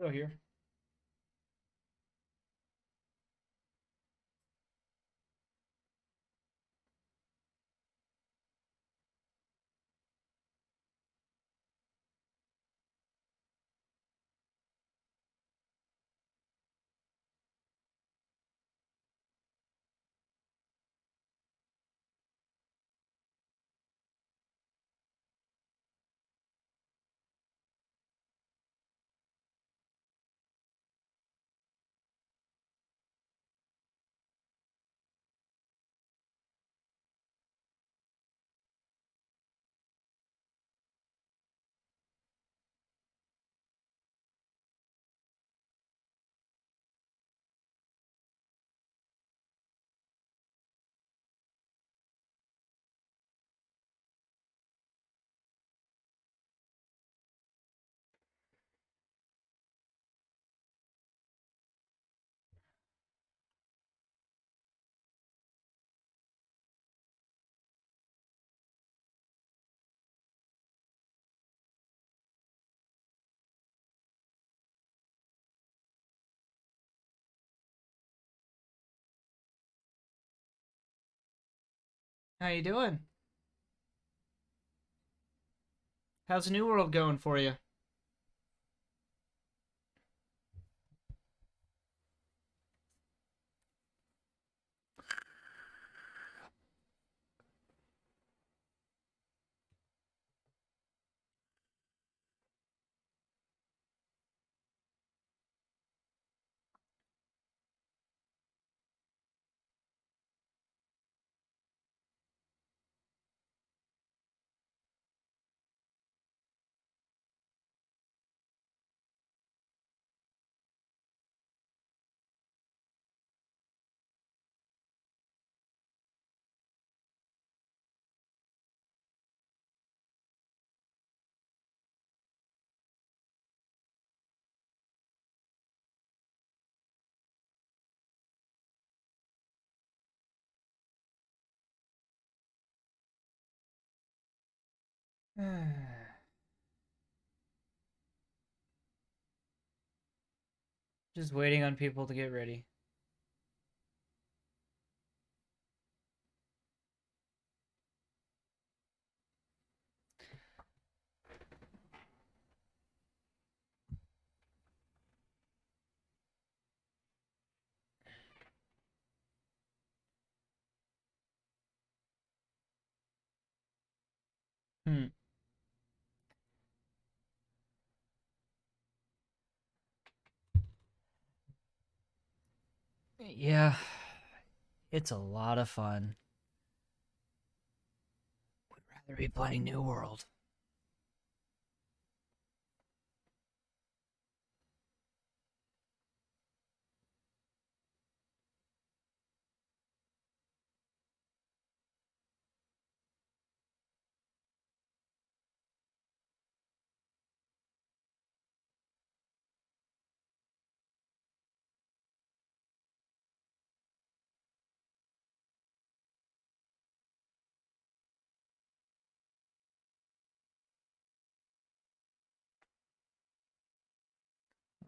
Go here. How you doing? How's New World going for you? Just waiting on people to get ready. Hmm. Yeah, it's a lot of fun. Would rather be playing New World.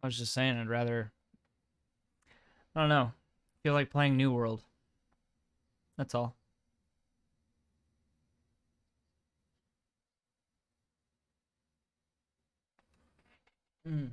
I was just saying, I'd rather. I don't know. Feel like playing New World. That's all. Mm.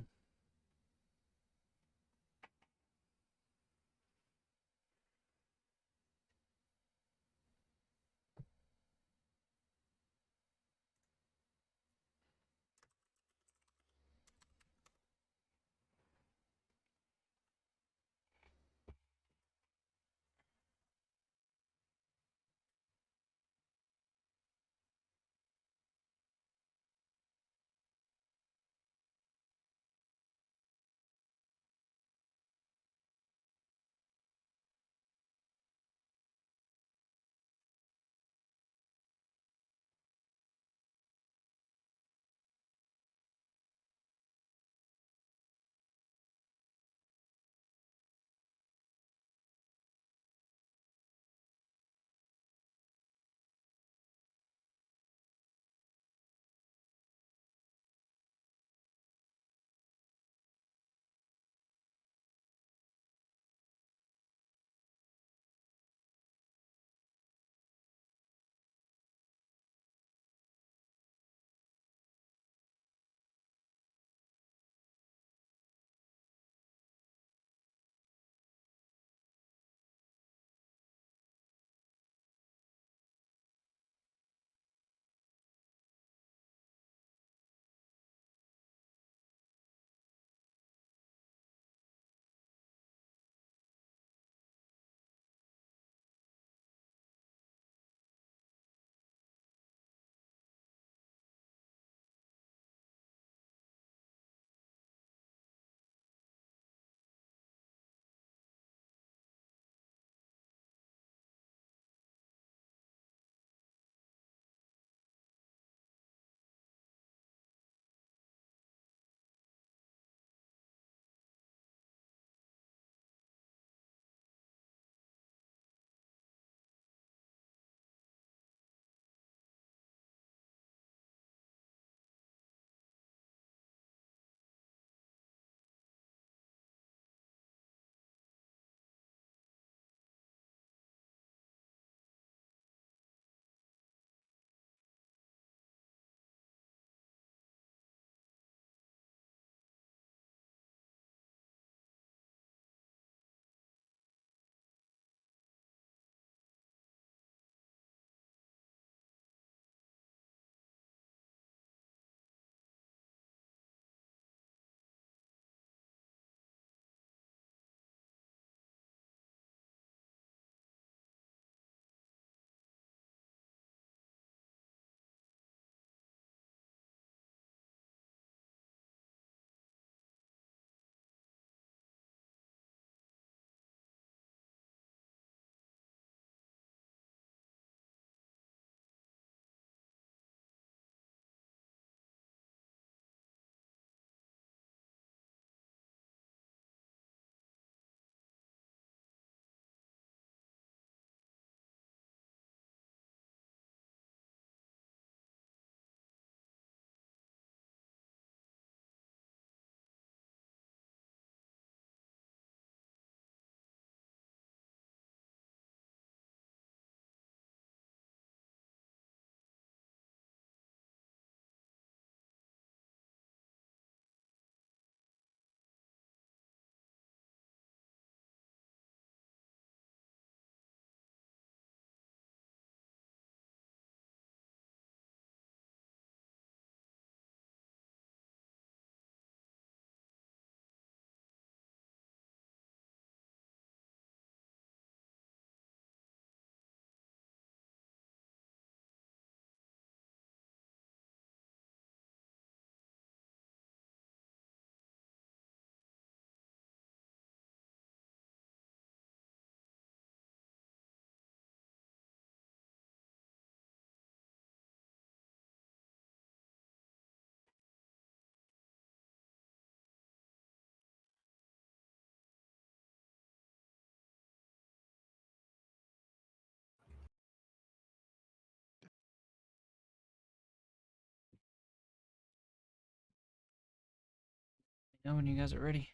know when you guys are ready.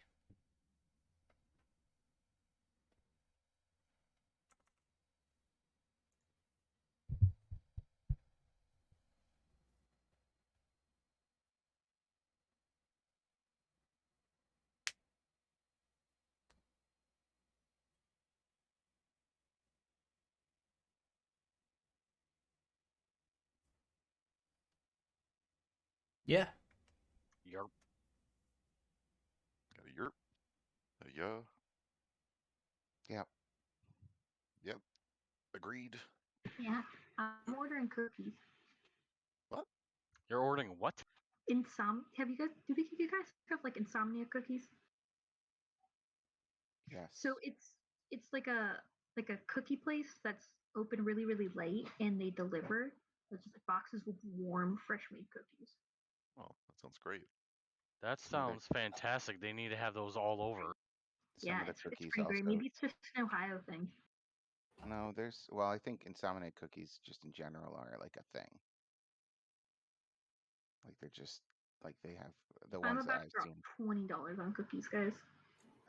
Yeah. Yerp. Got a yerp. A yeah. Yep. Yep. Agreed. Yeah, I'm ordering cookies. What? You're ordering what? Have you guys? Do you guys have like insomnia cookies? Yes. So it's like a cookie place that's open really late, and they deliver. It's just like boxes with warm, fresh made cookies. Oh, that sounds great. That Some of the- sounds fantastic. They need to have those all over. Some Yeah, of the it's cookies pretty great. also. Maybe it's just an Ohio thing. No, well, I think insomnia cookies just in general are like a thing. Like they're just like they have the I'm ones that about to I've drop seen $20 on cookies, guys.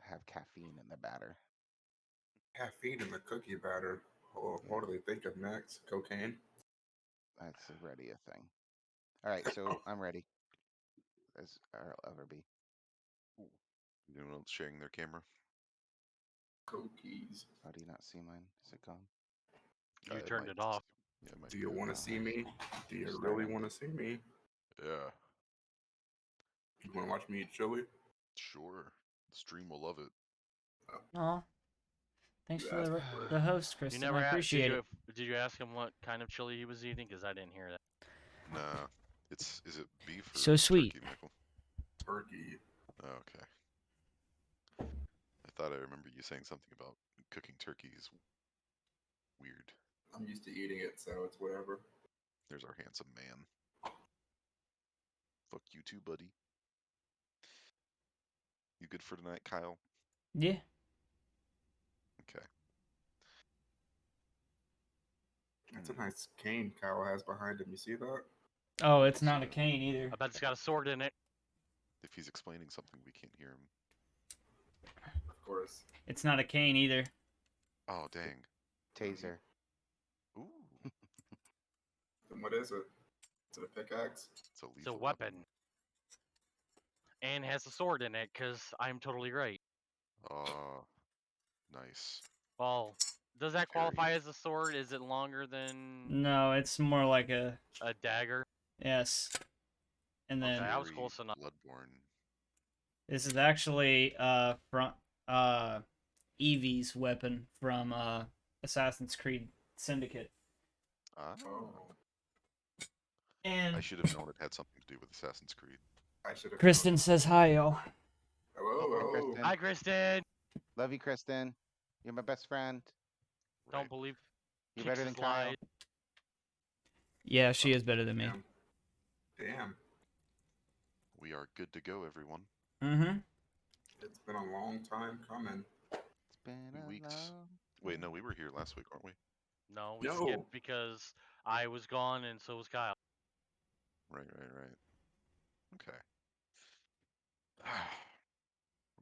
have caffeine in the batter. Caffeine in the cookie batter. What do they think of next? Cocaine? That's already a thing. All right, so I'm ready. As I'll ever be. Anyone else sharing their camera? Cookies. Oh, do you not see mine? Is it gone? You turned it off. Yeah, it might Do be you on. want to Oh, see me? Do you Just really started. want to see me? Yeah, You want to watch me eat chili? sure. The stream will love it. Aw. Thanks You for asked the, for it. the host, You Kristen. never I appreciate it. Did you ask him what kind of chili he was eating? Because I didn't hear that. Nah, is it beef or So sweet. turkey, Michael? Turkey. Oh, okay. I thought I remember you saying something about cooking turkey is weird. I'm used to eating it, so it's whatever. There's our handsome man. Fuck you too, buddy. You good for tonight, Kyle? Yeah. Okay. That's a nice cane Kyle has behind him. You see that? Oh, it's not a cane either. I bet it's got a sword in it. If he's explaining something, we can't hear him. Of course. It's not a cane either. Oh, dang. Taser. Ooh, Then what is it? Is it a pickaxe? it's a It's a lethal weapon. And has a sword in it, because I'm totally right. Nice. Well, does that Very qualify good. as a sword? Is it longer than No, it's more like a dagger? yes. And Okay, then I was Very close enough. Bloodborne. this is actually from Evie's weapon from Assassin's Creed Syndicate. Ah. Oh. And I should have known it had something to do with Assassin's Creed. I should have. Kristen says hi, yo. Hello. Kristen. Hi, Kristen. Love you, Kristen. You're my best friend. Don't Right. believe You're better than Kix's Kyle. lies. Yeah, she is better than me. Damn. We are good to go, everyone. Mm-hmm. It's been a long time coming. It's been a Weeks. long Wait, no, we were here last week, weren't we? No, we No. skipped because I was gone and so was Kyle. Right. Okay.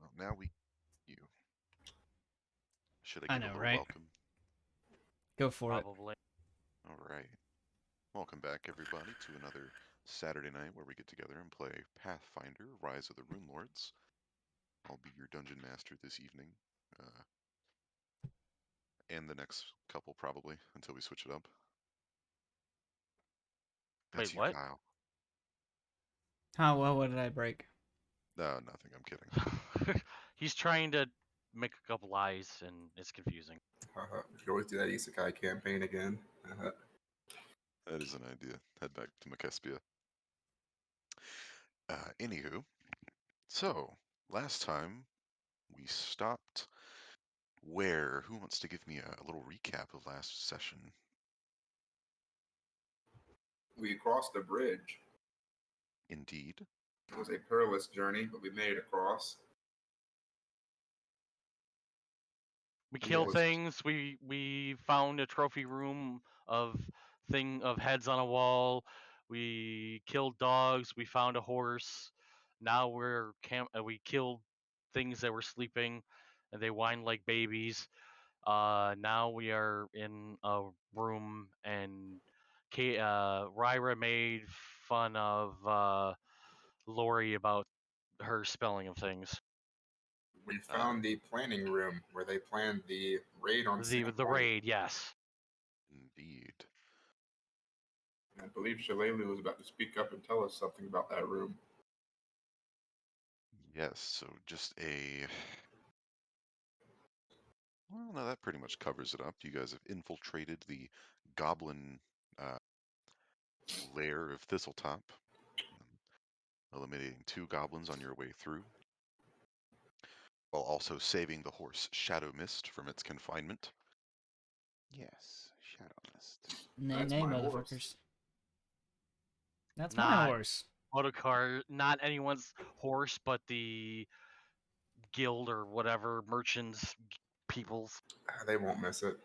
Well, now you. Should I I give a know, little right? welcome? Go for it. Probably. All right. Welcome back, everybody, to another Saturday night where we get together and play Pathfinder: Rise of the Runelords. I'll be your dungeon master this evening, and the next couple probably until we switch it up. That's Wait, you, what? Kyle. How well? What did I break? No, nothing. I'm kidding. He's trying to make a couple lies and it's confusing. We could always do that Isekai campaign again. That is an idea. Head back to Macespia. Anywho, so last time we stopped where? Who wants to give me a little recap of last session? We crossed the bridge. Indeed. It was a perilous journey, but we made it across. We Yeah, killed it was- things. We found a trophy room of heads on a wall. We killed dogs. We found a horse. Now we killed things that were sleeping, and they whine like babies. Now we are in a room, and Ryra made fun of Lori about her spelling of things. We found the planning room where they planned the raid on The Sandpoint. raid, yes. Indeed. I believe Shalelu was about to speak up and tell us something about that room. Yes, so just a. Well, no, that pretty much covers it up. You guys have infiltrated the goblin lair of Thistletop, eliminating 2 goblins on your way through, while also saving the horse Shadow Mist from its confinement. Yes, Shadow Mist. Nay, That's nay, my motherfuckers. horse. That's my Not horse. Motocar, not anyone's horse, but the guild or whatever, merchants, people's. They won't miss it.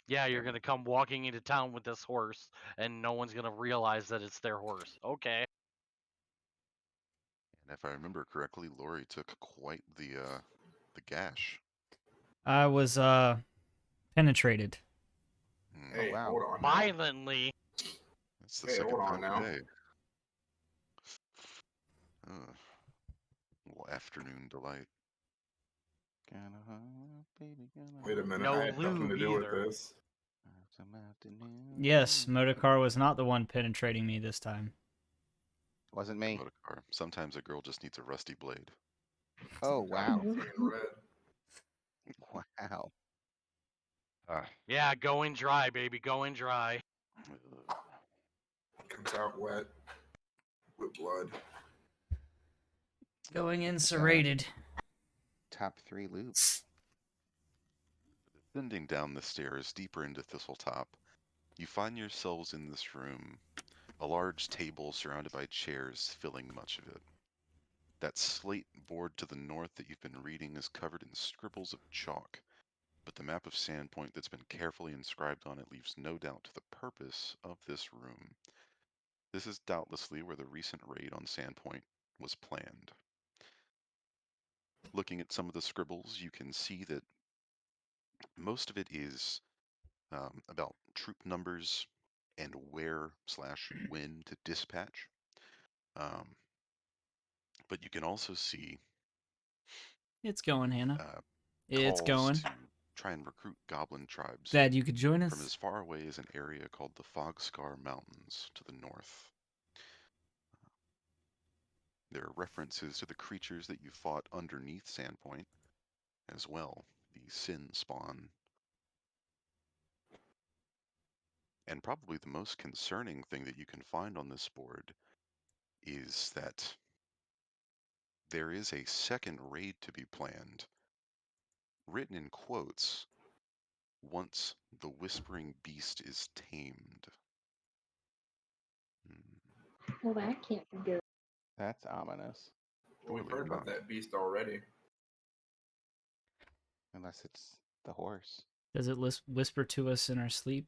Yeah, you're gonna come walking into town with this horse, and no one's gonna realize that it's their horse. Okay. And if I remember correctly, Lori took quite the gash. I was penetrated. Hmm, Hey, wow. hold on now. Violently. That's the Hey, second hold on time now. today. Little afternoon delight. Wait a minute, No I had nothing to lube do with either. this. Yes, Motocar was not the one penetrating me this time. Wasn't me. Motocar. Sometimes a girl just needs a rusty blade. Oh, wow. Diamond in red. Wow. Yeah, going dry, baby, going dry. Comes out wet with blood. Going in serrated. Top 3 loops. Descending down the stairs deeper into Thistletop, you find yourselves in this room, a large table surrounded by chairs filling much of it. That slate board to the north that you've been reading is covered in scribbles of chalk, but the map of Sandpoint that's been carefully inscribed on it leaves no doubt to the purpose of this room. This is doubtlessly where the recent raid on Sandpoint was planned. Looking at some of the scribbles, you can see that most of it is about troop numbers and where/when to dispatch. But you can also see It's going, Hannah. It's calls going. to try and recruit goblin tribes Glad you could join from us. as far away as an area called the Fogscar Mountains to the north. There are references to the creatures that you fought underneath Sandpoint as well, the Sin Spawn. And probably the most concerning thing that you can find on this board is that there is a second raid to be planned, written in quotes, once the Whispering Beast is tamed. Well, that can't be good. That's ominous. Well, we've Surely heard about not. that beast already. Unless it's the horse. Does it whisper to us in our sleep?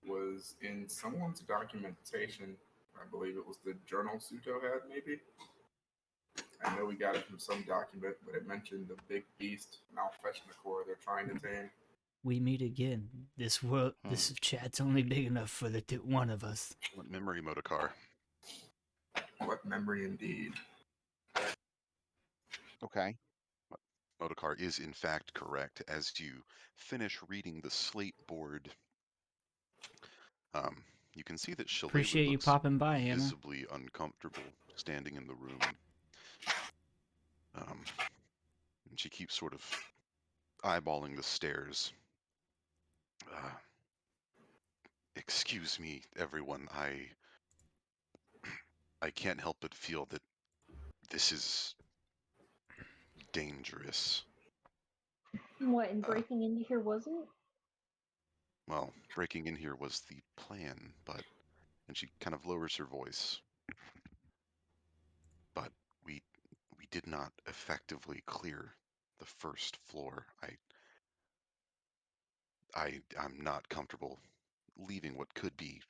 Was in someone's documentation. I believe it was the journal Suto had, maybe. I know we got it from some document, but it mentioned the big beast, Malfechnicor, they're trying to tame. We meet again. This world, this chat's only big enough for the one of us. What memory, Motocar? What memory indeed. Okay. Motocar is in fact correct. As you finish reading the slate board, you can see that Shalelu Appreciate you looks popping by, Hannah. visibly uncomfortable standing in the room. And she keeps sort of eyeballing the stairs. Excuse me, everyone. I can't help but feel that this is dangerous. What, and breaking into here wasn't? Well, breaking in here was the plan, but... And she kind of lowers her voice. But we did not effectively clear the first floor. I'm not comfortable leaving what could be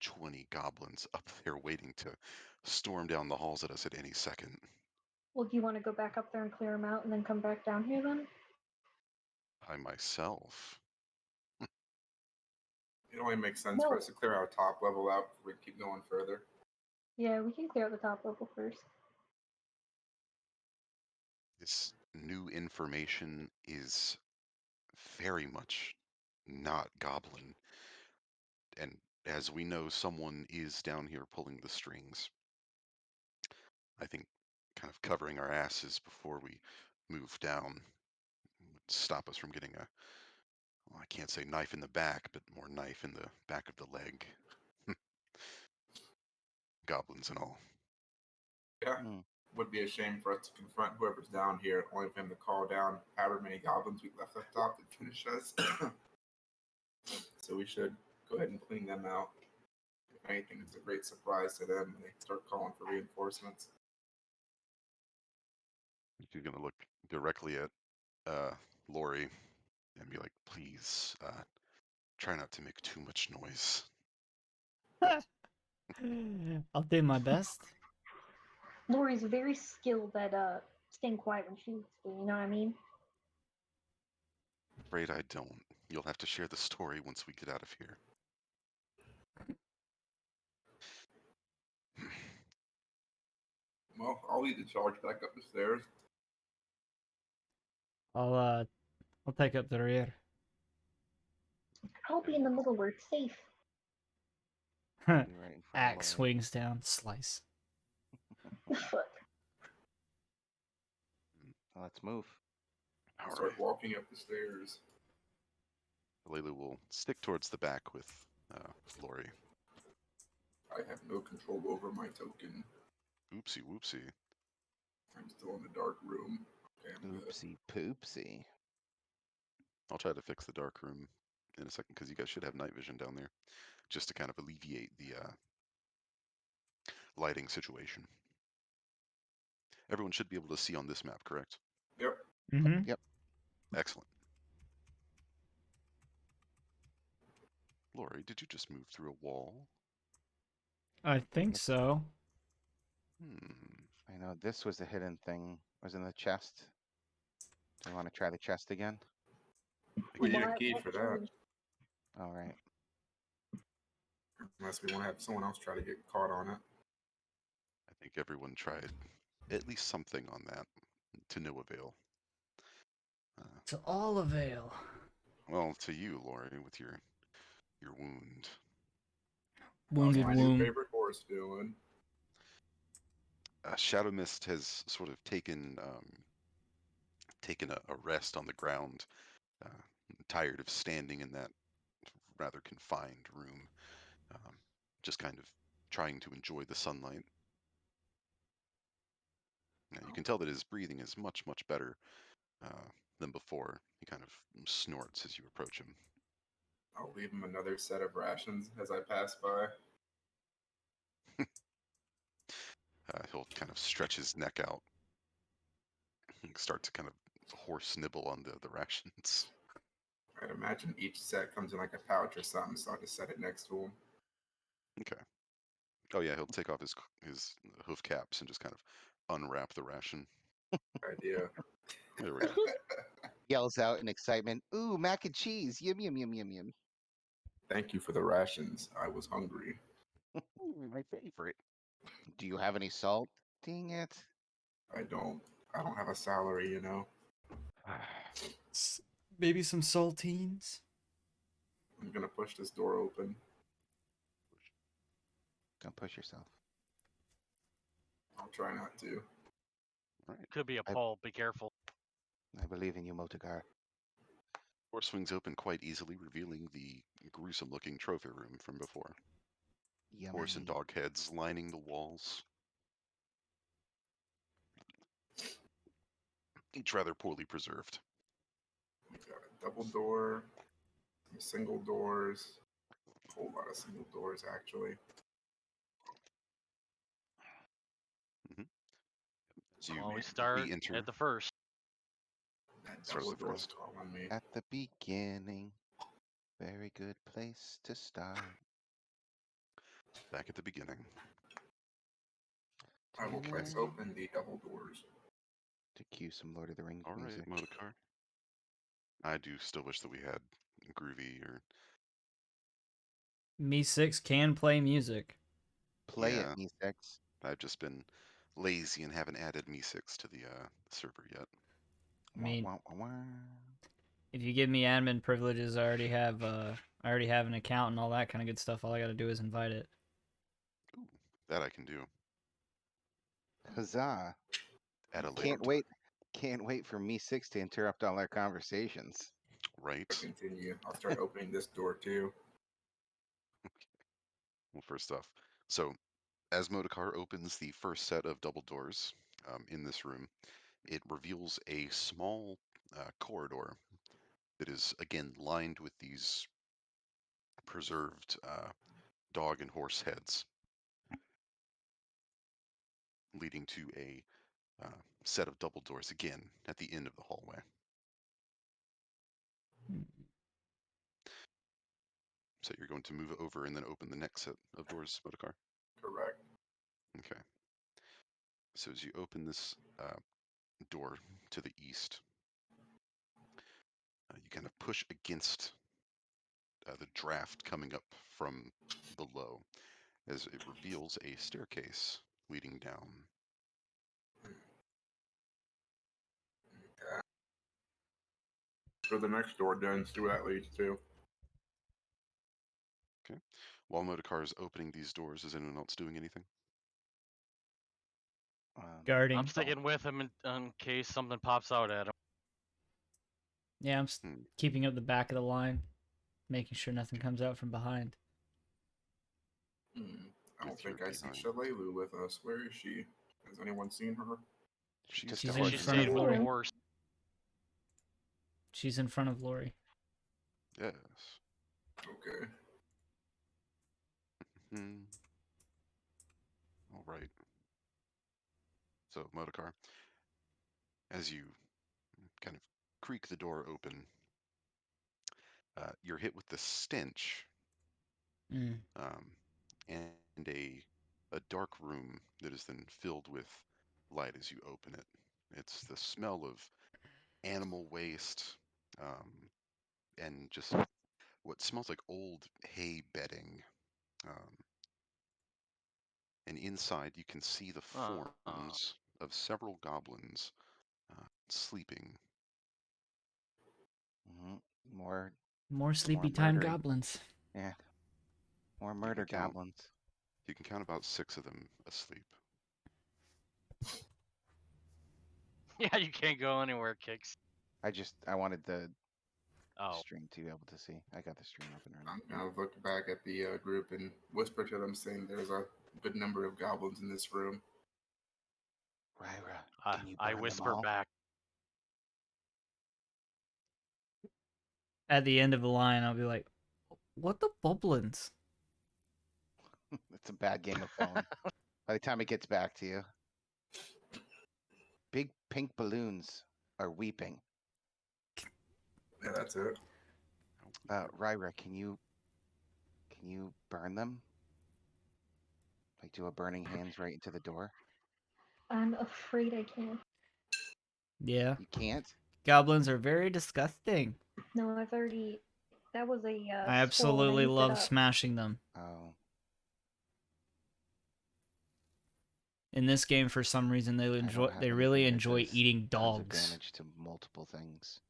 20 goblins up there waiting to storm down the halls at us at any second. Well, do you want to go back up there and clear them out and then come back down here then? I myself. It only makes sense for No. us to clear our top level out before we keep going further. Yeah, we can clear out the top level first. This new information is very much not goblin. And as we know, someone is down here pulling the strings. I think kind of covering our asses before we move down would stop us from getting a, well, I can't say knife in the back, but more knife in the back of the leg. Goblins and all. Yeah. Hmm. Would be a shame for us to confront whoever's down here, only for him to call down however many goblins we left up top to finish us. So we should go ahead and clean them out. If anything, it's a great surprise to them when they start calling for reinforcements. You're going to look directly at Lori and be like, please, try not to make too much noise. I'll do my best. Lori's very skilled at staying quiet when she needs to, you know what I mean? Afraid I don't. You'll have to share the story once we get out of here. Well, I'll lead the charge back up the stairs. I'll take up the rear. I'll be in the middle where it's safe. Be right in front of Axe Lori. swings down, slice. Fuck. Let's move. All right. Start walking up the stairs. Layla will stick towards the back with Lori. I have no control over my token. Oopsie whoopsie. I'm still in the dark room. Okay, I'm good. Oopsie poopsie. I'll try to fix the dark room in a second because you guys should have night vision down there just to kind of alleviate the lighting situation. Everyone should be able to see on this map, correct? Yep. Mm-hmm. Yep. Excellent. Lori, did you just move through a wall? I think so. I know this was the hidden thing. Was in the chest. Do you want to try the chest again? We need a Why- key what for that. changed? All right. Unless we want to have someone else try to get caught on it. I think everyone tried at least something on that to no avail. To all avail. Well, to you, Lori, with your wound. Wounded How's my new womb. favorite horse doing? Shadow Mist has sort of taken a rest on the ground, tired of standing in that rather confined room, just kind of trying to enjoy the sunlight. Now, you can tell that his breathing is much, much better than before. He kind of snorts as you approach him. I'll leave him another set of rations as I pass by. He'll kind of stretch his neck out and start to kind of horse nibble on the rations. I'd imagine each set comes in like a pouch or something, so I'll just set it next to him. Okay. Oh yeah, he'll take off his hoof caps and just kind of unwrap the ration. Idea. There we go. Yells out in excitement. Ooh, mac and cheese. Yum, yum, yum, yum, yum. Thank you for the rations. I was hungry. My favorite. Do you have any salt? Dang it. I don't have a salary, you know. Maybe some saltines. I'm gonna push this door open. Don't push yourself. I'll try not to. All right. Could be a I- pole. Be careful. I believe in you, Motogar. Door swings open quite easily, revealing the gruesome-looking trophy room from before. Yummy. Horse and dog heads lining the walls. Each rather poorly preserved. We got a double door, some single doors, a whole lot of single doors actually. As you Always start re-enter, at the first. That Starts double the door's first. calling me. At the beginning. Very good place to start. Back at the beginning. I will press open the double doors. To cue some Lord of the Rings All right, music. Modokar. I do still wish that we had Groovy or Me 6 can play music. Play Yeah. it, Me6. I've just been lazy and haven't added Me6 to the server yet. I mean, Wah, wah, wah, wah. if you give me admin privileges, I already have an account and all that kind of good stuff. All I got to do is invite it. Ooh, that I can do Huzzah. at a later Can't time. wait. Can't wait for Me6 to interrupt all our conversations. Right. Continue. I'll start opening this door too. Well, first off, so as Modokar opens the first set of double doors in this room, it reveals a small corridor that is again lined with these preserved dog and horse heads, leading to a set of double doors again at the end of the hallway. So you're going to move over and then open the next set of doors, Modokar? Correct. Okay. So as you open this door to the east, you kind of push against the draft coming up from below as it reveals a staircase leading down. So the next door then, see where that leads to. Okay. While Modokar is opening these doors, is anyone else doing anything? Guarding. I'm sticking with him in case something pops out at him. Yeah, I'm Hmm. keeping up the back of the line, making sure nothing comes out from behind. I don't With your think I see behind. Shalelu with us. Where is she? Has anyone seen her? She's She's got in She front of stayed with Lori. the horse. She's in front of Lori. Yes. Okay. Hmm. All right. So, Modokar, as you kind of creak the door open, you're hit with the stench Mm. and a dark room that is then filled with light as you open it. It's the smell of animal waste and just what smells like old hay bedding. Um, and inside, you can see the forms of several goblins sleeping. More More sleepy time murdering. goblins. Yeah. More You murder can count. goblins. You can count about 6 of them asleep. Yeah, you can't go anywhere, Kicks. I wanted the Oh. stream to be able to see. I got the stream up and running. I'm gonna look back at the group and whisper to them, saying there's a good number of goblins in this room. Ryra, can you I burn whisper them all? back. At the end of the line, I'll be like, "What the bubblins?" It's a bad game of phone. By the time it gets back to you. Big pink balloons are weeping. Yeah, that's it. Ryra, can you burn them? Like do a burning hands right into the door? I'm afraid I can't. Yeah. You can't? Goblins are very disgusting. No, I've already. That was a I scroll and absolutely used it love up. smashing them. Oh. In this game, for some reason, they I don't have really anything that enjoy does eating dogs. damage to multiple things.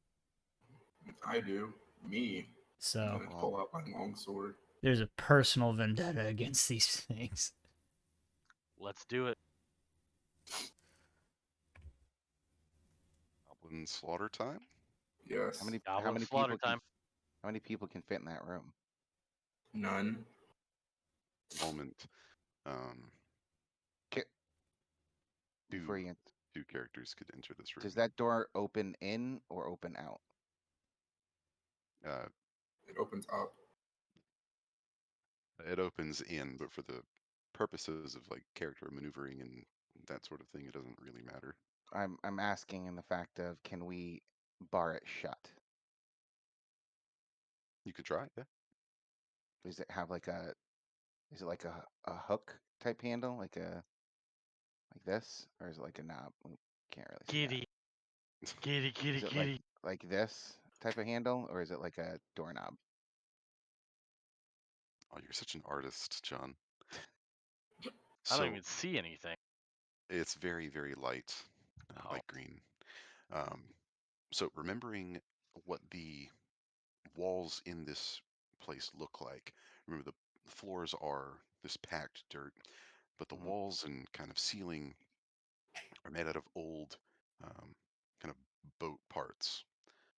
I do. Me. So I'm gonna pull out my longsword. there's a personal vendetta against these things. Let's do it. Goblin slaughter time? Yes. Goblin slaughter time. How many people can fit in that room? None. Moment. Um, Before you two characters could enter this room. does that door open in or open out? It opens up. It opens in, but for the purposes of like character maneuvering and that sort of thing, it doesn't really matter. I'm asking in the fact of can we bar it shut? You could try, yeah. Does it have like a Is it like a hook type handle, like this, or is it like a knob? We can't really see that. Kitty. Kitty, kitty, Is it kitty. like this type of handle, or is it like a doorknob? Oh, you're such an artist, John. I don't So even see anything. it's very, very light, Oh. light green. So remembering what the walls in this place look like. Remember, the floors are this packed dirt, but the Mhm. walls and kind of ceiling are made out of old kind of boat parts.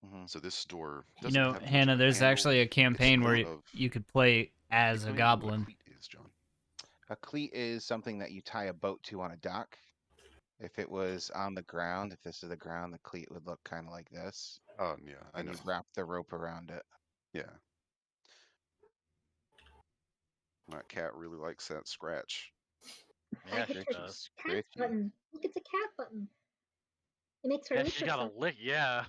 Mm-hmm. So this door You doesn't know, have much Hannah, of a there's handle. actually a It's campaign more where of. you could play as Can a you tell me what a goblin. cleat is, John? A cleat is something that you tie a boat to on a dock. If it was on the ground, if this is the ground, the cleat would look kind of like this. Oh, yeah, I And know. you'd wrap the rope around it. Yeah. My cat really likes that scratch. Yeah, hit she the does. cat Scritchy. button. Look, it's a cat button. It makes her Yeah, lick she's got a herself. lick. Yeah.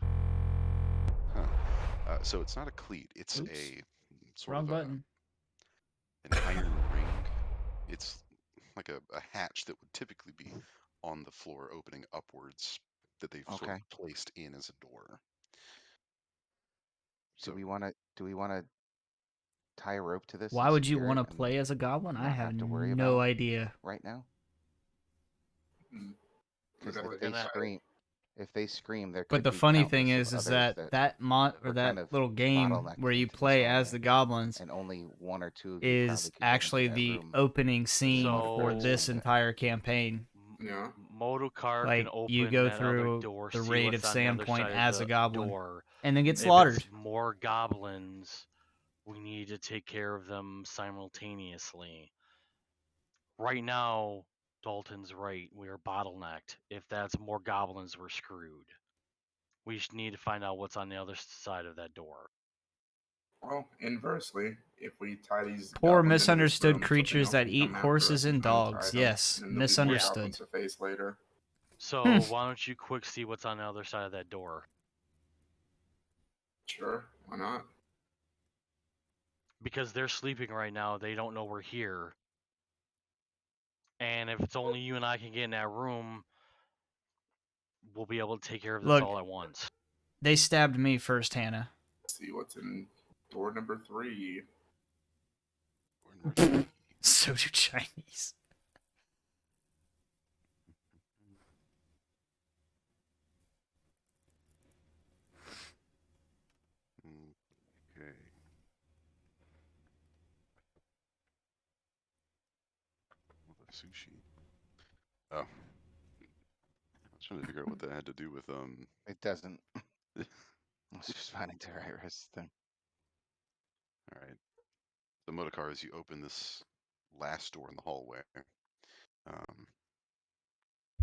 Huh. So it's not a cleat. It's Oops. a sort Wrong of button. an iron ring. It's like a hatch that would typically be on the floor opening upwards that they've sort Okay. of placed in as a door. Do So we want to tie a rope to this? Why and would you secure want it to and play as a goblin? I not have have to worry no about idea. right now? We Because gotta We're if they gonna- scream, there But could the be funny thing countless is others that mod or we're that kind of little game bottlenecked where you into this play as hallway, the goblins and only one or two of you probably is could get into actually that the room. opening scene So- for this Understand it. entire campaign. Yeah. Motocar Like, can open you go that other through door, the see raid what's of on the other Sandpoint side as of a the goblin. door. And then get If slaughtered. it's more goblins, we need to take care of them simultaneously. Right now, Dalton's right. We are bottlenecked. If that's more goblins, we're screwed. We just need to find out what's on the other side of that door. Well, inversely, if we tie these Poor goblins into this misunderstood room, something creatures else that can eat come after horses us and untie dogs. them, Yes, and then there'll be more misunderstood. goblins to face later. So why don't you quick see what's on the other side of that door? Sure, why not? Because they're sleeping right now, they don't know we're here. And if it's only you and I can get in that room, we'll be able to take care of this Look. all at once. They stabbed me first, Hannah. Let's see what's in door number 3. So do Chinese. Okay. Sushi. Oh. I was trying to figure out what that had to do with It doesn't. It's just finding the right wrist thing. all right. The motorcar, as you open this last door in the hallway,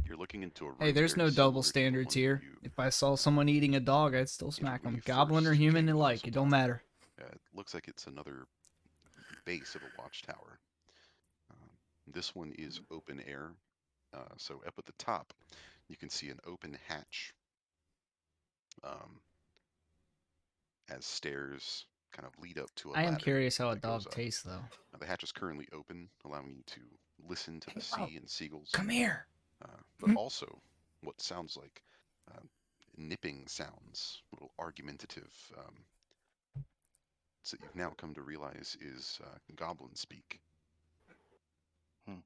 you're looking into a room. Hey, there's very no double similar to the standards one here. you If I saw someone eating a dog, I'd still smack when them. you Goblin or first human came to alike, it don't Thistletop. matter. It looks like it's another base of a watchtower. This one is open air. So up at the top, you can see an open hatch as stairs kind of lead up to a I am ladder curious how a that goes dog up. tastes, though. The hatch is currently open, allowing you to listen to the Oh, sea and seagulls. Come here. But also what sounds like nipping sounds, little argumentative. That you've now come to realize is goblin speak. Hmm.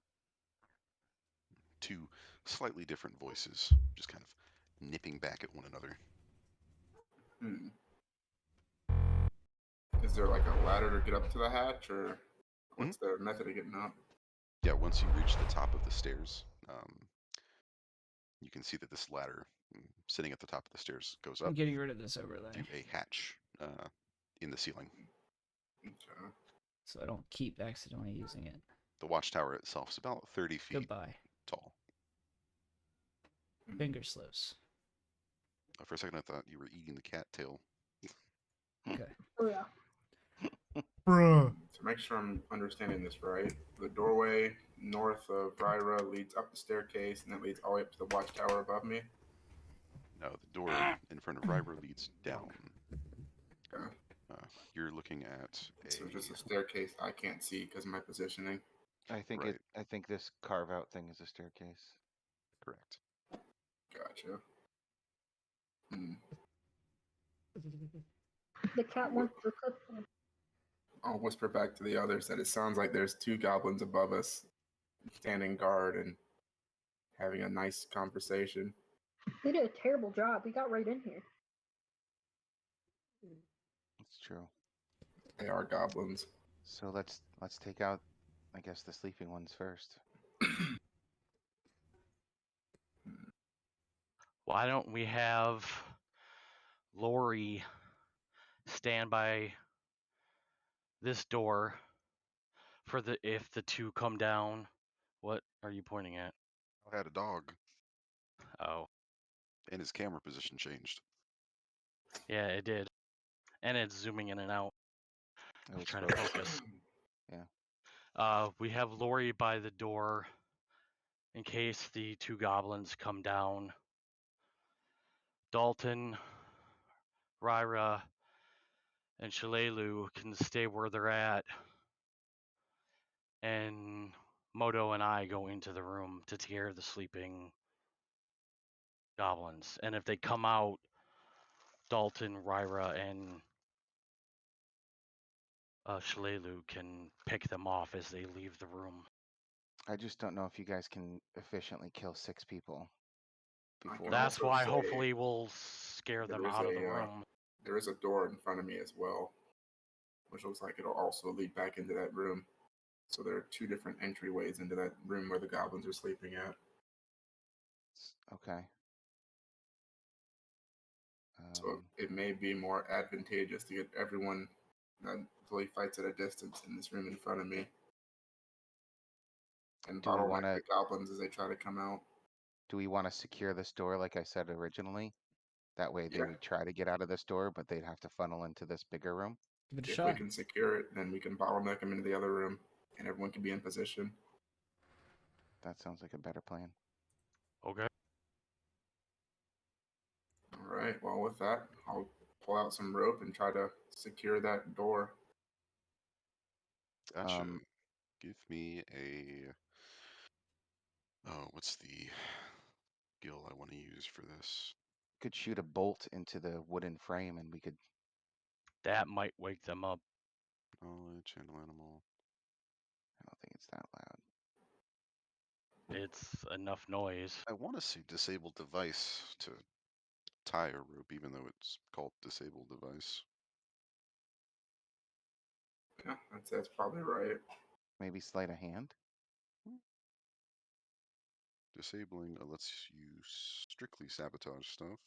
Two slightly different voices, just kind of nipping back at one another. Is there like a ladder to get up to the hatch, or what's their method of getting up? Yeah, once you reach the top of the stairs, you can see that this ladder, sitting at the top of the stairs, goes I'm up getting rid of this overlay to a hatch in the ceiling. Okay. so I don't keep accidentally using it. The watchtower itself is about 30 feet Goodbye. tall. Finger slips. For a second, I thought you were eating the cattail. Okay. Oh yeah. Bruh. To make sure I'm understanding this right, the doorway north of Ryra leads up the staircase, and that leads all the way up to the watchtower above me. No, the door in front of Ryver leads down. Okay. you're looking at a So just a staircase I can't see because of my positioning. I think Right. I think this carve out thing is a staircase. correct. Gotcha. Hmm. The cat wants the cookie. I'll whisper back to the others that it sounds like there's 2 goblins above us, standing guard and having a nice conversation. They did a terrible job. We got right in here. It's true. They are goblins. So let's take out, I guess, the sleeping ones first. Why don't we have Lori stand by this door for if the 2 come down? What are you pointing at? I had a dog, Oh, and his camera position changed. yeah, it did. And it's zooming in and out. Oh, I'm it's trying to focused. focus. Yeah. We have Lori by the door in case the 2 goblins come down. Dalton, Ryra, and Shalelu can stay where they're at. And Moto and I go into the room to take care of the sleeping goblins. And if they come out, Dalton, Ryra, and Shalelu can pick them off as they leave the room. I just don't know if you guys can efficiently kill 6 people I before. can That's also why say hopefully we'll scare them there is out of the a, room. There is a door in front of me as well, which looks like it'll also lead back into that room. So there are 2 different entryways into that room where the goblins are sleeping at. Okay. So it may be more advantageous to get everyone that fully fights at a distance in this room in front of me. And Do we bottleneck wanna- the goblins as they try to come out. do we want to secure this door like I said originally? That way they Yeah. would try to get out of this door, but they'd have to funnel into this bigger room. Give it a If shot. we can secure it, then we can bottleneck them into the other room, and everyone can be in position. That sounds like a better plan. Okay. All right. Well, with that, I'll pull out some rope and try to secure that door. Gotcha. Um, Give me a. Oh, what's the skill I want to use for this? Could shoot a bolt into the wooden frame and we could. That might wake them up. Knowledge, channel animal. I don't think it's that loud. It's enough noise. I want to say disable device to tie a rope, even though it's called disable device. Yeah, that's probably right. Maybe sleight of hand. Disabling lets you strictly sabotage stuff.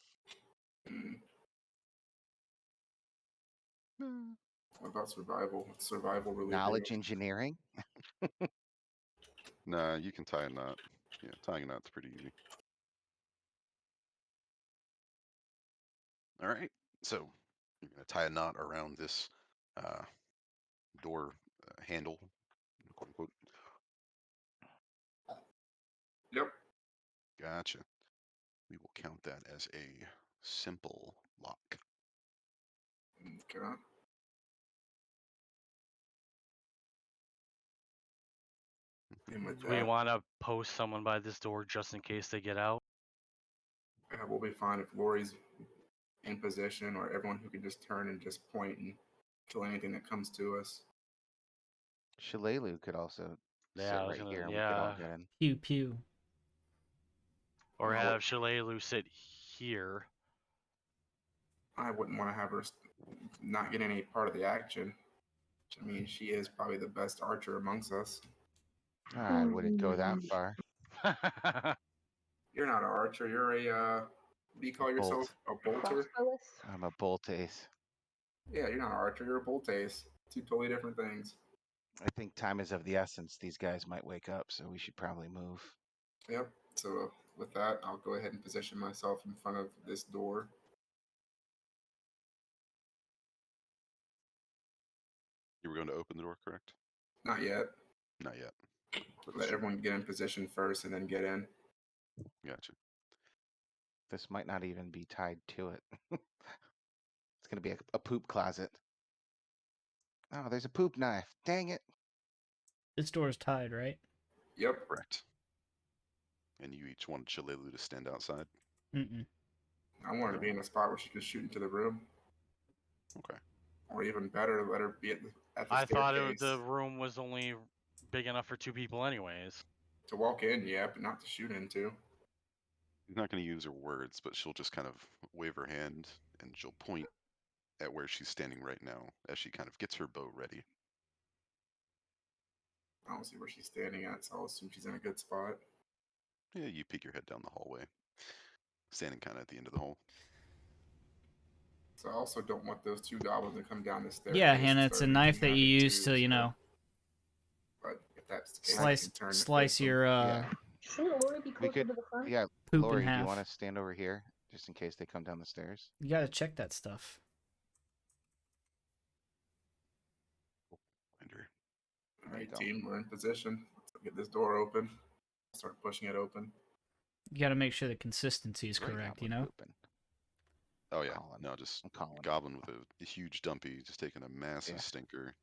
Hmm. Hmm. What about survival? What's survival really Knowledge do? engineering. Nah, you can tie a knot. Yeah, tying a knot's pretty easy. All right, so you're gonna tie a knot around this door handle, quote unquote. Yep. Gotcha. We will count that as a simple lock. Okay. And with Do we that, want to post someone by this door just in case they get out? we'll be fine if Lori's in position, or everyone who can just turn and just point and kill anything that comes to us. Shalelu could also Yeah, sit I was right gonna. here and we could all Yeah. get in. Pew pew. Or No, have Shalelu sit here. I wouldn't want to have her not get any part of the action. I mean, she is probably the best archer amongst us. I wouldn't go that far. You're not an archer. You're what do you call A bolt. yourself? A bolter? Crossbowist. I'm a bolt ace. Yeah, you're not an archer. You're a bolt ace. 2 totally different things. I think time is of the essence. These guys might wake up, so we should probably move. Yep. So with that, I'll go ahead and position myself in front of this door. You were going to open the door, correct? Not yet. Not yet. But Let soon. everyone get in position first and then get in. Gotcha. This might not even be tied to it. It's going to be a poop closet. Oh, there's a poop knife. Dang it. This door is tied, right? Yep. Correct. And you each wanted Shalelu to stand outside. Mm-mm. I want her to be in a spot where she can shoot into the room. Okay. Or even better, let her be at the I thought staircase. the room was only big enough for 2 people anyways. To walk in, yeah, but not to shoot into. She's not going to use her words, but she'll just kind of wave her hand and she'll point at where she's standing right now as she kind of gets her bow ready. I don't see where she's standing at, so I'll assume she's in a good spot. Yeah, you peek your head down the hallway, standing kind of at the end of the hall. So I also don't want those 2 goblins to come down the stairs. Yeah, Hannah, it's a knife that you use to, you know, But if that's the case, I can turn to slice face them. your Yeah. Shouldn't Lori be We closer could, to the front? yeah. poop Lori, in do you half. want to stand over here just in case they come down the stairs? You gotta check that stuff. Find her. All right, go. team, we're in position. Let's get this door open. Start pushing it open. You gotta make sure the consistency is Great correct, you goblin know? pooping. Oh yeah, Colin. no, just I'm calling. goblin with a huge dumpy, just taking a massive Yeah. stinker.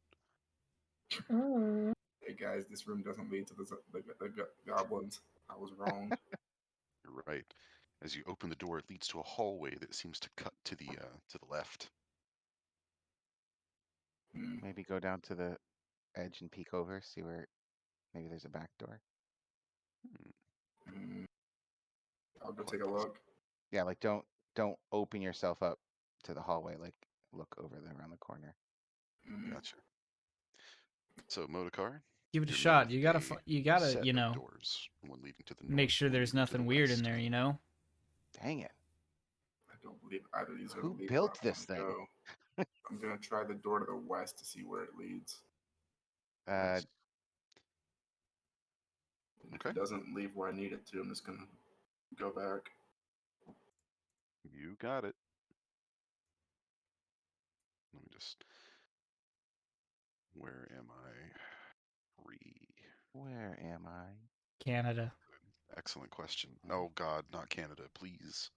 Mm. Hey guys, this room doesn't lead to the goblins. I was wrong. You're right. As you open the door, it leads to a hallway that seems to cut to the left. Hmm. Maybe go down to the edge and peek over, see where maybe there's a back door. Hmm. I'll go Quite take a possible. look. Yeah, like don't open yourself up to the hallway. Like look over there around the corner. Hmm. Gotcha. So Modokar, Give it a you're met shot. with You gotta, a you gotta, set you of know, doors, one leading to the north, make sure one there's leading to the nothing weird in west. there, you know? Dang it. I don't believe either of these are Who the lead built where I this want to thing? go. I'm gonna try the door to the west to see where it leads. Uh, And if Okay. it doesn't leave where I need it to, I'm just gonna go back. You got it. Let me just. Where am I? where am I? Canada. Excellent question. Oh God, not Canada, please.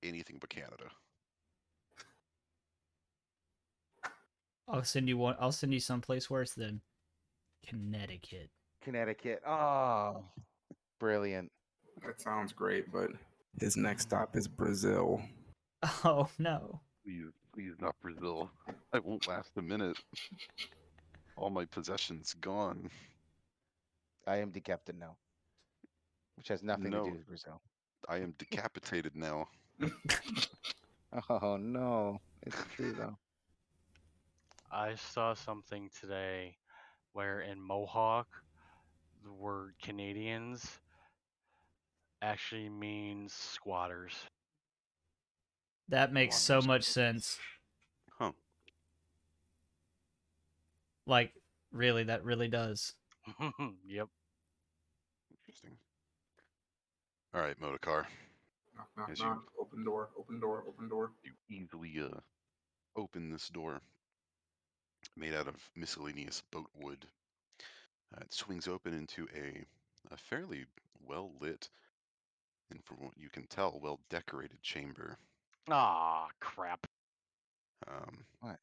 Anything but Canada. I'll send you one. I'll send you someplace worse than Connecticut. Connecticut. Oh, brilliant. That sounds great, but his next stop is Brazil. Oh no. Please, not Brazil. I won't last a minute. All my possessions gone. I am the captain now, which has nothing to do No, with Brazil. I am decapitated now. Oh no, it's true though. I saw something today where in Mohawk, the word Canadians actually means squatters. That makes so Wonders. much sense. Huh. Like, really, that really does. Yep. Interesting. All right, Modokar. Knock, knock, As knock. Open door, open door, open door. you easily open this door, made out of miscellaneous boat wood. It swings open into a fairly well lit and, from what you can tell, well decorated chamber. Ah, crap. Um, What?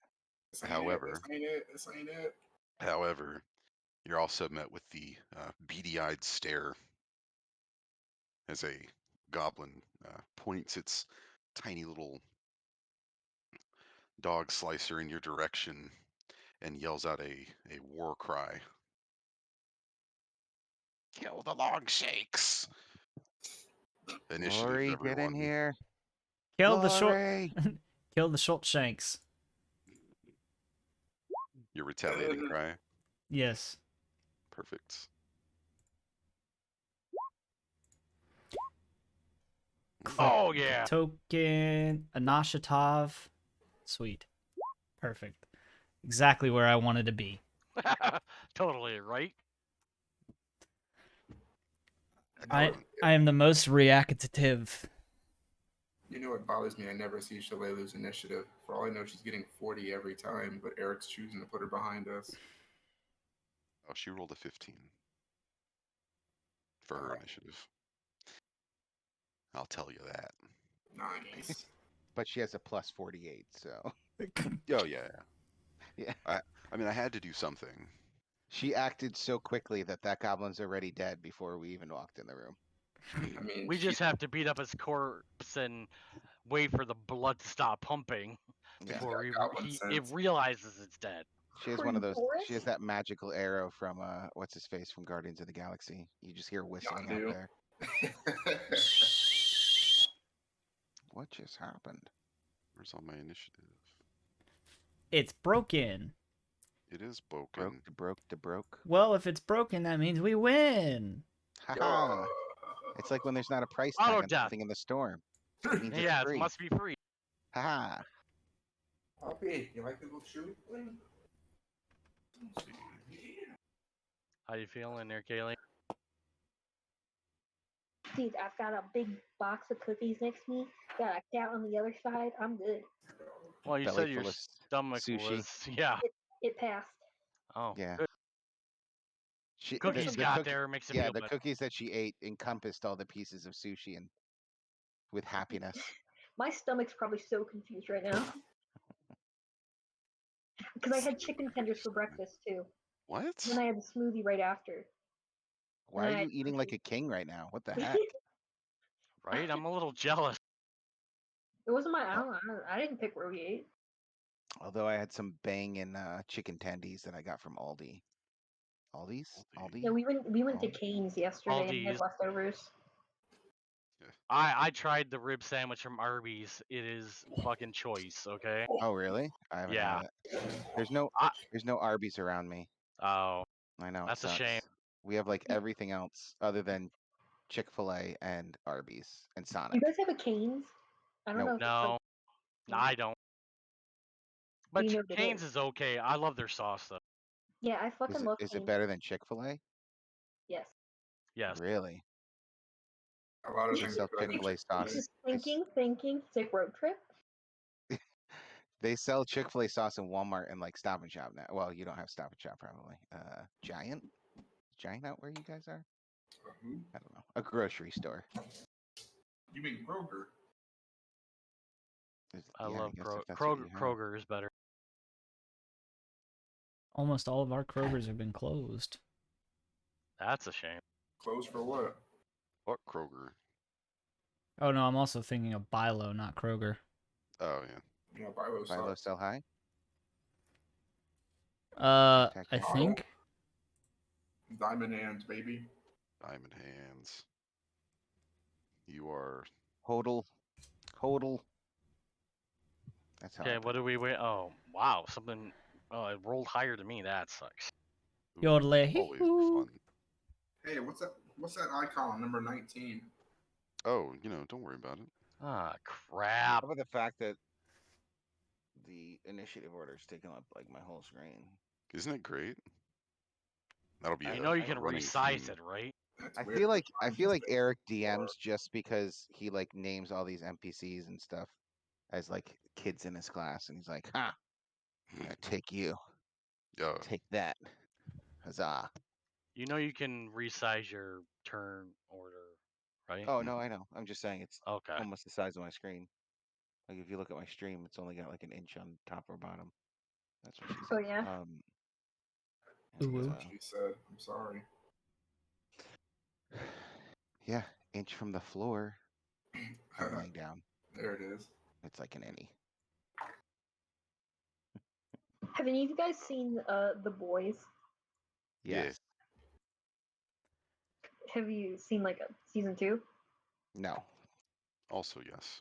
This ain't it. however, This ain't it. This ain't it. however, you're also met with the beady-eyed stare as a goblin points its tiny little dog slicer in your direction and yells out a war cry. Kill the long shakes! Initiative, Lori, get in everyone. here. Kill the short. Lori! Kill the short shanks. Your retaliating cry. Yes. Perfect. Oh, yeah. Token. Anashatov. Sweet. Perfect. Exactly where I wanted to be. Totally, right? I Excellent. am the most reactive. You know what bothers me? I never see Shalelu's initiative. For all I know, she's getting 40 every time, but Eric's choosing to put her behind us. Oh, she rolled a 15 for her initiative. I'll tell you that. Nice. But she has a plus 48, so. Oh, yeah. Yeah. I mean, I had to do something. She acted so quickly that goblin's already dead before we even walked in the room. I mean, We just have to beat up his corpse and wait for the blood to stop pumping Yeah. before got goblin it sense. realizes it's dead. She has one of those. She has that magical arrow from what's his face from Guardians of the Galaxy. You just hear whistling out Yondu. there. What just happened? Where's all my initiative? It's broken. It is broken. Broke. Well, if it's broken, that means we win. Haha. It's like when there's not a price tag Auto on death. something in the storm. It means Yeah, it's it free. must be free. Haha. Poppy, you like the little shoe? How you feeling there, Kaylee? Dude, I've got a big box of cookies next to me. Got a cat on the other side. I'm good. Well, you Belly said your full of stomach sushi. was yeah. It passed. Oh, Yeah. good. Cookies got there makes it Yeah, feel the better. cookies that she ate encompassed all the pieces of sushi and with happiness. My stomach's probably so confused right now. Because I had chicken tenders for breakfast too. What? Then I had the smoothie right after. Why And are I you had eating like sushi. a king right now? What the heck? Right? I'm a little jealous. It wasn't my. I didn't pick where we ate. Although I had some banging chicken tendies that I got from Aldi. Aldi's? Aldi? Yeah, we went to Aldi? Cane's yesterday and we had Aldi's. leftovers. I tried the rib sandwich from Arby's. It is fucking choice, okay? Oh really? I haven't Yeah. had it. There's no Arby's around me. Oh, I know that's it a sucks. shame. We have like everything else other than Chick-fil-A and Arby's and Do you Sonic. guys have a Cane's? I don't Nope. know. If No, I don't. But you know what it Cane's is. is okay. I love their sauce though. Yeah, I fucking love Is Cane's. it better than Chick-fil-A? Yes. Yes. Really? A lot of They things sell are better than Chick-fil-A Chick-fil-A. sauce. Just thinking. It's like road trip. They sell Chick-fil-A sauce in Walmart and like Stop and Shop now. Well, you don't have Stop and Shop probably. Giant? Giant out where you guys are? Who? I don't know. A grocery store. You mean Kroger? I love guess if that's what you have. Kroger is better. Almost all of our Krogers have been closed. That's a shame. Closed for what? What Kroger? Oh no, I'm also thinking of Bilo, not Kroger. Oh yeah. Yeah, Bilo Philo sucks. sell high? I Technically. think. Diamond hands, baby. Diamond hands. You are. Hodl. That's how. Okay, what do we wait? Oh, wow, something. Oh, it rolled higher to me. That sucks. Ooh, Yodelay. always Hee-hoo. fun. Hey, what's that? What's that icon? Number 19. Oh, don't worry about it. Ah, crap. How about the fact that the initiative order is taking up like my whole screen? Isn't it great? That'll be. I know you a can running resize theme. it, right? That's I weird. feel like Mine's Eric DMs just because he like names all these NPCs and stuff as like kids in his class, and he's like, "Ha, I'm gonna take you, Yeah. take that, huzzah!" You know you can resize your turn order, right? Oh no, I know. I'm just saying it's Okay. almost the size of my screen. Like if you look at my stream, it's only got like an inch on top or bottom. That's what she said. Oh yeah. and, Ooh. what she said. I'm sorry. yeah, inch from the floor. I'm laying down. There it is. It's like an innie. Have any of you guys seen The Boys? Yeah. Yes. Have you seen like a season 2? No. Also yes.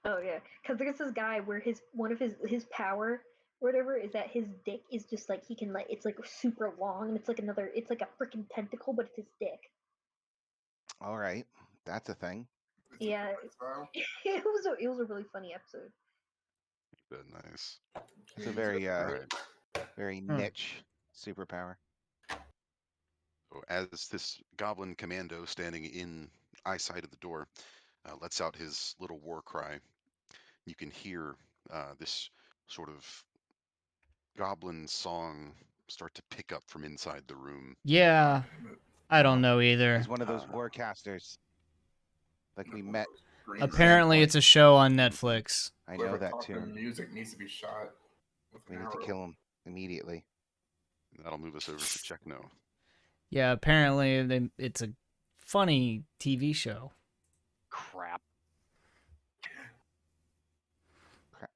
Oh yeah, because there's this guy where one of his power or whatever is that his dick is just like he can like it's like super long and it's like a freaking tentacle, but it's his dick. All right, that's a thing. It's a Yeah, lifestyle. it was a really funny episode. Nice. It's a very All right. very niche superpower. So as this goblin commando standing in eyesight of the door lets out his little war cry, you can hear this sort of goblin song start to pick up from inside the room. Yeah, I don't know either. He's one of those warcasters. Like we met. Green Apparently, Green it's a show on Netflix. I Whoever know that taught too. them music needs to be shot with We an need to arrow. kill him. immediately. That'll move us over to check no. Yeah, apparently it's a funny TV show. Crap.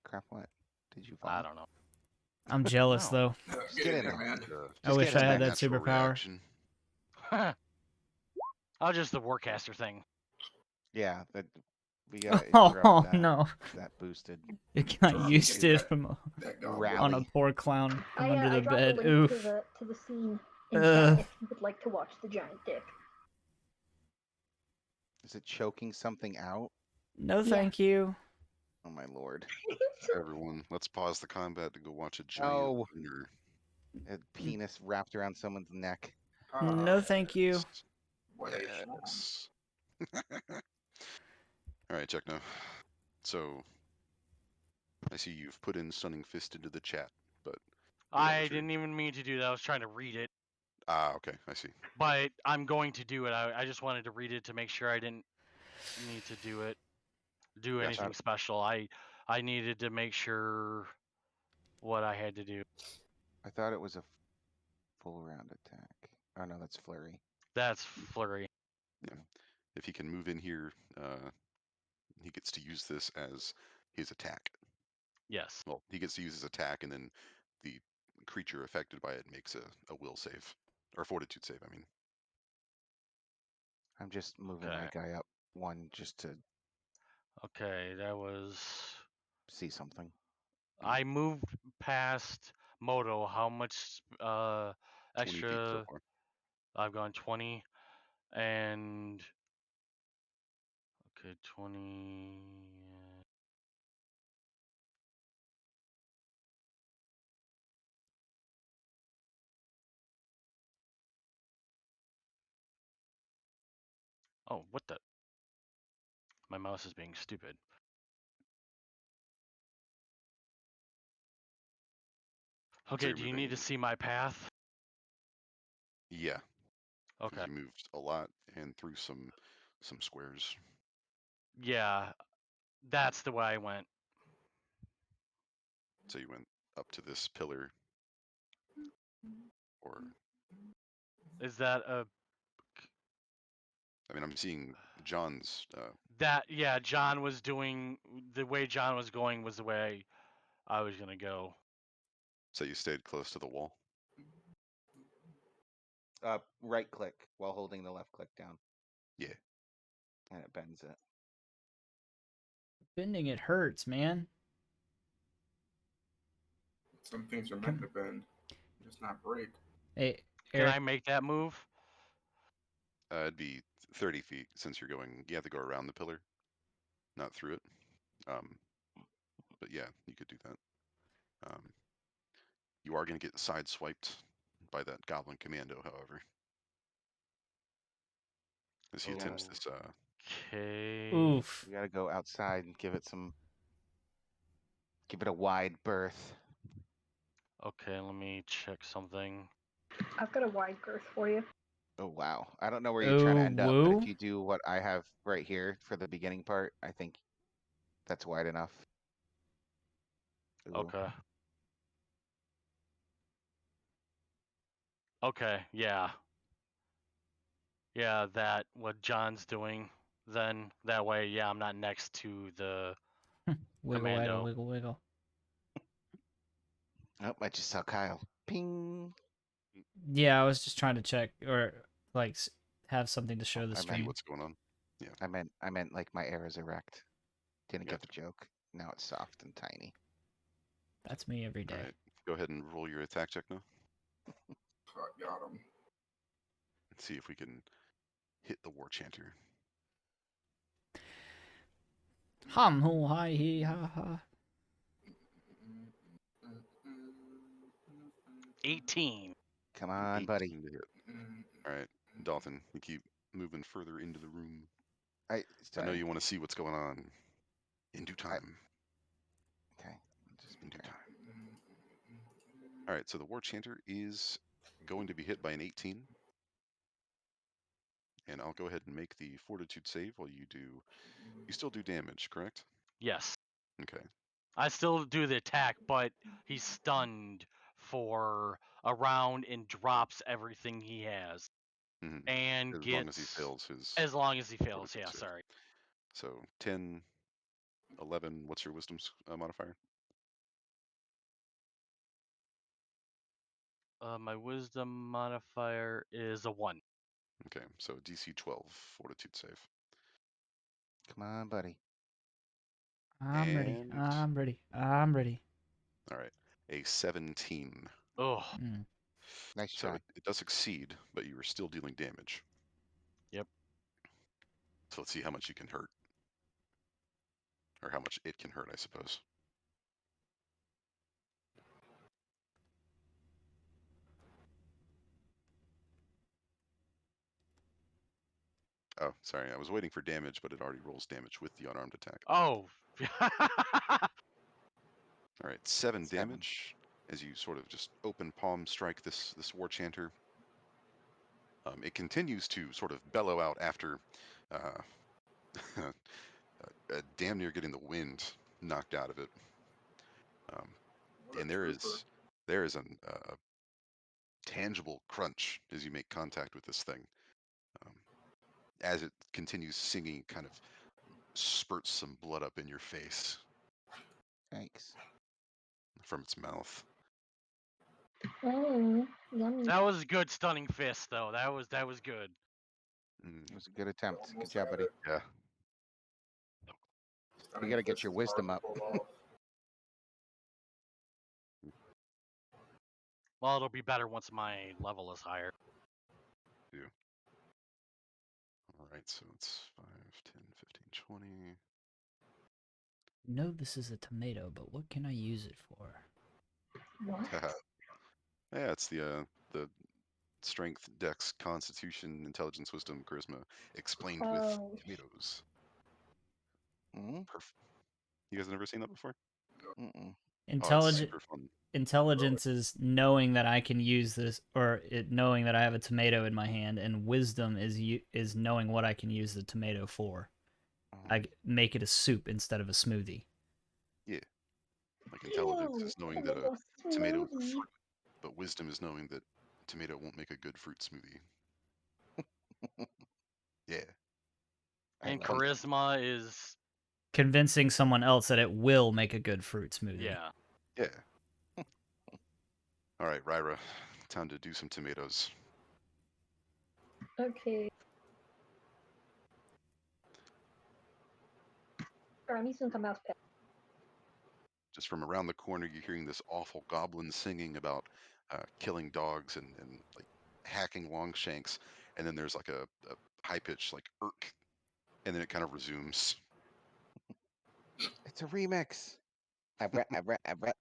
Crap, what? Did you fall? I don't know. I'm jealous No. though. Just get in there, man. I Just wish get I in had there. that Natural superpower. reaction. Oh, just the Warcaster thing. Yeah, we gotta Oh interrupt that. no! That boosted. You got Sure, used get it that- from That Rally. on a poor clown from under I the dropped bed. a link Oof. to the scene in Ugh. chat if you would like to watch the giant dick. Is it choking something out? No, Yeah. thank you. Oh my lord. Everyone, let's pause the combat to go watch a giant Oh. wiener. A penis wrapped around someone's neck. No, thank you. What a schlong. Yes. All right, check now. So, I see you've put in Stunning Fist into the chat, but I what you're- didn't even mean to do that. I was trying to read it, okay, I see. but I'm going to do it. I just wanted to read it to make sure I didn't need to do Gotcha. anything special. I needed to make sure what I had to do. I thought it was a full round attack. Oh no, that's flurry. That's flurry. If he can move in here, he gets to use this as his attack. Yes. Well, he gets to use his attack, and then the creature affected by it makes a will save. Or fortitude save, I mean. I'm just moving my Okay. guy up one just to Okay, that was. see something. I moved past Moto. How much 20 feet so extra? far. I've gone 20, and okay, 20. Oh, what the? My mouse is being stupid. Okay, you're do you need to moving- see my path? Yeah, because Okay. you moved a lot and through some squares. Yeah, that's the way I went. So you went up to this pillar, or Is that a I mean, I'm seeing John's. that? Yeah, John was doing the way John was going was the way I was gonna go. So you stayed close to the wall. Right click while holding the left click down. Yeah. And it bends it. Bending it hurts, man. Some things are meant to bend, just not break. Hey, Can Eric. I make that move? It'd be 30 feet since you're going. You have to go around the pillar, not through it. But yeah, you could do that. You are going to get sideswiped by that goblin commando, however, as he attempts Oh. this. Okay. Oof. We gotta go outside and give it a wide berth. Okay, let me check something. I've got a wide girth for you. Oh wow. I don't know where you're trying to Oh, end up, but woo. if you do what I have right here for the beginning part, I think that's wide enough. Ooh. Okay. Okay, yeah. Yeah, that what John's doing. Then that way, yeah, I'm not next to the Wiggle, commando. wiggle, wiggle, wiggle. Oh, I just saw Kyle. Ping. Yeah, I was just trying to check or like have something to show the I See stream. what's going on. Yeah. I meant like my air is erect. Didn't get the Gotcha. joke. Now it's soft and tiny. That's me every day. All right. Go ahead and roll your attack check now. I got him. Let's see if we can hit the war chanter. Hum ho hi he ha ha. 18. Come on, buddy. 18 to hit. All right, Dalton, you keep moving further into the room. I know Sorry. you want to see what's going on. In due time. Okay. In due time. All right, so the war chanter is going to be hit by an 18. And I'll go ahead and make the fortitude save while you do. You still do damage, correct? Yes. Okay. I still do the attack, but he's stunned for a round and drops everything he has, Mhm. and As gets long as he fails his as long as he fails. fortitude Yeah, save. sorry. So 10, 11. What's your wisdom modifier? My wisdom modifier is a 1. Okay, so DC 12 fortitude save. Come on, buddy. I'm ready. And I'm ready. I'm ready. all right, a 17. Oh, Mm. Nice So try. it does succeed, but you are still dealing damage. Yep. So let's see how much you can hurt, or how much it can hurt, I suppose. Oh, sorry, I was waiting for damage, but it already rolls damage with the unarmed attack. Oh. All right, 7 7. damage as you sort of just open palm strike this war chanter. It continues to sort of bellow out after uh, damn near getting the wind knocked out of it. What a And trooper. there is a tangible crunch as you make contact with this thing. As it continues singing, kind of spurts some blood up in your face Thanks. from its mouth. Oh, yummy. That was a good stunning fist, though. That was good. It was a good attempt. Good Almost job, had buddy. it. Yeah. Stunning gotta get fist your is hard wisdom to up. pull off. Well, it'll be better once my level is higher. All right, so it's 5, 10, 15, 20. No, this is a tomato, but what can I use it for? What? Yeah, it's the strength, dex, constitution, intelligence, wisdom, charisma, explained with Oh, tomatoes. Mm-hmm. Perfect. You guys have never seen that before? Mm-mm. Oh, it's Intelligent super fun. intelligence is knowing that I can use this, or knowing that I have a tomato in my hand, and wisdom is knowing what I can use the tomato for. I make it a soup instead of a smoothie. Yeah. Like intelligence ew, is knowing that a tomato tomato is a smoothie. fruit, but wisdom is knowing that tomato won't make a good fruit smoothie. Yeah. I And like it. charisma is Convincing someone else that it will make a good fruit smoothie. yeah. Yeah. All right, Ryra, time to do some tomatoes. Okay. I need some mouse pad. Just from around the corner, you're hearing this awful goblin singing about killing dogs and like hacking Longshanks, and then there's like a high pitch like irk, and then it kind of resumes. It's a remix. Abra, abra, abra.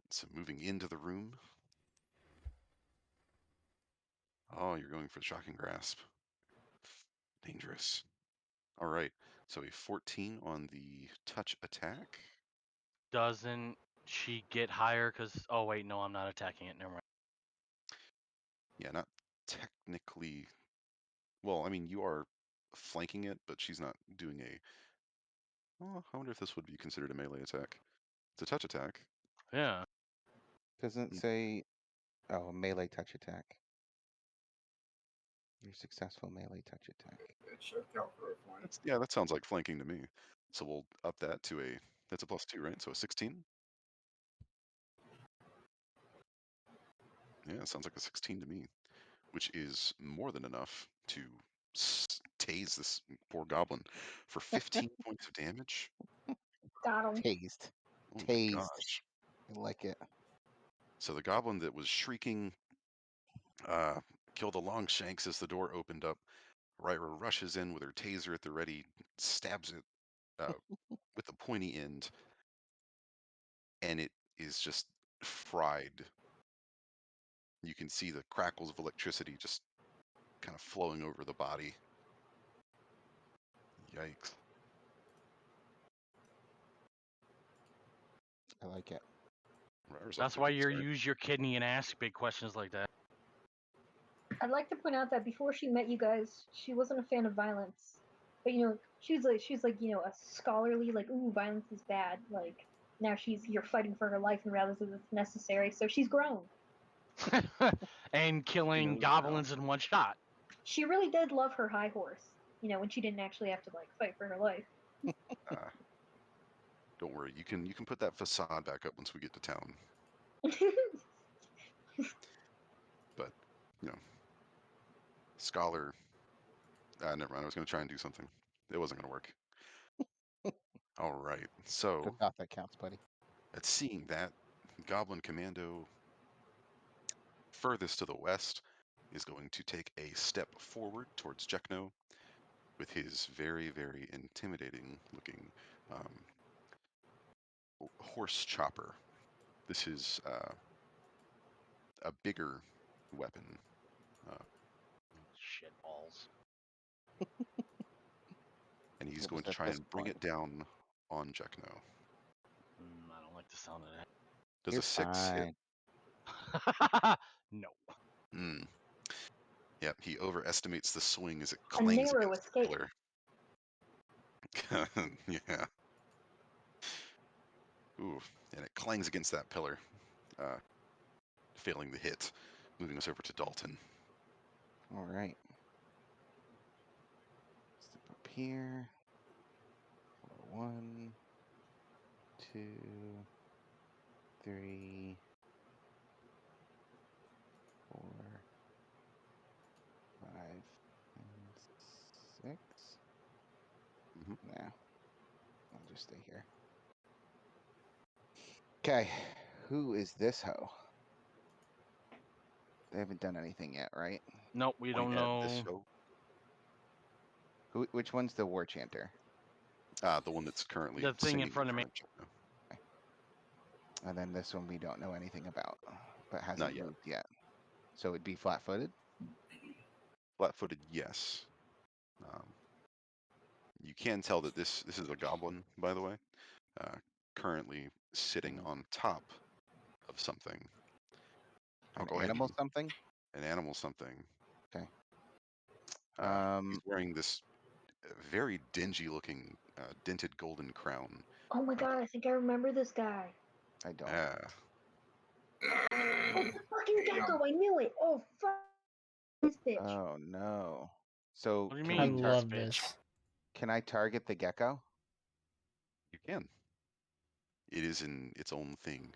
So moving into the room. Oh, you're going for shocking grasp. Dangerous. All right. So a 14 on the touch attack. Doesn't she get higher? Cause oh wait, no, I'm not attacking it. Never mind. Yeah, not technically. Well, I mean, you are flanking it, but she's not doing a. Oh, I wonder if this would be considered a melee attack. It's a touch attack. Yeah. Doesn't say. Oh, melee touch attack. Your successful melee touch attack. It should count for a flank. Yeah, that sounds like flanking to me. So we'll up that to a. That's a +2, right? So a 16. Yeah, sounds like a 16 to me, which is more than enough to tase this poor goblin for 15 points of damage. Got him. Tased. Oh my Tased. gosh. I like it. So the goblin that was shrieking killed the Longshanks as the door opened up. Ryra rushes in with her taser at the ready, stabs it uh, with the pointy end, and it is just fried. You can see the crackles of electricity just kind of flowing over the body. Yikes. I like it. Ryra's off That's to a why good you start. use your kidney and ask big questions like that. I'd like to point out that before she met you guys, she wasn't a fan of violence. But she was like a scholarly, like, ooh, violence is bad. Like, now you're fighting for her life and realizes it's necessary. So she's grown. And killing knows goblins in one shot. She really did love her high horse. You know, when she didn't actually have to like fight for her life. Don't worry, you can put that facade back up once we get to town. But Scholar. Never mind. I was going to try and do something. It wasn't going to work. All right. So, Forgot that counts, buddy. at seeing that, Goblin Commando furthest to the west is going to take a step forward towards Jekno with his very, very intimidating looking horse chopper. This is a bigger weapon. Shit balls. And he's It going was to at try this and bring it point. down on Jekno. I don't like the sound of Does You're a 6 hit? that. No. Hmm. Yep, he overestimates the swing as it A clangs narrow against the escape. pillar. Yeah. Ooh, and it clangs against that pillar, failing the hit. Moving us over to Dalton. All right. Step up here. 1, 2, 3, 4, 5, and 6. Mhm. Nah, I'll just stay here. Okay, who is this hoe? They haven't done anything yet, right? Nope, we don't Point at this know. show. Which one's the war chanter? The one that's currently The thing in singing front of me. Jekno. And then this one we don't know anything about, but hasn't Not yet. moved yet. So it'd be flat-footed? Flat-footed, yes. You can tell that this is a goblin, by the way, currently sitting on top of something. I'll An go ahead animal and something? an animal something. Okay. He's wearing this very dingy-looking dented golden crown. Oh my god, I think I remember this guy. I don't. Oh, the fucking gecko! I knew it. Oh fuck this bitch. Oh no. So What do you can I mean, we Tars love bitch? this. can I target the gecko? You can. It is in its own thing.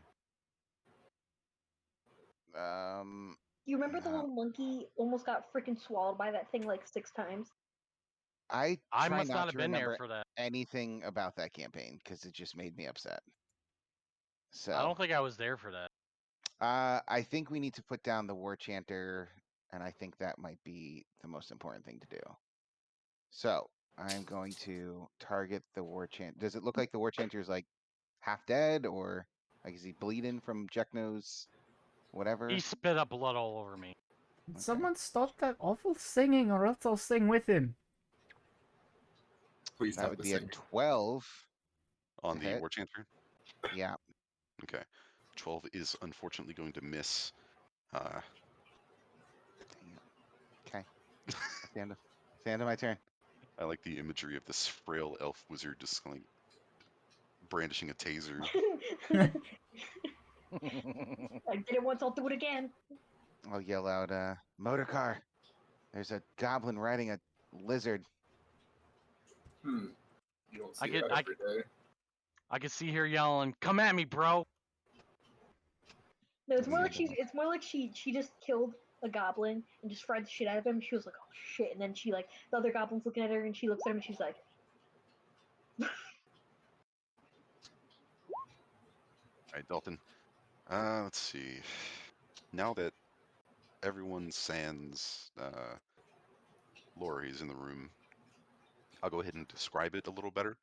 You remember the no. little monkey almost got freaking swallowed by that thing like 6 times? I I try must not not have to been there remember for that. anything about that campaign because it just made me upset. So I don't think I was there for that. I think we need to put down the war chanter, and I think that might be the most important thing to do. So I'm going to target the war chant. Does it look like the war chanter is like half dead, or like is he bleeding from Jekno's whatever? He spit up blood all over me. Can someone stop that awful singing, or else I'll sing with him. Please That stop would the be a singing. 12 On to the hit. War Chanter? Yeah. Okay. 12 is unfortunately going to miss. Dang it. Okay. That's the end of my turn. I like the imagery of this frail elf wizard just like brandishing a taser. I did it once, I'll do it again. I'll yell out, motor car. There's a goblin riding a lizard. You don't see I get- that I every day. I can see her yelling, "Come at me, bro!" No, it's That's more the like end of it's more like she just killed a goblin and just fried the shit out of him. She was like, oh shit, and then she like the other goblin's looking at her and she looks at him and she's like, All right, Dalton. Let's see. Now that everyone sans Lori is in the room, I'll go ahead and describe it a little better.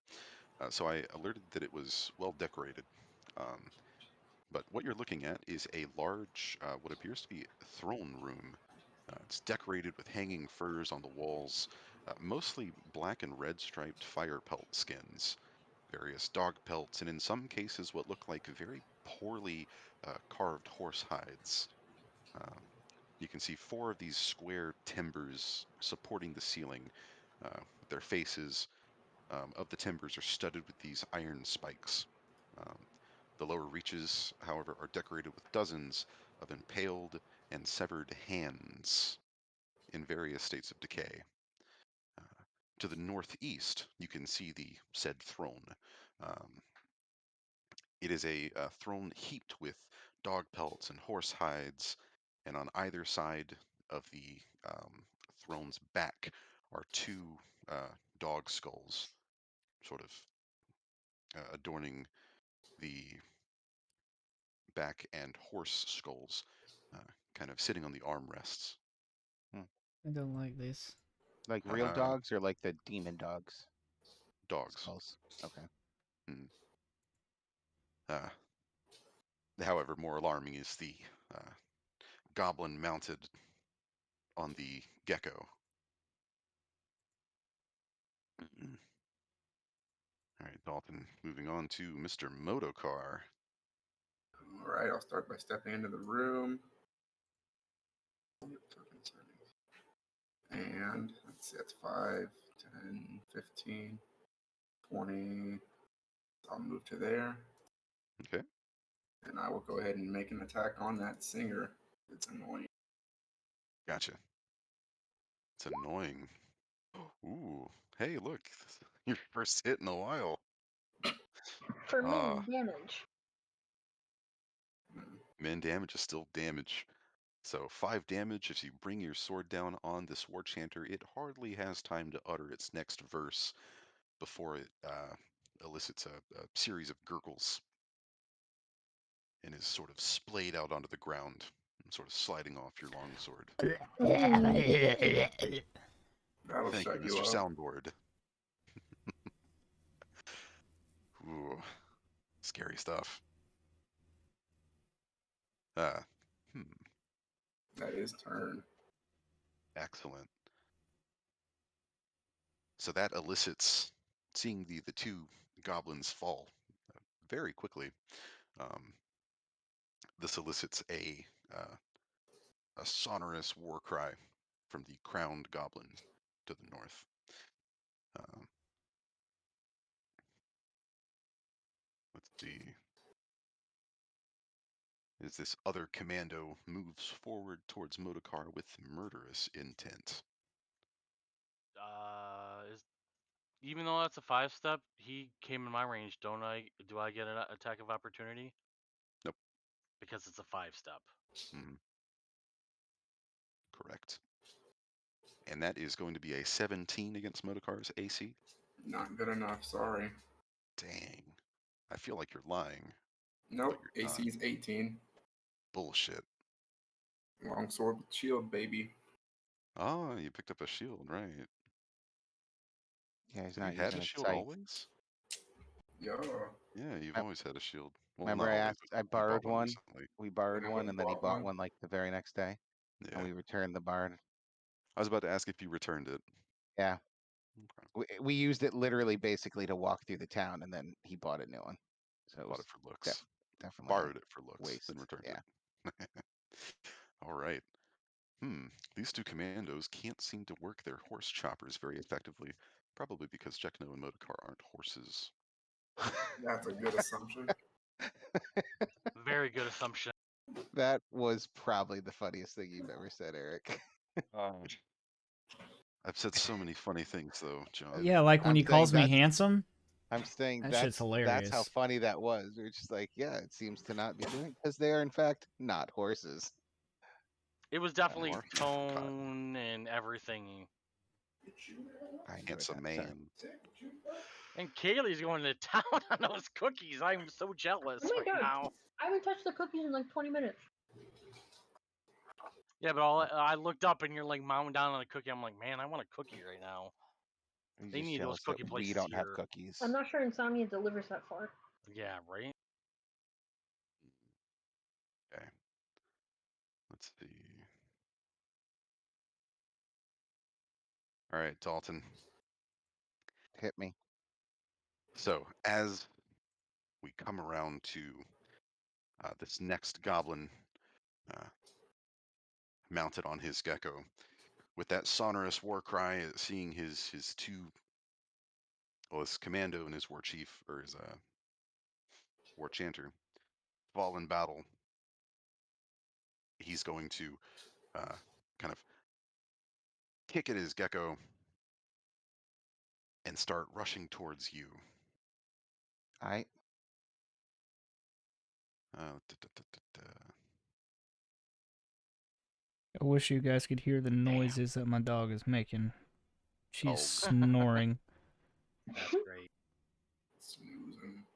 So I alerted that it was well decorated. But what you're looking at is a large, what appears to be throne room. It's decorated with hanging furs on the walls, mostly black and red striped fire pelt skins, various dog pelts, and in some cases what look like very poorly carved horse hides. You can see 4 of these square timbers supporting the ceiling. Their faces of the timbers are studded with these iron spikes. The lower reaches, however, are decorated with dozens of impaled and severed hands in various states of decay. To the northeast, you can see the said throne. It is a throne heaped with dog pelts and horse hides, and on either side of the throne's back are two dog skulls, sort of adorning the back, and horse skulls, kind of sitting on the armrests. I don't like this. Like real Uh, dogs or like the demon dogs? Dogs. Skulls. Okay. However, more alarming is the goblin mounted on the gecko. All right, Dalton, moving on to Mr. Motocar. All right, I'll start by stepping into the room. And let's see, that's 5, 10, 15, 20. I'll move to there. Okay. And I will go ahead and make an attack on that singer. It's annoying. Gotcha. It's annoying. Ooh, hey, look, your first hit in a while. For Ah. min damage. Min damage is still damage. So 5 damage if you bring your sword down on this war chanter. It hardly has time to utter its next verse before it elicits a series of gurgles and is sort of splayed out onto the ground, sort of sliding off your longsword. That'll Thank you, shut you Mr. up. Soundboard. Ooh, scary stuff. Hmm, That is turn. excellent. So that elicits, seeing the two goblins fall very quickly, this elicits a sonorous war cry from the crowned goblin to the north. Let's see. As this other commando moves forward towards Modokar with murderous intent. Is even though that's a 5-step, he came in my range. Don't I? Do I get an attack of opportunity? Nope. Because it's a 5-step. Correct. And that is going to be a 17 against Modokar's AC. Not good enough, sorry. Dang. I feel like you're lying. Nope, you're AC not. is 18. Bullshit. Longsword with shield, baby. Oh, you picked up a shield, right? Yeah, he's Have you not had using a his shield sight. always? Yeah. Yeah, you've always had a shield. Well, Remember not I always. asked, But I you bought borrowed one. recently. We borrowed And I one, went and then he bought bought one. one like the very next day, Yeah. and we returned the bard. I was about to ask if you returned it. Yeah, Okay. we used it literally basically to walk through the town, and then he bought a new one. So it Bought was it for looks. definitely Borrowed it for looks, waste. then returned Yeah. it. All right. These two commandos can't seem to work their horse choppers very effectively, probably because Jekno and Modokar aren't horses. That's a good assumption. Very good assumption. That was probably the funniest thing you've ever said, Eric. I've said so many funny things though, John. Yeah, like when I'm he saying calls me that's- handsome. I'm saying That shit's that's how hilarious. funny that was. We're just like, yeah, it seems to not be doing because they are in fact not horses. It was definitely Marky tone and everything. I knew it. Handsome Sorry. man. And Kaylee's going to town on those cookies. I'm so jealous Oh my right God. now. I haven't touched the cookies in like 20 minutes. Yeah, but I looked up and you're like mowing down on a cookie. I'm like, man, I want a cookie right now. He's They just need those jealous that cookie we places don't have here. cookies. I'm not sure Insomnia delivers that far. Yeah, right. Okay. Let's see. All right, Dalton. Hit me. So as we come around to this next goblin mounted on his gecko, with that sonorous war cry, seeing his two, well, his commando and his war chief, or his war chanter, fall in battle, he's going to kind of kick at his gecko and start rushing towards you. I I wish you guys could hear the noises that my dog is making. She's Oh. snoring. That's great. Snoozing.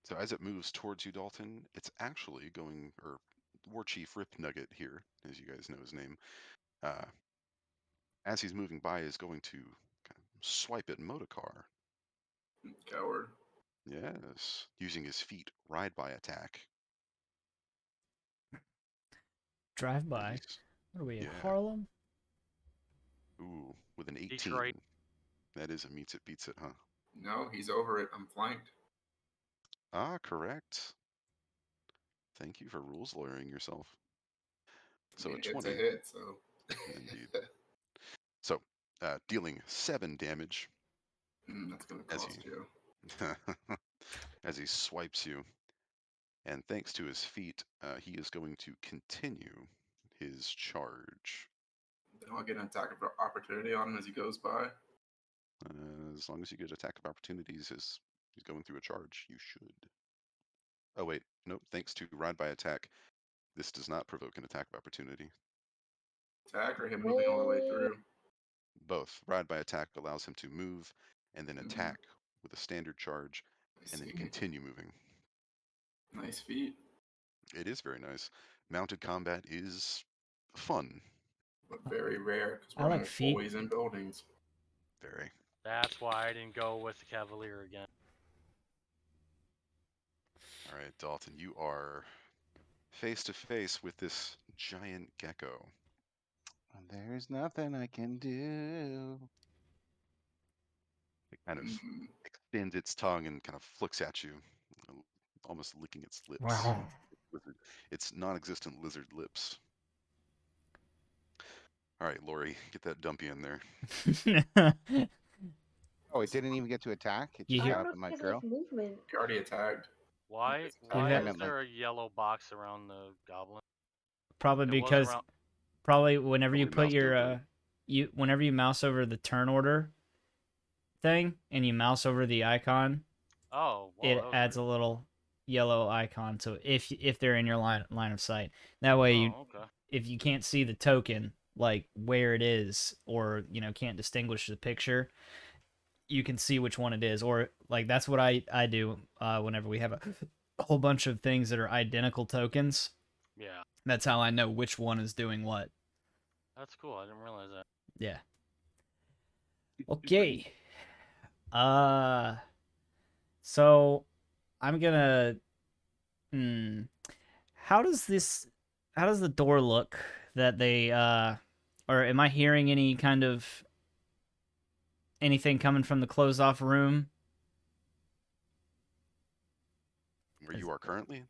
So as it moves towards you, Dalton, it's actually going, or War Chief Rip Nugget here, as you guys know his name, as he's moving by, is going to kind of swipe at Modokar. Coward. Yes, using his feet ride-by attack. Drive by. He's- What are we in yeah. Harlem? Ooh, with an 18. Detroit. That is a meets it, beats it, huh? No, he's over it. I'm flanked. Ah, correct. Thank you for rules lawyering yourself. I So mean, a it's 20. a hit, so. Indeed. So, dealing 7 damage That's going to as cost you. as he swipes you. And thanks to his feet, he is going to continue his charge. Then I'll get an attack of opportunity on him as he goes by. As long as you get attack of opportunities as he's going through a charge, you should. Oh wait, nope. Thanks to ride by attack, this does not provoke an attack of opportunity. Attack or him moving all the way through. Both. Ride by attack allows him to move and then attack with a standard charge and then continue moving. Nice feat. It is very nice. Mounted combat is fun. But very rare because I we're like almost feet. always in buildings. Very. That's why I didn't go with the Cavalier again. All right, Dalton, you are face to face with this giant gecko. there's nothing I can do. It kind of extends its tongue and kind of flicks at you, almost licking its lips. Wow. It's non-existent lizard lips. All right, Lori, get that dumpy in there. Oh, it didn't even get to attack. It You just hear- got I up don't in know my if he has grill. enough movement. He already attacked. Why? It's Why attack. is meant, there a yellow box around the goblin? Probably It was because around. whenever you Probably put moused your over whenever you mouse over the turn order thing and you mouse over the icon, Oh, well, it that was adds a weird. little yellow icon. So if they're in your line of sight, that way you Oh, okay. if you can't see the token like where it is or can't distinguish the picture, you can see which one it is. Or like that's what I do whenever we have a whole bunch of things that are identical tokens. Yeah, That's how I know which one is doing what. that's cool. I didn't realize that. Yeah. Okay. So I'm gonna. How does the door look that they or am I hearing any kind of anything coming from the closed off room? where you are currently.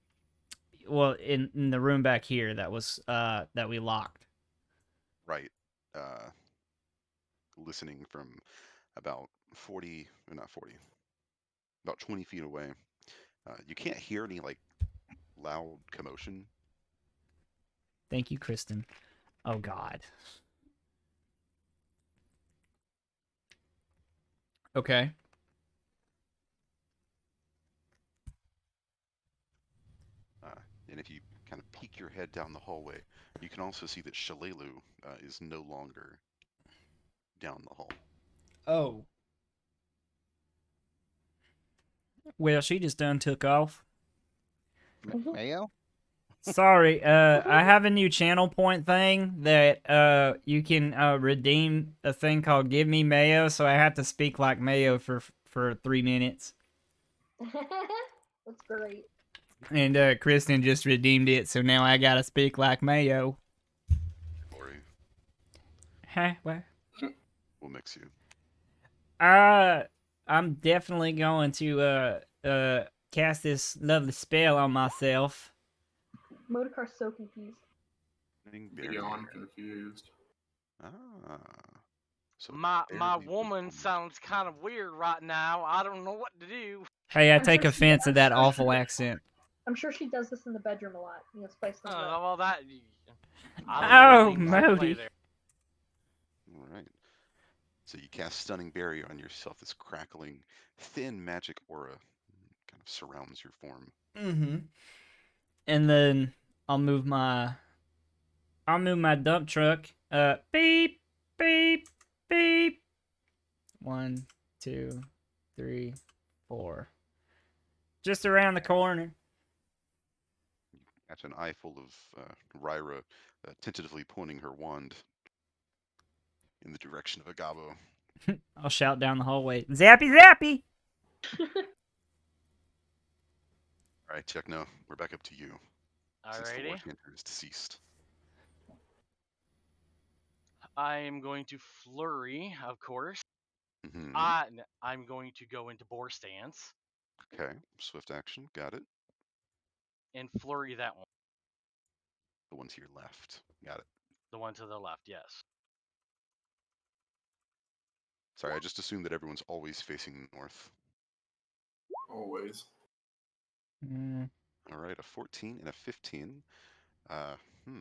Well, in the room back here that was that we locked. Right. Listening from about 40, or not 40, about 20 feet away. You can't hear any like loud commotion. Thank you, Kristen. Oh God. Okay. And if you kind of peek your head down the hallway, you can also see that Shalelu is no longer down the hall. Oh. Well, she just done took off. Mayo? Sorry, I have a new channel point thing that you can redeem a thing called Give Me Mayo, so I have to speak like Mayo for 3 minutes. That's great. And Kristen just redeemed it, so now I gotta speak like Mayo. Lori, Huh? What? we'll mix you. I'm definitely going to cast this lovely spell on myself. Motorcar's so confused. Beyond confused. Ah. So My barely woman becomes- sounds kind of weird right now. I don't know what to do. Hey, I take offense at that awful accent. I'm sure she does this in the bedroom a lot. Spice things up. Well, that I don't know Oh, what things in play Modi. there. All right. So you cast Stunning Barrier on yourself. This crackling, thin magic aura kind of surrounds your form. Mm-hmm. And then I'll move my dump truck. Beep, beep, beep. 1, 2, 3, 4. Just around the corner. Catch an eye full of Ryra tentatively pointing her wand in the direction of Agabo. I'll shout down the hallway. Zappy, zappy! All right, Techno, we're back up to you. Since the war Alrighty. chanter is deceased. I am going to flurry, of course. Mm-hmm. I'm going to go into boar stance Okay, swift action, got it. and flurry that one. The one to your left, got it. The one to the left, yes. Sorry, I just assumed that everyone's always facing north. Always. Mm. All right, a 14 and a 15. Uh, hmm,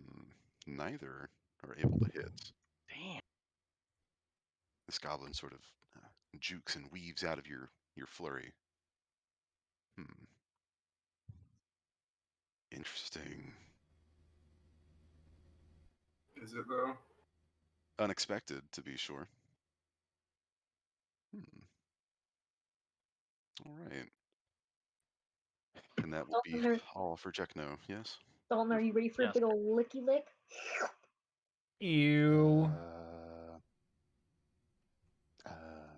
neither are able to hit. Damn. This goblin sort of jukes and weaves out of your flurry. Hmm, interesting. Is it though? Unexpected, to be sure. Hmm. All right. And that will be Dalton, all for Jekno, yes? Dalton, are you ready for a Yes. big old licky lick? Ew.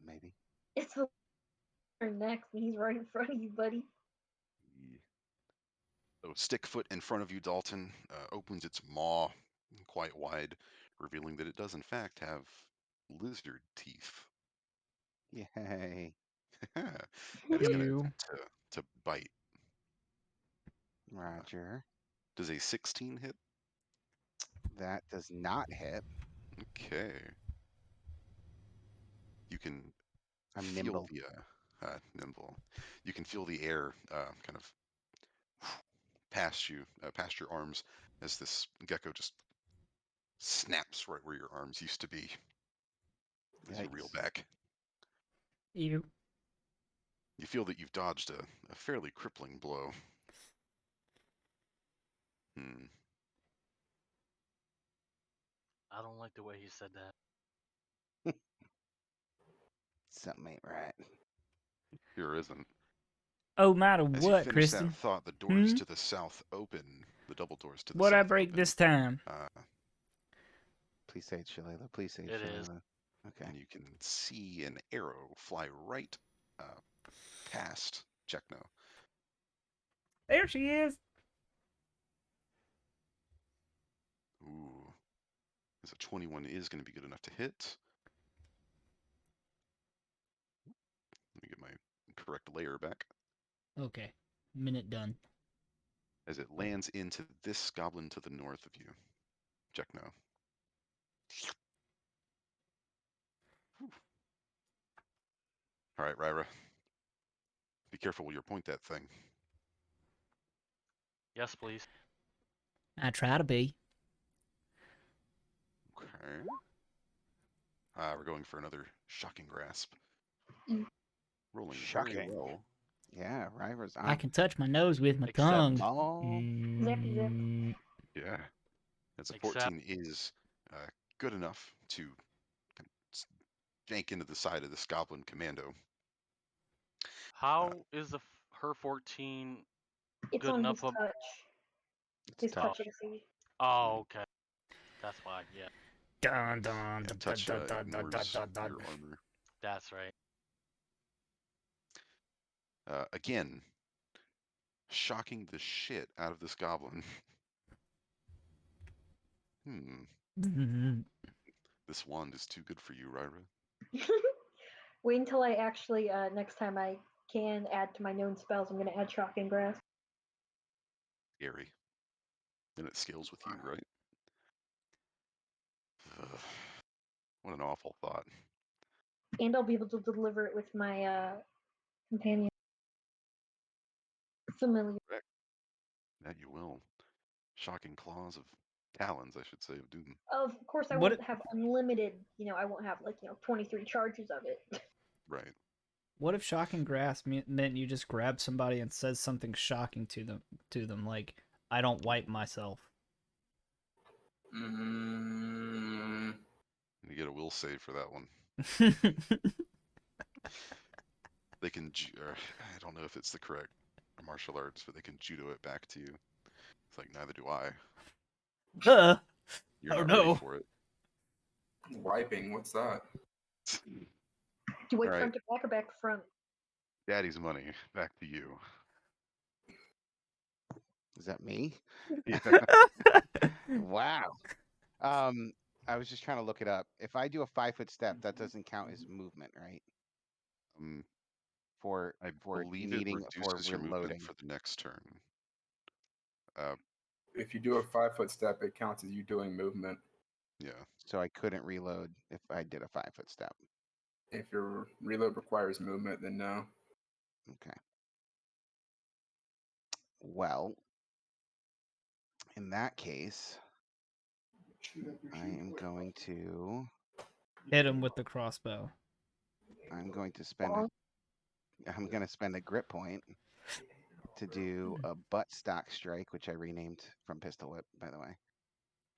Maybe. It's a turn next, and he's right in front of you, buddy. So Stickfoot in front of you, Dalton, opens its maw quite wide, revealing that it does in fact have lizard teeth. Yay. And it's going to Ew. attempt to bite. Roger. Does a 16 hit? That does not hit. Okay. You can I'm feel nimble. the nimble. You can feel the air kind of past you, past your arms, as this gecko just snaps right where your arms used to be as you reel Yikes. back. Ew. You feel that you've dodged a fairly crippling blow. Hmm. I don't like the way he said that. Something ain't right. Here isn't. Oh, matter As you what, finish that Kristen? thought, the doors Hmm? to the south open. The double doors to the What'd I south break open. this time? Please say it, Shalala. Please say it, It is. Shalala. Okay. And you can see an arrow fly right past Jekno. There she is. Ooh. As a 21 is going to be good enough to hit. Let me get my correct layer back. Okay. Minute done. As it lands into this goblin to the north of you. Jekno. All right, Ryra. Be careful where you point that thing. Yes, please. I try to be. Okay. We're going for another shocking grasp. Mm. Rolling very Shocking. well. Yeah, River's on. I can touch my nose with my Except- tongue. Oh, Zappy zap. Yeah. As a Except- 14 is good enough to jank into the side of this goblin commando. How is her 14 It's good on enough his of? touch. it's His touch. touch AC. Oh, okay. That's why. Yeah, Dun, dun, And dun, touch dun, dun, dun, ignores dun, dun, your dun. armor. that's right. Again, shocking the shit out of this goblin. This wand is too good for you, Ryra. Wait until I actually, next time I can add to my known spells, I'm going to add Shocking Grasp. Scary. And it scales with you, right? Ugh, what an awful thought. And I'll be able to deliver it with my companion. Familiar. That you will. Shocking claws of talons, I should say, of doom. Of course, I What won't have unlimited. I won't have 23 charges of it. Right. What if shocking grasp meant you just grab somebody and says something shocking to them, like "I don't wipe myself." Mm, You get a will save for that one. They can, I don't know if it's the correct martial arts, but they can judo it back to you. It's like, neither do I. You're Oh, not no. ready for it. wiping, what's that? Do you wipe All right. front to back or back to front? Daddy's money, back to you. Is that me? Yeah. Wow. I was just trying to look it up. If I do a 5-foot step, that doesn't count as movement, right? For I for believe it needing for reduces your movement reloading. for the next turn. If you do a 5-foot step, it counts as you doing movement. Yeah. So I couldn't reload if I did a 5-foot step. If your reload requires movement, then no. Okay. Well, in that case, I am going to Hit him with the crossbow. I'm going to spend a grip point to do a buttstock strike, which I renamed from pistol whip, by the way,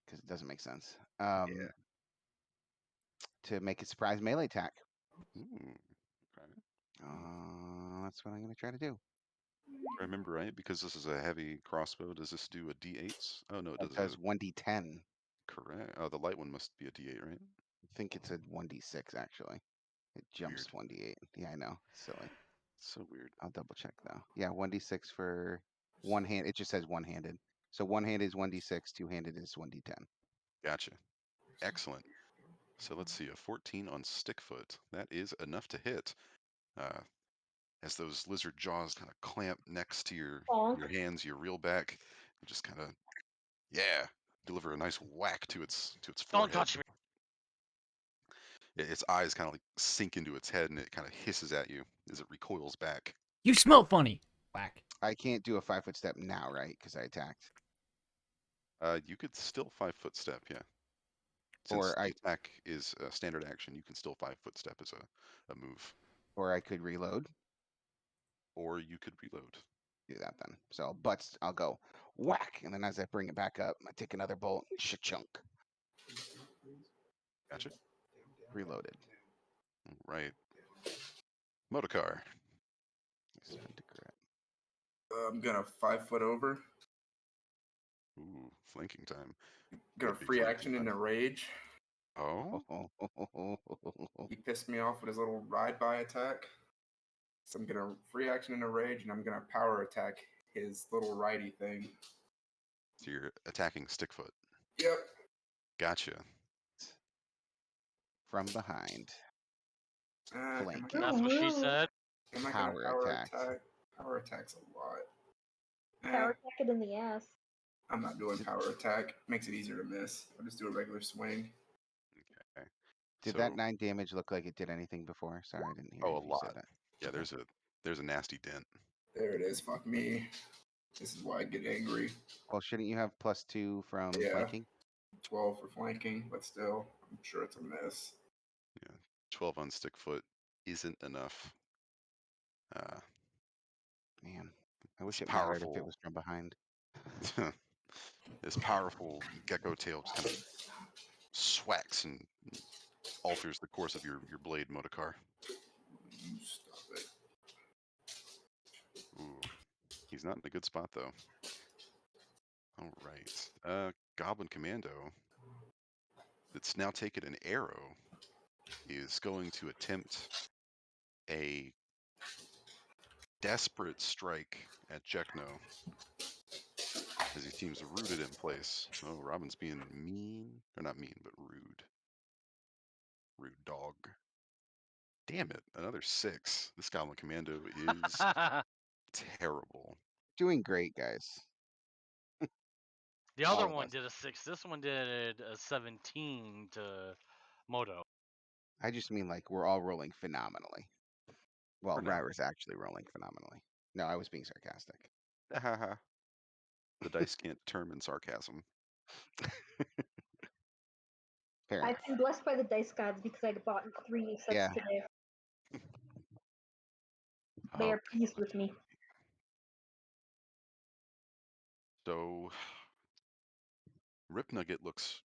because it doesn't make sense. Yeah. To make a surprise melee attack. Ooh. Okay. That's what I'm going to try to do. I remember right, because this is a heavy crossbow. Does this do a D8s? Oh no, it It does does 1d10. correct. Oh, the light one must be a D8, right? I think it's a 1d6 actually. It jumps 1d8. Yeah, I know. Silly. So weird. I'll double check though. Yeah, 1d6 for one hand. It just says one-handed. So one-handed is 1d6, two-handed is 1d10. Gotcha. Excellent. So let's see, a 14 on stickfoot. That is enough to hit. As those lizard jaws kind of clamp next to your hands, you reel back, and just kind of, deliver a nice whack to its forehead. Don't touch me. Its eyes kind of like sink into its head, and it kind of hisses at you as it recoils back. You smell funny. Whack. I can't do a 5-foot step now, right? Because I attacked. You could still 5-foot step, yeah. Since Or the attack is a standard action, you can still 5-foot step as a move. Or I could reload. Or you could reload. Do that then. So I'll go whack, and then as I bring it back up, I take another bolt, chunk. Gotcha. Reloaded. Right. Motorcar. Spend a grip. I'm gonna 5-foot over. Ooh, flanking time. Gonna Would be free flanking action time. into rage. Oh, He pissed me off with his little ride by attack. So I'm gonna free action into rage, and I'm gonna power attack his little ridey thing. so you're attacking stickfoot. Yep. Gotcha. From behind. Flank. That's what she said. Am I Power gonna power attack. Power attack's a lot. Power attack it in the ass. I'm not doing power attack. Makes it easier to miss. I'll just do a regular swing. Okay. Did that 9 damage look like it did anything before? Sorry, I didn't hear Oh, a if you said lot. that. Yeah, there's a nasty dent. There it is. Fuck me. This is why I get angry. Well, shouldn't you have +2 from flanking? 12 for flanking, but still, I'm sure it's a miss. Yeah, 12 on stickfoot isn't enough. Man, I wish It's it mattered if it powerful. was from behind. This powerful gecko tail just kind of swacks and alters the course of your blade, Motorcar. Stop it. Ooh, he's not in a good spot though. All right, Goblin Commando. That's now taken an arrow. Is going to attempt a desperate strike at Jekno as he seems rooted in place. Oh, Robin's being mean, or not mean, but rude. Rude dog. Damn it, another 6. This Goblin Commando is terrible. Doing great, guys. The All other of one us. did a 6. This one did a 17 to Moto. I just mean like we're all rolling phenomenally. Well, For now. Ryer's actually rolling phenomenally. No, I was being sarcastic. The dice can't determine sarcasm. Fair I've enough. been blessed by the dice gods because I bought 3 new sets Yeah. today. They are pleased with me. So, Rip Nugget looks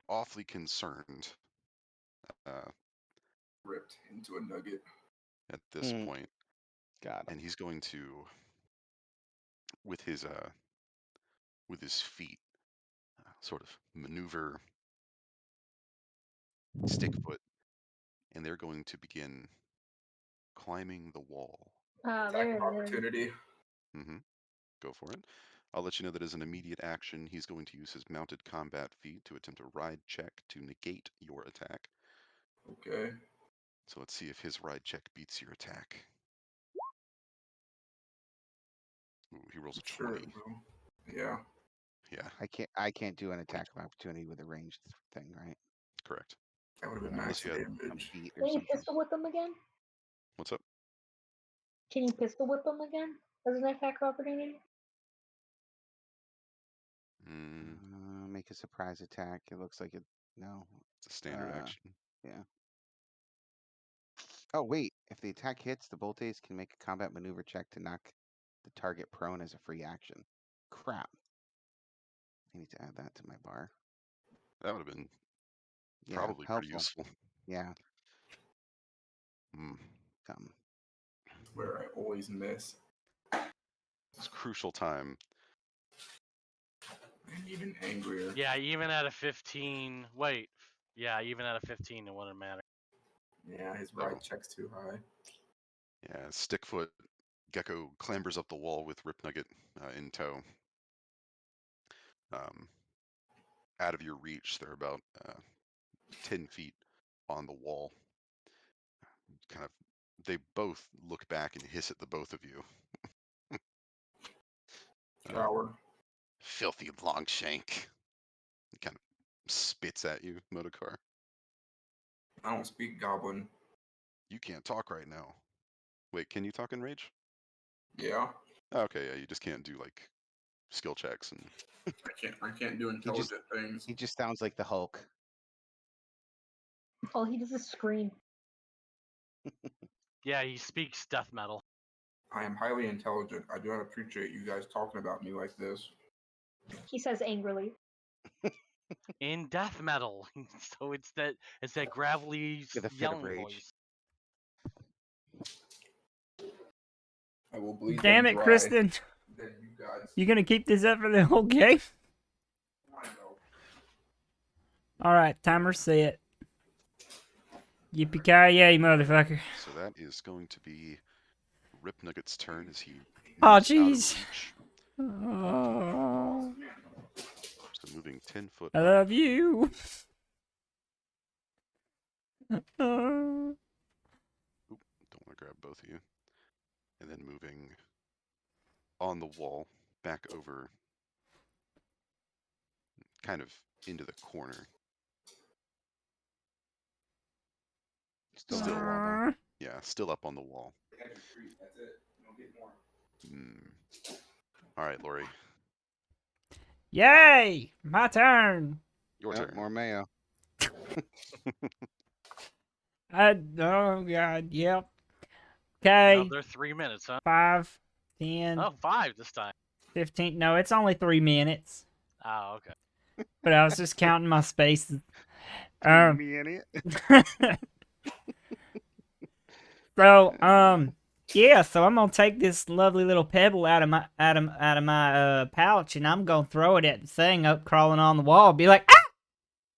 awfully concerned Ripped into a nugget. at this Mm. point, Got him. and he's going to, with his feet, sort of maneuver Stickfoot, and they're going to begin climbing the wall. Ah, Attack there of it is. opportunity. Go for it. I'll let you know that as an immediate action, he's going to use his mounted combat feat to attempt a ride check to negate your attack. Okay. So let's see if his ride check beats your attack. Ooh, he rolls a Sure 20. it will. Yeah. Yeah, I can't do an attack of opportunity with a ranged thing, right? correct. That would have been Unless max you had A damage. feat or Can you something. pistol whip them again? What's up? Can you pistol whip them again as an attack of opportunity? Make a surprise attack. It looks like it. No. It's a standard action. Yeah. Oh wait! If the attack hits, the bolt ace can make a combat maneuver check to knock the target prone as a free action. Crap. I need to add that to my bar. That would have been Yeah, probably pretty helpful. useful. Yeah. Mm. Where I always miss. It's a crucial time. I'm even angrier. Yeah, even at a 15. Wait. Yeah, even at a 15, it wouldn't matter. Yeah, his ride check's too high. Yeah, Stickfoot Gecko clambers up the wall with Rip Nugget in tow. Out of your reach, they're about 10 feet on the wall. Kind of, they both look back and hiss at the both of you. Coward. Filthy Longshank. He kind of spits at you, Modokar. I don't speak goblin. You can't talk right now. Wait, can you talk in rage? Yeah. Okay, yeah, you just can't do like skill checks and. I can't do intelligent things. He just sounds like the Hulk. All he does is scream. Yeah, he speaks death metal. I am highly intelligent. I do not appreciate you guys talking about me like this. He says angrily. In death metal. So it's that gravelly With a fit of yelling rage. voice. I will bleed Damn them it, dry. Kristen. Then you guys. You gonna keep this up for the whole game? I know. Alright, timer set. Yippee-ki-yay, motherfucker. So that is going to be Rip Nugget's turn as he Oh, moves out of jeez. reach. Oh, So moving 10 foot I up. love you. Don't want to grab both of you. And then moving on the wall back over, kind of into the corner. Still on the wall, though. Yeah, still up on the wall. That's it. You don't get more. All right, Lori, Yay! My turn. your Yep, turn. more mayo. Oh god, yep. Okay. Another 3 minutes, huh? 5, 10, Oh, 5 this time. 15. No, it's only 3 minutes. Oh, okay. But I was just counting my spaces. Me in it. So, yeah, so I'm gonna take this lovely little pebble out of my pouch, and I'm gonna throw it at the thing up crawling on the wall. Be like, ah,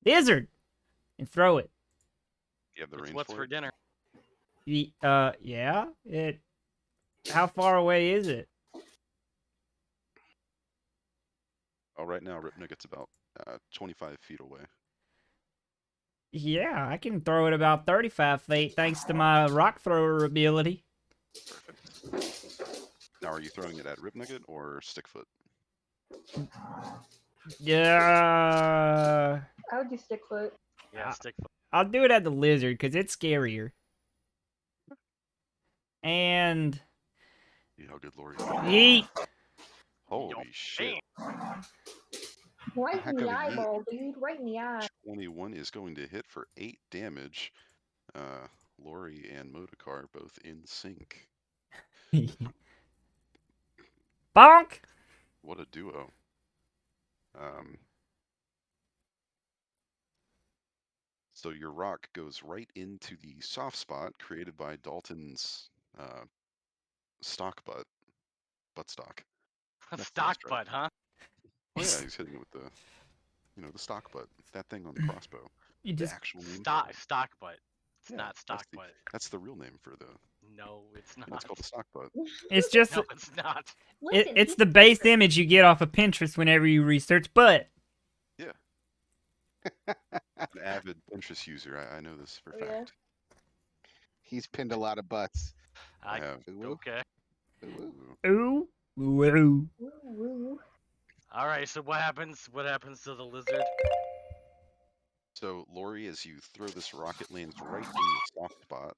lizard, and throw it. You have the range What's for it? dinner? Yeah. How far away is it? Oh, right now Rip Nugget's about 25 feet away. Yeah, I can throw it about 35 feet thanks to my rock thrower ability. Perfect. Now, are you throwing it at Rip Nugget or Stickfoot? Yeah. I would do Stickfoot. Yeah, stick. I'll do it at the lizard because it's scarier. And See how good Lori. eat. Holy shit. Right in Heck of the a yeet. eyeball, dude. Right in the eye. 21 is going to hit for 8 damage. Lori and Modokar both in sync. Bonk! What a duo. So your rock goes right into the soft spot created by Dalton's stock buttstock. Stock right. butt, huh? Oh yeah, he's hitting it with the, the stock butt, that thing on the crossbow. You The just actual name. Stock butt. It's Yeah, not stock butt. that's the real name for the. No, it's not. It's called a stock butt. it's just No, it's not. Listen, it's he's the base different. image you get off of Pinterest whenever you research butt. Yeah. An avid Pinterest user. I know this for Oh, yeah? fact. He's pinned a lot of butts. I have. Ooh, Okay. ooh. Ooh, woo. Woo, woo. All right. So what happens? What happens to the lizard? So Lori, as you throw this rocket, lands right in the soft spot.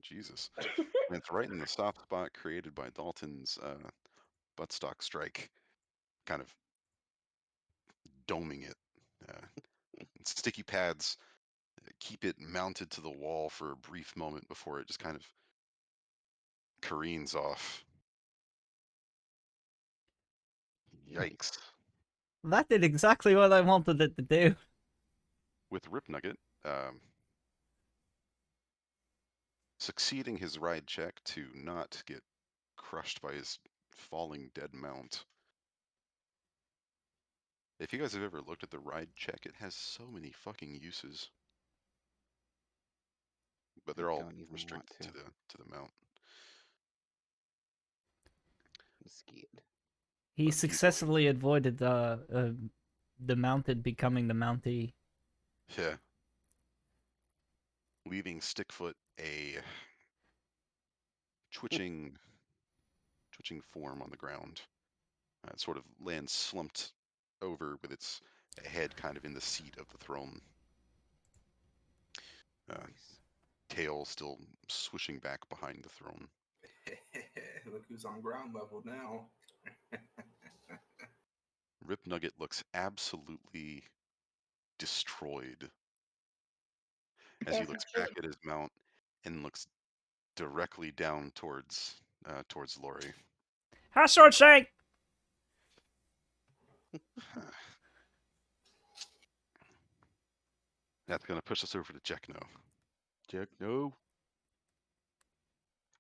Jesus. And it's right in the soft spot created by Dalton's buttstock strike, kind of doming it. Sticky pads keep it mounted to the wall for a brief moment before it just kind of careens off. Yikes. That did exactly what I wanted it to do. With Rip Nugget succeeding his ride check to not get crushed by his falling dead mount. If you guys have ever looked at the ride check, it has so many fucking uses. But they're all Don't even restricted want to the mount. I'm scared. He But successfully avoided the mounted becoming the Mountie. Yeah. Leaving Stickfoot a twitching form on the ground. It sort of lands slumped over with its head kind of in the seat of the throne. Nice. Tail still swishing back behind the throne. Look who's on ground level now. Rip Nugget looks absolutely destroyed as he As he looks back should. at his mount and looks directly down towards Lori. How short shank? That's gonna push us over to Jekno. Jekno,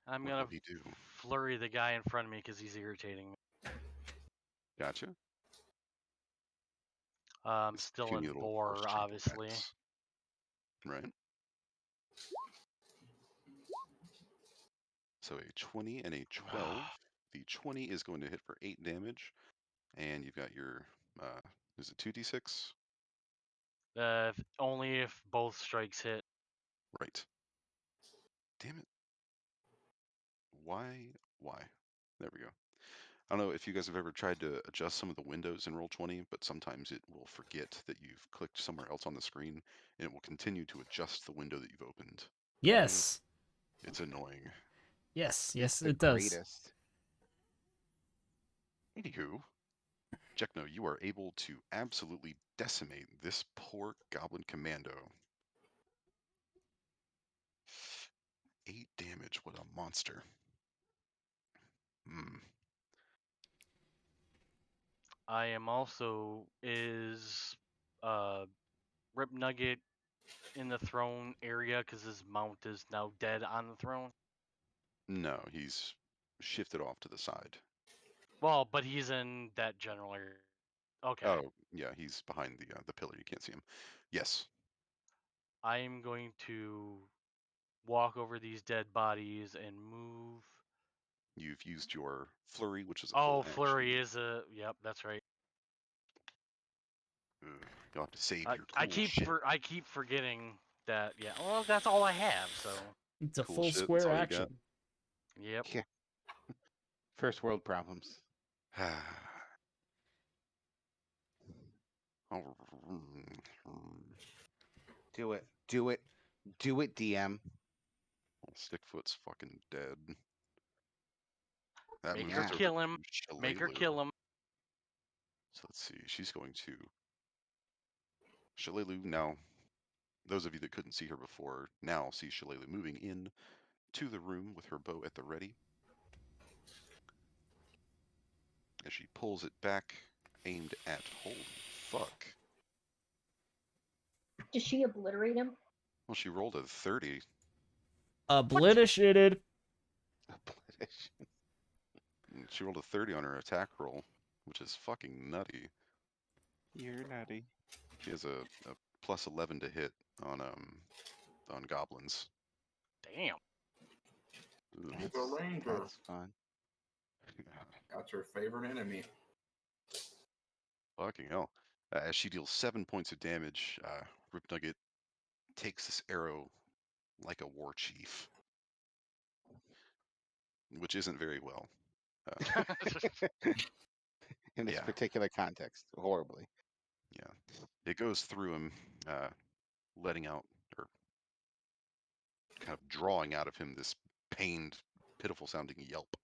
I'm what gonna will he do? flurry the guy in front of me because he's irritating me. Gotcha. This Still puny in little horse boar, champion obviously. axe. Right. So a 20 and a 12. The 20 is going to hit for 8 damage, and you've got your is it 2d6? Only if both strikes hit. Right. Damn it. Why? There we go. I don't know if you guys have ever tried to adjust some of the windows in Roll20, but sometimes it will forget that you've clicked somewhere else on the screen, and it will continue to adjust the window that you've opened. Yes. It's annoying. Yes, It's the it does. greatest. Anywho, Jekno, you are able to absolutely decimate this poor goblin commando. 8 damage, what a monster. Hmm. I am also Rip Nugget in the throne area because his mount is now dead on the throne. No, he's shifted off to the side. Well, but he's in that general area. Okay. Oh, yeah, he's behind the pillar. You can't see him. Yes. I'm going to walk over these dead bodies and move. You've used your flurry, which is a Oh, full action. flurry is a. Yep, that's right. You'll have to save your cool I keep shit. I keep forgetting that. Yeah. Well, that's all I have. So. It's a Cool full shit, that's square all you got? action. Yep. Yeah. First world problems. Do it. Do it. Do it, DM. Stickfoot's fucking dead. That Make moves her us over kill him. to Make her Shalelu. kill him. So let's see. She's going to Shalelu now. Those of you that couldn't see her before now see Shalelu moving in to the room with her bow at the ready. As she pulls it back, aimed at holy fuck. Does she obliterate him? Well, she rolled a 30. Obliterated. She rolled a 30 on her attack roll, which is fucking nutty. You're nutty. She has a plus 11 to hit on goblins. Damn. Ugh. She's a ranger. That's fun. That's her favorite enemy. Fucking hell. As she deals 7 points of damage, Rip Nugget takes this arrow like a war chief, which isn't very well. In this Yeah. particular context, horribly. Yeah. It goes through him, letting out, or kind of drawing out of him this pained, pitiful sounding yelp.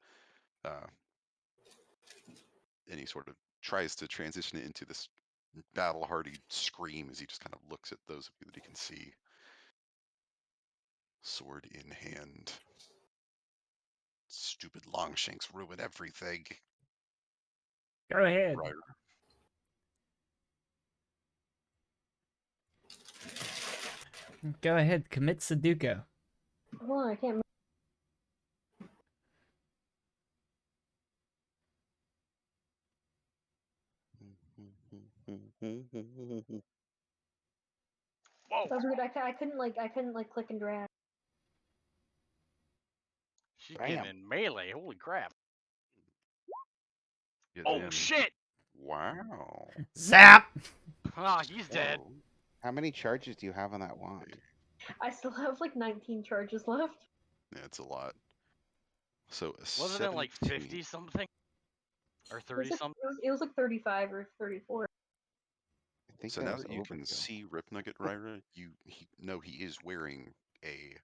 And he sort of tries to transition it into this battle hardy scream as he just kind of looks at those of you that he can see. Sword in hand. Stupid Longshanks ruin everything. Go ahead. Right. Go ahead. Commit Sudoku. Hold on, I can't. Whoa. That's weird. I couldn't like click and drag. She's Bam. getting in melee. Holy crap. Get Oh in. shit. Wow. Zap. Ah, he's dead. Oh, How many charges do you have on that wand? I still have like 19 charges left. yeah, it's a lot. So a Wasn't it like 17. 50 something? Or It 30 was, like, something? it was like 35 or 34. I think So that now was that you can overkill. see Rip Nugget Ryra, you know he is wearing a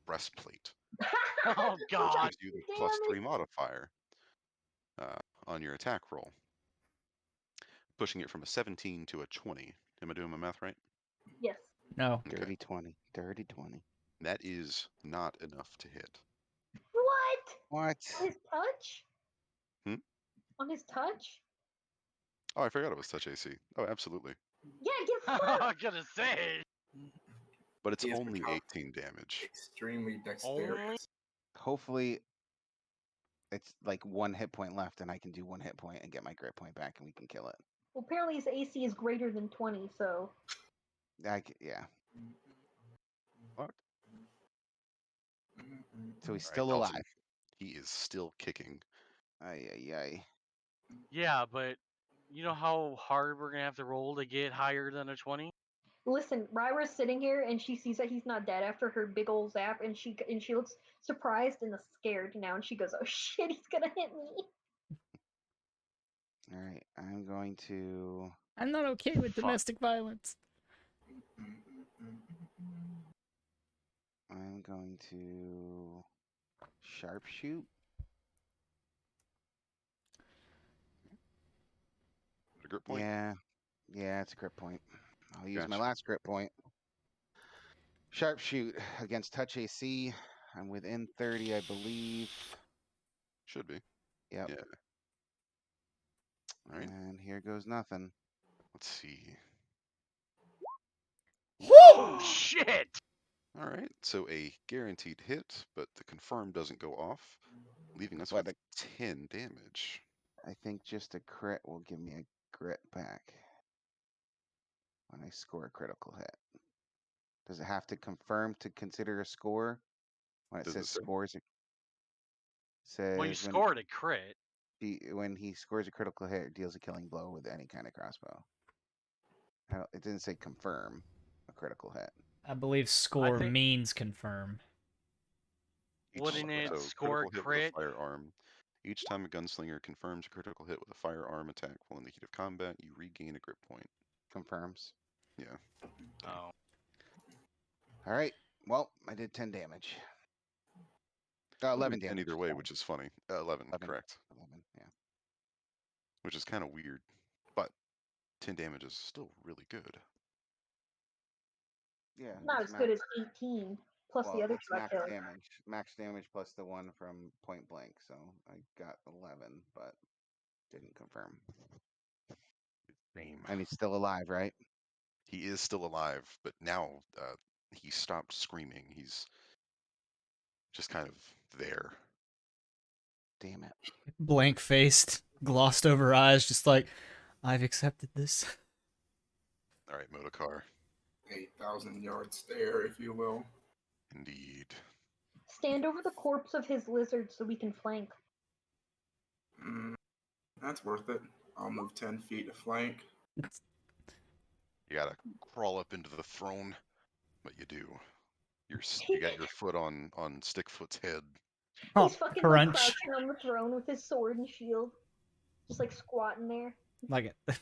breastplate, Oh which god. gives you the Damn +3 it. modifier on your attack roll, pushing it from a 17 to a 20. Am I doing my math right? Yes. No. Okay. Dirty 20. Dirty 20. That is not enough to hit. What? What? On his touch? Hmm? On his touch? Oh, I forgot it was touch AC. Oh, absolutely. Yeah, get I'm fucked. gonna say. But it's He has only become 18 damage. extremely Only? dexterous. Hopefully, it's like 1 hit point left, and I can do 1 hit point and get my grit point back, and we can kill it. Well, apparently his AC is greater than 20, so. Yeah. Fuck. So he's All still right, Dalton. alive. He is still kicking. Ay, ay, ay. Yeah, but you know how hard we're gonna have to roll to get higher than a 20? Listen, Ryra's sitting here and she sees that he's not dead after her big old zap, and she looks surprised and scared now, and she goes, "Oh shit, he's gonna hit me." All right, I'm going to. I'm not okay with Fuck. domestic violence. I'm going to sharpshoot. A grip point? Yeah, it's a grip point. I'll use my Gotcha. last grip point. Sharpshoot against touch AC. I'm within 30, I believe. Should be. Yep. Yeah. All right. And here goes nothing. Let's see. Oh shit! All right. So a guaranteed hit, but the confirm doesn't go off, leaving us What with 10 damage. I think just a crit will give me a grit back when I score a critical hit. Does it have to confirm to consider a score? When it Does it says say? scores, it says Well, you scored a crit. when he scores a critical hit, it deals a killing blow with any kind of crossbow. It didn't say confirm a critical hit. I believe score think- means confirm. Wouldn't it So score critical hit crit? with a firearm. Each time a gunslinger confirms a critical hit with a firearm attack while in the heat of combat, you regain a grip point. Confirms. Yeah. Oh. All right. Well, I did 10 damage. 11 10 damage. either way, which is funny. 11, 11. correct. 11, yeah. Which is kind of weird, but 10 damage is still really good. Yeah. Not it's as good max- as 18 plus well, the other it's two I max killed. damage. Max damage plus the one from point blank. So I got 11, but didn't confirm. Same. And he's still alive, right? He is still alive, but now he stopped screaming. He's just kind of there. Damn it. Blank faced, glossed over eyes, just like, I've accepted this. All right, Modokar. 8,000-yard stare, if you will. Indeed. Stand over the corpse of his lizard so we can flank. That's worth it. I'll move 10 feet to flank. You gotta crawl up into the throne, but you do. You got your foot on Stickfoot's head. Oh, He's fucking like crunch. crouching on the throne with his sword and shield, just like squatting there. Like it.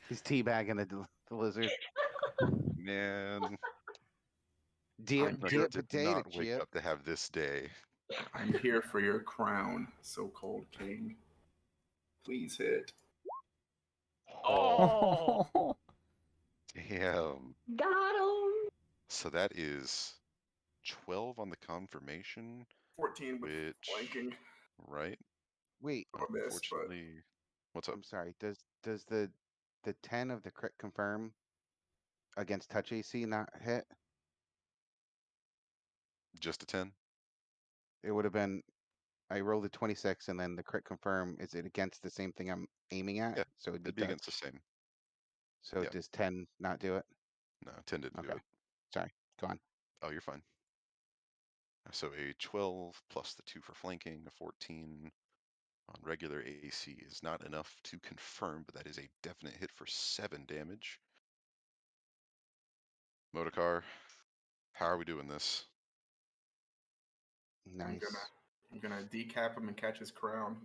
He's teabagging the lizard. Man, Dip, I dip, did potato not wake chip. up to have this day. I'm here for your crown, so-called king. Please hit. Oh, Damn. Got him! So that is 12 on the confirmation, 14 with which flanking. right? Wait, I'll miss, but Unfortunately, what's up? I'm sorry. Does the 10 of the crit confirm against touch AC not hit? Just a 10? It would have been. I rolled a 26, and then the crit confirm. Is it against the same thing I'm aiming at? Yeah, So it'd be it'd be against the touch. same. So yeah. does 10 not do it? No, 10 didn't do Okay. it. Sorry. Go on. Oh, you're fine. So a 12 plus the 2 for flanking, a 14 on regular AC is not enough to confirm, but that is a definite hit for 7 damage. Modokar, how are we doing this? Nice. I'm gonna decap him and catch his crown.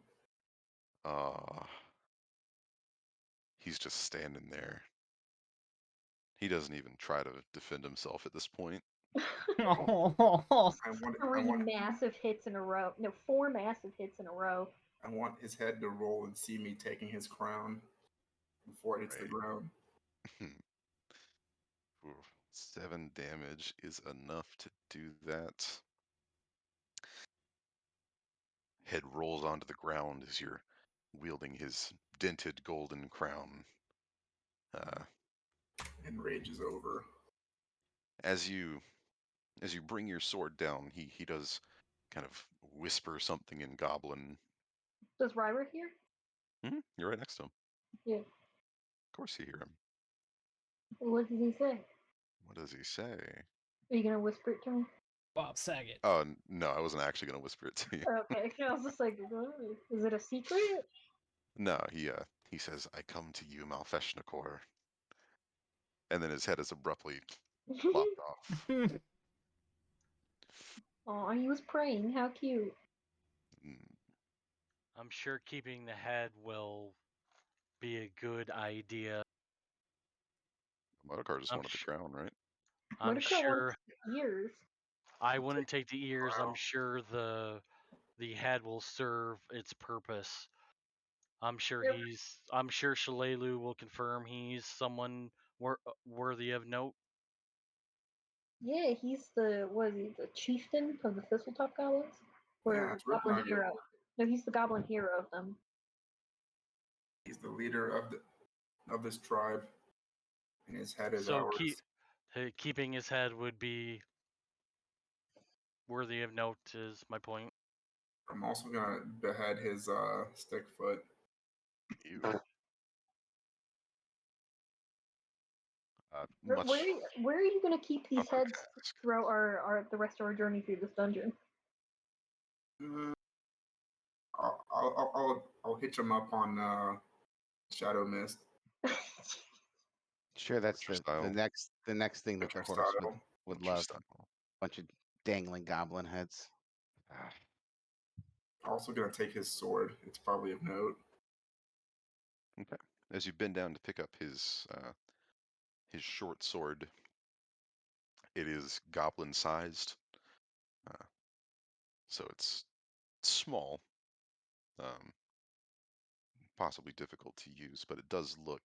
He's just standing there. He doesn't even try to defend himself at this point. I want Three massive hits in a row. No, 4 massive hits in a row. I want his head to roll and see me taking his crown before it hits the Right. ground. Ooh, 7 damage is enough to do that. Head rolls onto the ground as you're wielding his dented golden crown. And rage is over. As you bring your sword down, he does kind of whisper something in Goblin. Does Ryra hear? You're right next to him. Yeah. Of course you hear him. What does he say? What does he say? Are you gonna whisper it to me? Bob Saget. Oh, no, I wasn't actually going to whisper it to you. Okay. I was just like, is it a secret? No, he says, I come to you, Malfeshnakor. And then his head is abruptly lopped off. Oh, he was praying. How cute. I'm sure keeping the head will be a good idea. Modokar just I'm wanted the sure- crown, right? I'm Mordecai sure wants ears. I wouldn't take the ears. Wow. I'm sure the head will serve its purpose. I'm sure Yep. I'm sure Shalelu will confirm he's someone worthy of note. Yeah, he's the the chieftain of the Thistletop goblins, or Yeah, it's Rip goblin Nugget. hero. No, he's the goblin hero of them. He's the leader of this tribe, and his head is So ours. keeping his head would be worthy of note. Is my point. I'm also gonna behead his stick foot. Ew. Where, Much where are you gonna keep these upper heads task. throughout the rest of our journey through this dungeon? I'll hitch him up on Shadow Mist. Sure, that's Witcher the style. next thing that the Witcher horse style. would Witcher love. style. Bunch of dangling goblin heads. Also gonna take his sword. It's probably of note. Okay. As you bend down to pick up his short sword, it is goblin-sized. so it's small, possibly difficult to use, but it does look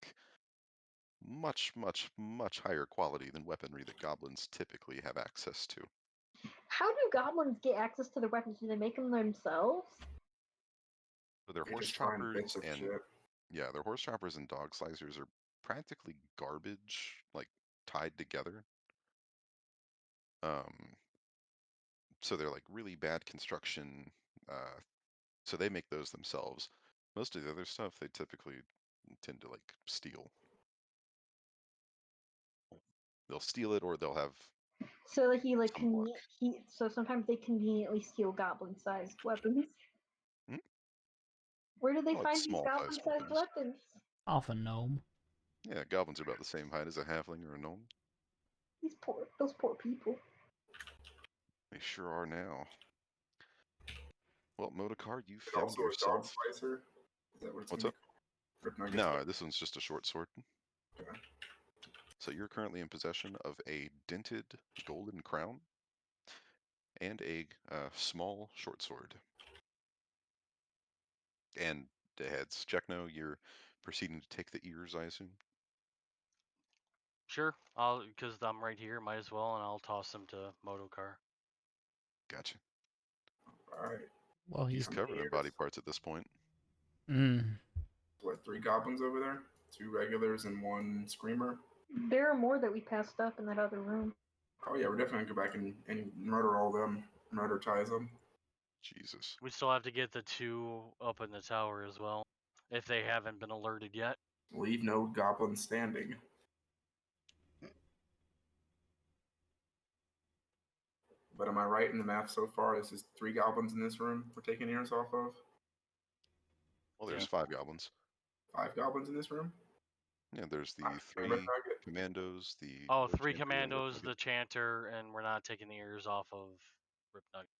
much, much, much higher quality than weaponry that goblins typically have access to. How do goblins get access to the weapons? Do they make them themselves? So their They horse just find choppers bits of and shit. yeah, their horse choppers and dog slicers are practically garbage, like tied together. Um, so they're like really bad construction. So they make those themselves. Most of the other stuff they typically tend to like steal. They'll steal it, or they'll have So like some luck. so sometimes they conveniently steal goblin-sized weapons. Hmm? Where do they Like find these small-sized goblin-sized weapons. weapons? Off a gnome. Yeah, goblins are about the same height as a halfling or a gnome. Those poor people. They sure are now. Well, Modokar, you It's found also a dog yourself. slicer. Is that what it's What's gonna up? be called? Rip nuggets. No, this one's just a short sword. Okay. So you're currently in possession of a dented golden crown and a small short sword. And the heads. Checkno, you're proceeding to take the ears, I assume? Sure, because I'm right here, might as well, and I'll toss them to Motokar. Gotcha. All right. Well, He's he's. How many covering ears? body parts at this point. What, 3 goblins over there? 2 regulars and 1 screamer? There are more that we passed up in that other room. Oh yeah, we're definitely gonna go back and murder all them. Murder-tize them. Jesus. We still have to get the 2 up in the tower as well, if they haven't been alerted yet. Leave no goblin standing. But am I right in the math so far? This is 3 goblins in this room we're taking ears off of? Well, there's Yeah. 5 goblins. 5 goblins in this room? Yeah, there's the And 3 Rip Nugget? commandos, the Oh, War 3 Chanter, and Rip commandos, Nugget. the chanter, and we're not taking the ears off of Rip Nugget.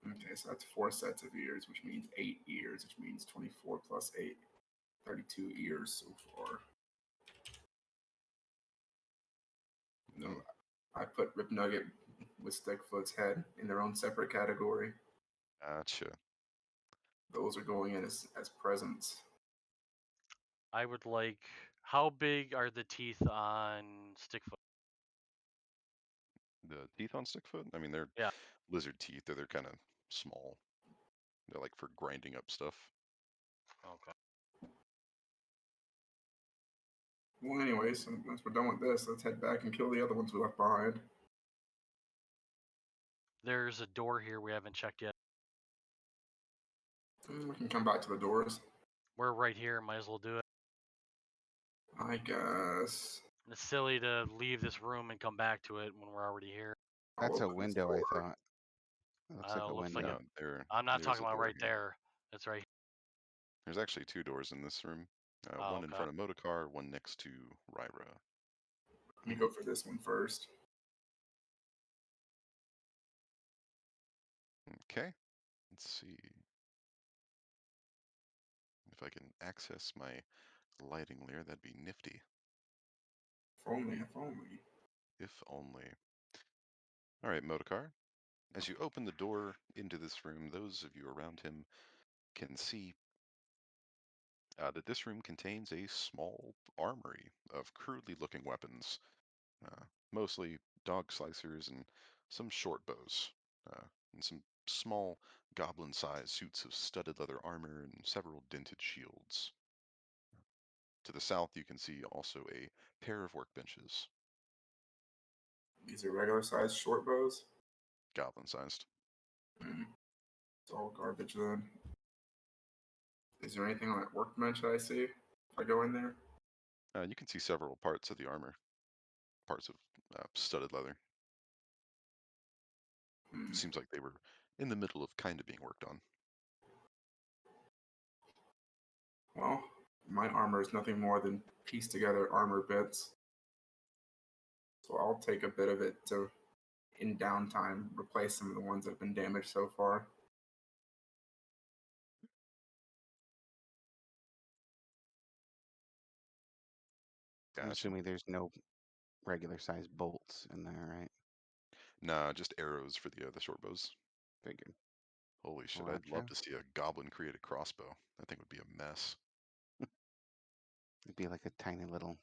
Okay, so that's 4 sets of ears, which means 8 ears, which means 24 plus 8. 32 ears so far. No, Hmm. I put Rip Nugget with Stickfoot's head in their own separate category. Gotcha. Those are going in as presents. I would like. How big are the teeth on Stickfoot? The teeth on Stickfoot? I mean, they're Yeah. lizard teeth. They're kind of small. They're like for grinding up stuff. Okay. Well, anyways, once we're done with this, let's head back and kill the other ones we left behind. There's a door here we haven't checked yet. We can come back to the doors. We're right here. Might as well do it. I guess. It's silly to leave this room and come back to it when we're already here. I'll That's a open this window, I door. thought. It looks like a Looks like window. No, I'm not there's talking a about door right here. there. That's right. There's actually 2 doors in this room. Oh, One in okay. front of Modokar, one next to Ryra. Let me go for this one first. Okay. Let's see if I can access my lighting layer. That'd be nifty. If only, if only. If only. All right, Modokar. As you open the door into this room, those of you around him can see that this room contains a small armory of crudely looking weapons, mostly dog slicers and some short bows, and some small goblin-sized suits of studded leather armor and several dented shields. To the south, you can see also a pair of workbenches, These are regular sized short bows. goblin-sized. It's all garbage then. Is there anything on that workbench that I see if I go in there? You can see several parts of the armor, parts of studded leather. Seems like they were in the middle of kind of being worked on. Well, my armor is nothing more than pieced together armor bits. So I'll take a bit of it to, in downtime, replace some of the ones that have been damaged so far. I'm Gotcha. assuming there's no regular sized bolts in there, right? Nah, just arrows for the short bows. Figured. Holy shit, Or I'd love true. to see a goblin create a crossbow. That thing would be a mess. It'd be like a tiny little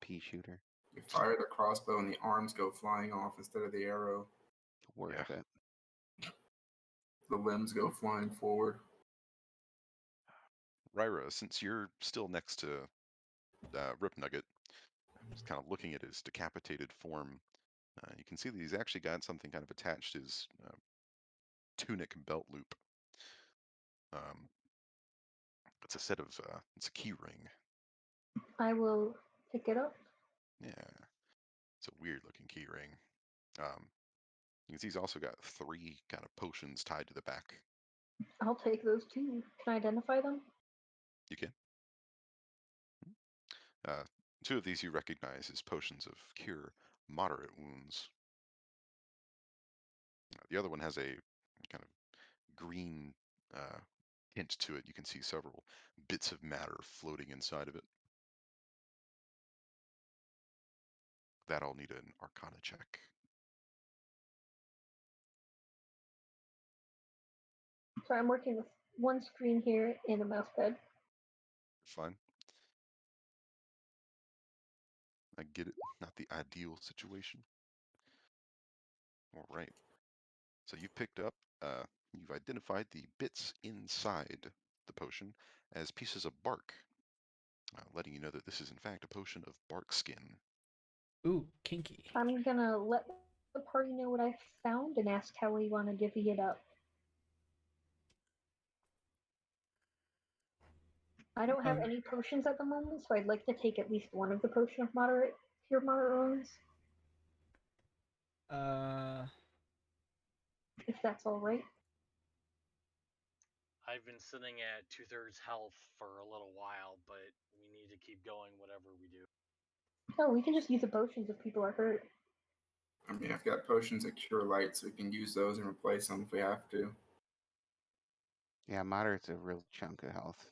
pea shooter. You fire the crossbow and the arms go flying off instead of the arrow. Worth it. The limbs go flying forward. Ryra, since you're still next to Rip Nugget, just kind of looking at his decapitated form, you can see that he's actually got something kind of attached to his tunic belt loop. It's a set of, it's a key ring. I will pick it up. Yeah, it's a weird looking key ring. You can see he's also got 3 kind of potions tied to the back. I'll take those too. Can I identify them? You can. 2 of these you recognize as potions of cure moderate wounds. The other one has a kind of green hint to it. You can see several bits of matter floating inside of it. That I'll need an Arcana check. So I'm working with one screen here and a mouse pad. Fine. I get it. Not the ideal situation. All right. So you picked up, you've identified the bits inside the potion as pieces of bark, letting you know that this is in fact a potion of bark skin. Ooh, kinky. I'm gonna let the party know what I found and ask how we want to divvy it up. I don't have any potions at the moment, so I'd like to take at least one of the potion of cure moderate wounds, if that's all right. I've been sitting at 2/3 health for a little while, but we need to keep going whatever we do. No, we can just use the potions if people are hurt. I mean, I've got potions of cure light, so we can use those and replace them if we have to. Yeah, moderate's a real chunk of health.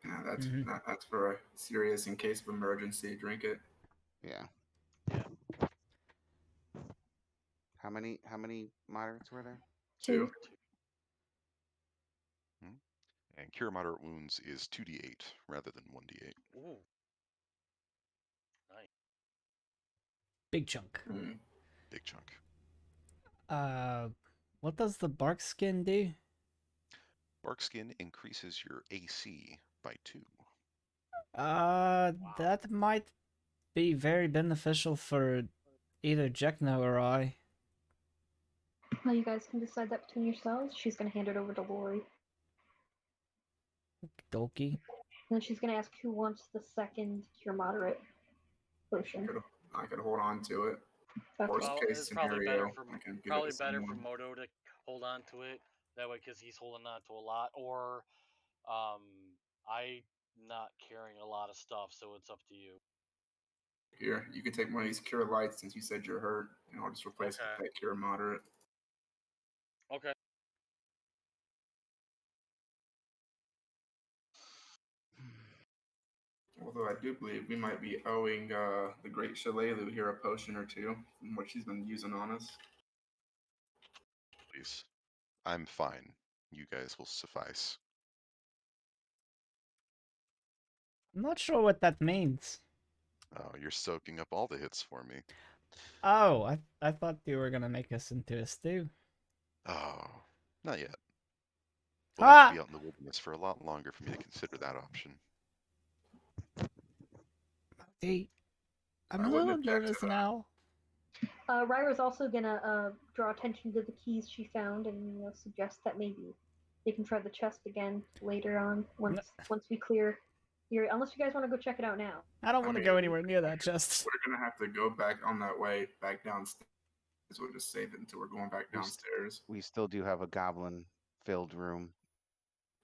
Yeah, that's Mhm. that's for a serious in case of emergency. Drink it. Yeah. Yeah. How many moderates were there? 2. And cure moderate wounds is 2d8 rather than 1d8. Ooh. Nice. Big chunk. Big chunk. What does the bark skin do? Bark skin increases your AC by 2. That might be very beneficial for either Jekno or I. Well, you guys can decide that between yourselves. She's gonna hand it over to Lori. Doki. And then she's gonna ask who wants the second cure moderate potion. I could hold on to it. Okay. Worst Well, case it's probably better scenario, for I can give probably it to better for someone. Moto to hold on to it that way because he's holding on to a lot. Or, I not carrying a lot of stuff, so it's up to you. Here, you can take one of these cure lights since you said you're hurt, and I'll just replace it with Okay. that cure moderate. Okay. Although I do believe we might be owing the great Shalelu here a potion or two from what she's been using on us. Please. I'm fine. You guys will suffice. I'm not sure what that means. Oh, you're soaking up all the hits for me. Oh, I thought you were gonna make us into a stew. Oh, not yet. We'll have to be out in the wilderness for a lot longer for me to consider that option. Hey, I'm I a wouldn't little object to nervous that. now. Ryra's also gonna draw attention to the keys she found and suggest that maybe they can try the chest again later on once we clear here. Unless you guys want to go check it out now. I don't I want to mean, go anywhere near that chest. We're gonna have to go back on that way back downstairs. We'll just save it until we're going back downstairs. We still do have a goblin-filled room.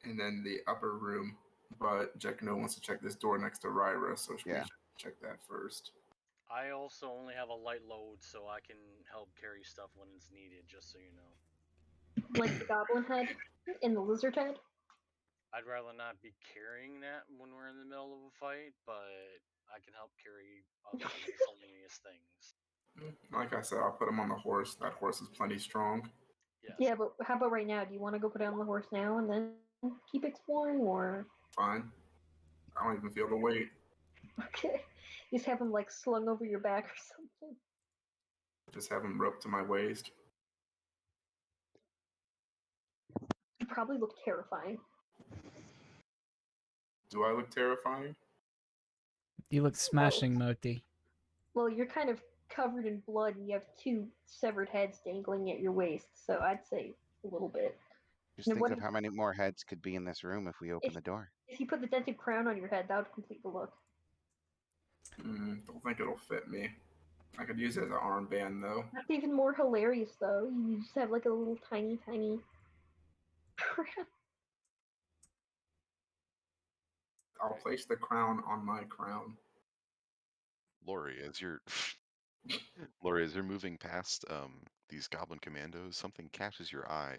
And then the upper room, but Jekno wants to check this door next to Ryra, so we should check that first. I also only have a light load, so I can help carry stuff when it's needed, just so you know. Like the goblin head and the lizard head. I'd rather not be carrying that when we're in the middle of a fight, but I can help carry other miscellaneous things. Like I said, I'll put him on the horse. That horse is plenty strong. Yes. Yeah, but how about right now? Do you want to go put down the horse now and then keep exploring, or Fine. I don't even feel the weight. okay, just have him like slung over your back or something? Just have him roped to my waist. You probably look terrifying. Do I look terrifying? You look smashing, Moti. Well, you're kind of covered in blood, and you have two severed heads dangling at your waist. So I'd say a little bit. Just Now, think what of if, how many more heads could be in this room if we open the door. if you put the dented crown on your head, that would complete the look. Don't think it'll fit me. I could use it as an armband though. That's even more hilarious, though. You just have like a little tiny crown. I'll place the crown on my crown. Lori, as you're Lori, as you're moving past these goblin commandos, something catches your eye.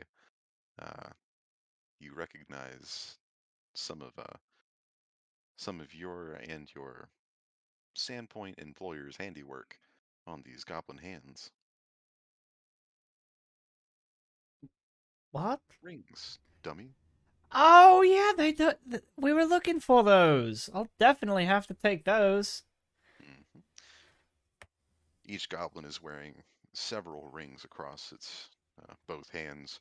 You recognize some of your and your Sandpoint employer's handiwork on these goblin hands. What? Rings, dummy. Oh yeah, we were looking for those. I'll definitely have to take those. Mhm. Each goblin is wearing several rings across its both hands,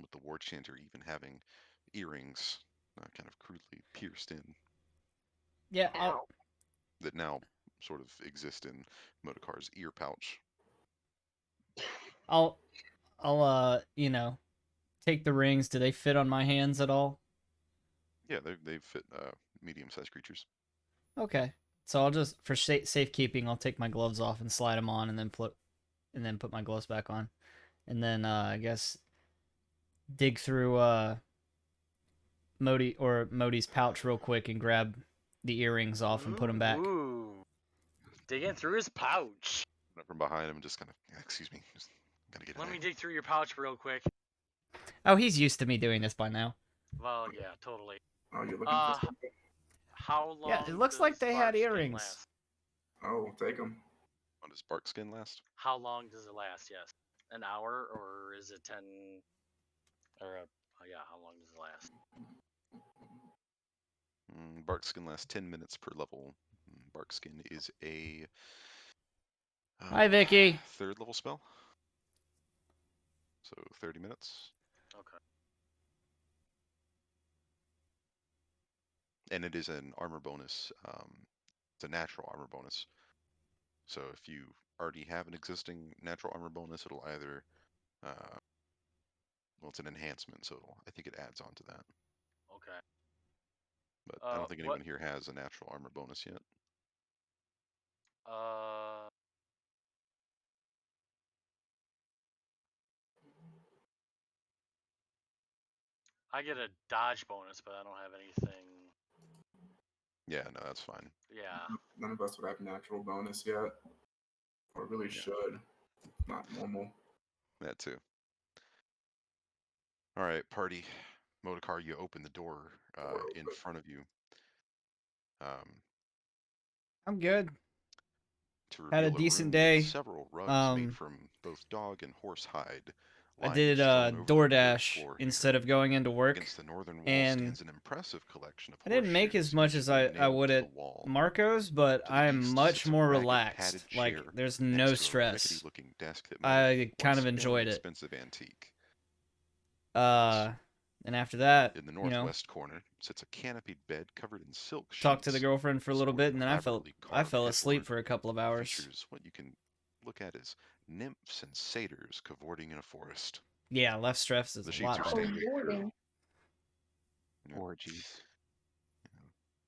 with the war chanter even having earrings kind of crudely pierced in Yeah, that now sort of exist in Motokar's ear pouch. I'll take the rings. Do they fit on my hands at all? Yeah, they fit medium-sized creatures. Okay. So I'll just for safekeeping, I'll take my gloves off and slide them on, and then put my gloves back on, and then I guess dig through Modi's pouch real quick and grab the earrings off and put them back. Ooh. Digging through his pouch. Up from behind him, just kind of, excuse me, just gotta get it Let me back. dig through your pouch real quick. Oh, he's used to me doing this by now. Well, yeah, totally. Oh, you're looking for something? How long? Yeah, it looks does like they had Spark skin earrings. last? Oh, take them. How does bark skin last? How long does it last? Yes, an hour, or is it 10? Or yeah, how long does it last? Bark skin lasts 10 minutes per level. Bark skin is a Hi, Vicky. 3rd level spell. So 30 minutes. Okay. And it is an armor bonus. It's a natural armor bonus. So if you already have an existing natural armor bonus, it'll either, well, it's an enhancement, so I think it adds on to that. Okay. But I don't think What? anyone here has a natural armor bonus yet. I get a dodge bonus, but I don't have anything. Yeah, no, that's fine. Yeah. None of us would have natural bonus yet. Or really should. Not normal. That too. All right, party. Motokar, you open the door in front of you. I'm good. To Had a reveal decent room day. with several rugs made from both dog and horse hide. I Lying did strewn over the wood DoorDash floor instead here. of going into work, Against the northern wall and stands an impressive collection of I didn't make as horseshoes, much each as of them I nailed would to the at wall. Marco's, but To the I'm east much sits a more ragged, relaxed. padded Like, chair there's next no to a stress. rickety-looking desk that I might kind have of once been an enjoyed it. expensive antique. And after that, In the northwest corner sits a canopied bed covered in silk sheets. talked to the girlfriend for a little bit, sporting and then elaborately I carved fell asleep headboard for a couple of that hours. features what you can look at as nymphs and satyrs cavorting in a forest. Yeah, less stress is The a sheets lot are better. stained with dirt. Orgies.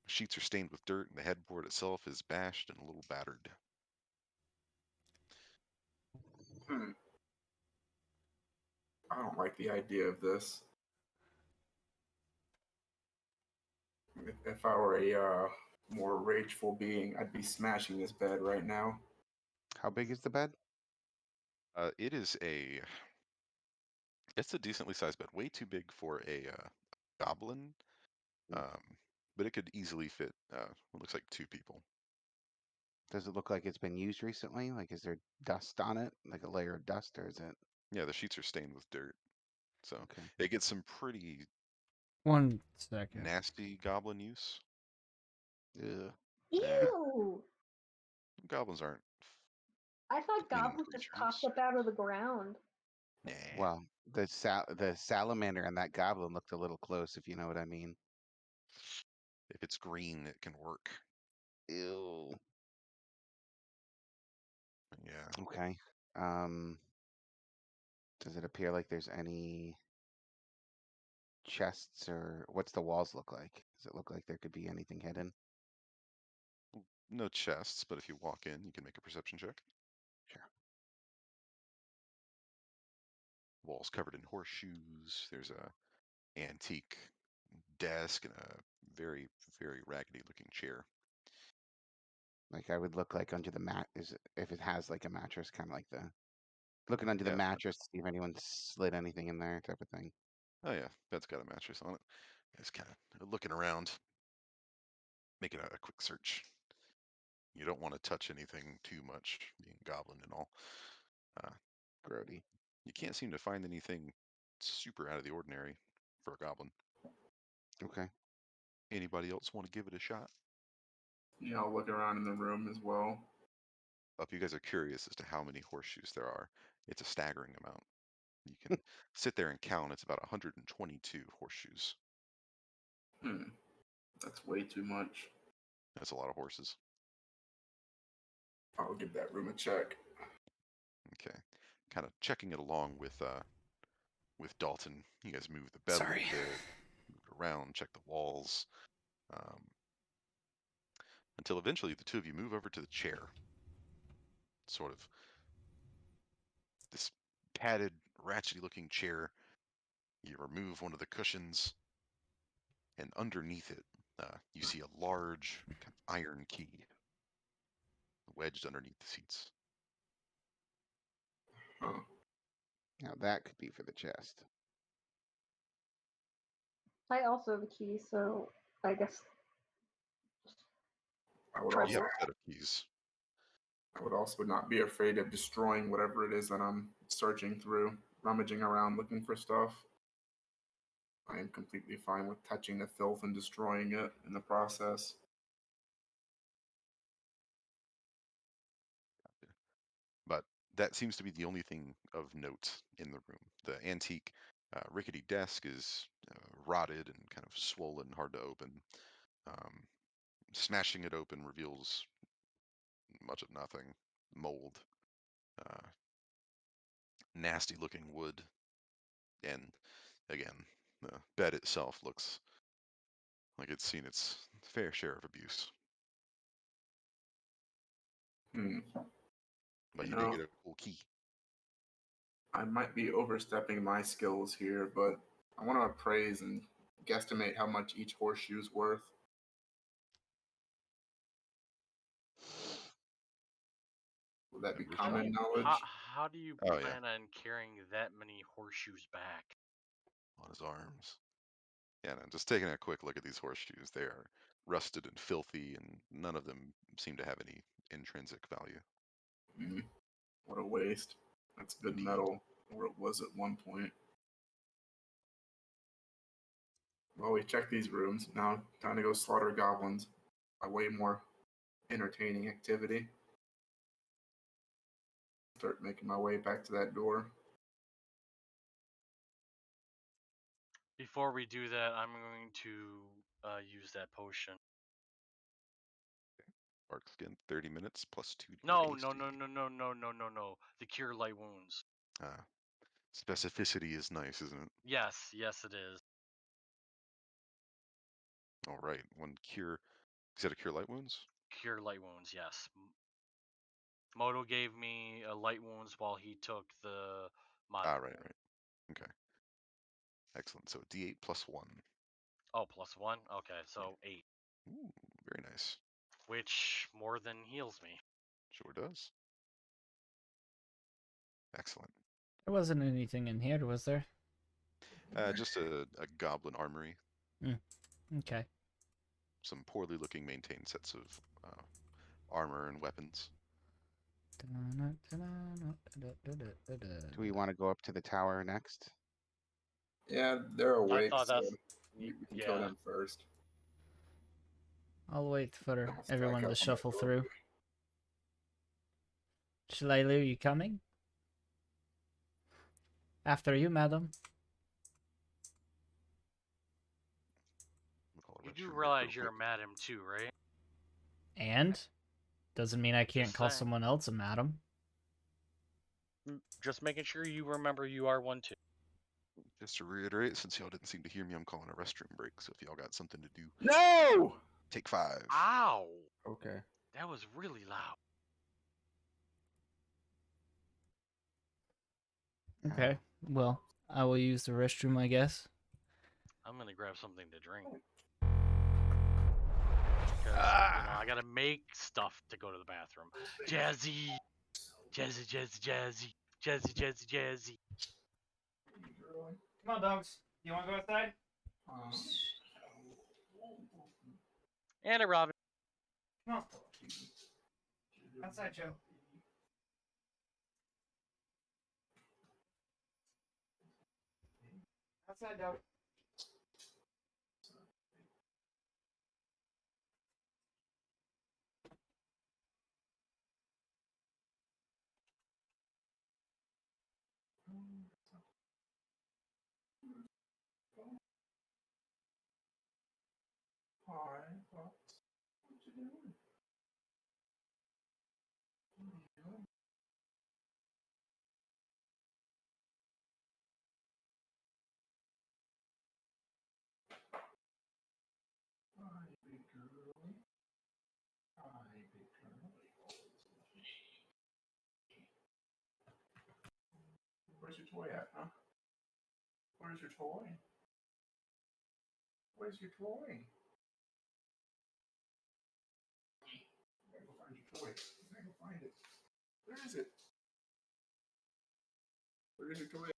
Sheets are stained with dirt, and the headboard itself is bashed and a little battered. I don't like the idea of this. If I were a more rageful being, I'd be smashing this bed right now. How big is the bed? It's a decently sized bed, way too big for a goblin, but it could easily fit. What looks like 2 people. Does it look like it's been used recently? Like, is there dust on it? Like a layer of dust, or is it? Yeah, the sheets are stained with dirt. So Okay. it gets some pretty 1 second. nasty goblin use. Ugh. Yeah. Ew! Goblins aren't I thought cleaning goblins just creatures. popped up out of the ground. Nah. Well, the salamander and that goblin looked a little close, if you know what I mean. If it's green, it can work. Ew. Yeah. Okay. Does it appear like there's any chests, or what's the walls look like? Does it look like there could be anything hidden? No chests, but if you walk in, you can make a perception check. Sure. Walls covered in horseshoes. There's a antique desk and a very, very raggedy looking chair. Like I would look like under the mat if it has like a mattress, kind of like looking under the Yeah. mattress to see if anyone slid anything in there, type of thing. Oh yeah, bed's got a mattress on it. It's kind of looking around, making a quick search. You don't want to touch anything too much, being goblin and all. Grody. You can't seem to find anything super out of the ordinary for a goblin. Okay. Anybody else want to give it a shot? Yeah, I'll look around in the room as well. If you guys are curious as to how many horseshoes there are, it's a staggering amount. You can sit there and count. It's about 122 horseshoes. That's way too much. That's a lot of horses. I'll give that room a check. Okay, kind of checking it along with Dalton. You guys move the bed a little bit, move it around, check the walls, until eventually the two of you move over to the chair. Sort of this padded, ratchety-looking chair. You remove one of the cushions, and underneath it, you see a large kind of iron key wedged underneath the seats. Huh. Now that could be for the chest. I also have a key, so I guess I would Try You have also a set of keys. I would also not be afraid of destroying whatever it is that I'm searching through, rummaging around looking for stuff. I am completely fine with touching the filth and destroying it in the process. But that seems to be the only thing of note in the room. The antique rickety desk is rotted and kind of swollen, hard to open. Smashing it open reveals much of nothing. Mold, nasty looking wood, and again, the bed itself looks like it's seen its fair share of abuse. But You you did know, get a cool key. I might be overstepping my skills here, but I want to appraise and guesstimate how much each horseshoe's worth. Would that be Numbers I shot. common mean, knowledge? how do you Oh yeah, plan on carrying that many horseshoes back? on his arms. Yeah, no, just taking a quick look at these horseshoes. They are rusted and filthy, and none of them seem to have any intrinsic value. What a waste. That's good Indeed. metal, or it was at one point. Well, we checked these rooms. Now, time to go slaughter goblins. A way more entertaining activity. Start making my way back to that door. Before we do that, I'm going to use that potion. Bark skin, 30 minutes plus 2 No, haste. no, no, no, no, no, no, no, no. The cure light wounds. Specificity is nice, isn't it? Yes, yes, it is. All right, one cure. Is that a cure light wounds? Cure light wounds, yes. Moto gave me a light wounds while he took the mod. Right. Okay. Excellent. So D8 plus 1. Oh, plus 1? Okay, so 8. Ooh, very nice. Which more than heals me. Sure does. Excellent. There wasn't anything in here, was there? Just a goblin armory. Okay. Some poorly looking maintained sets of armor and weapons. Do we want to go up to the tower next? Yeah, they're awake, thought so that's- we can kill yeah. them first. I'll wait for I'll stack everyone up to on shuffle that through. Shalilu, you coming? After you, madam. We'll call a You do restroom break realize real you're a quick. madam too, right? And? Doesn't mean I can't Just call saying. someone else a madam. Just making sure you remember you are one too. Just to reiterate, since y'all didn't seem to hear me, I'm calling a restroom break. So if y'all got something to do, No! take 5. Ow! Okay. That was really loud. Okay. Well, I will use the restroom, I guess. I'm gonna grab something to drink. Because, I gotta make stuff to go to the bathroom. Jazzy! Jazzy, jazzy, jazzy. Jazzy, jazzy, jazzy. Come on, dogs. You want to go outside? And a Robin. Come on. Outside, Joe. Outside, dog. Hi, what you doing? Hi, big girl. Hi, big girl. Where's your toy at, huh? Where's your toy? Where's your toy? I gotta go find your toy. I gotta go find it. Where is it? Where is your toy?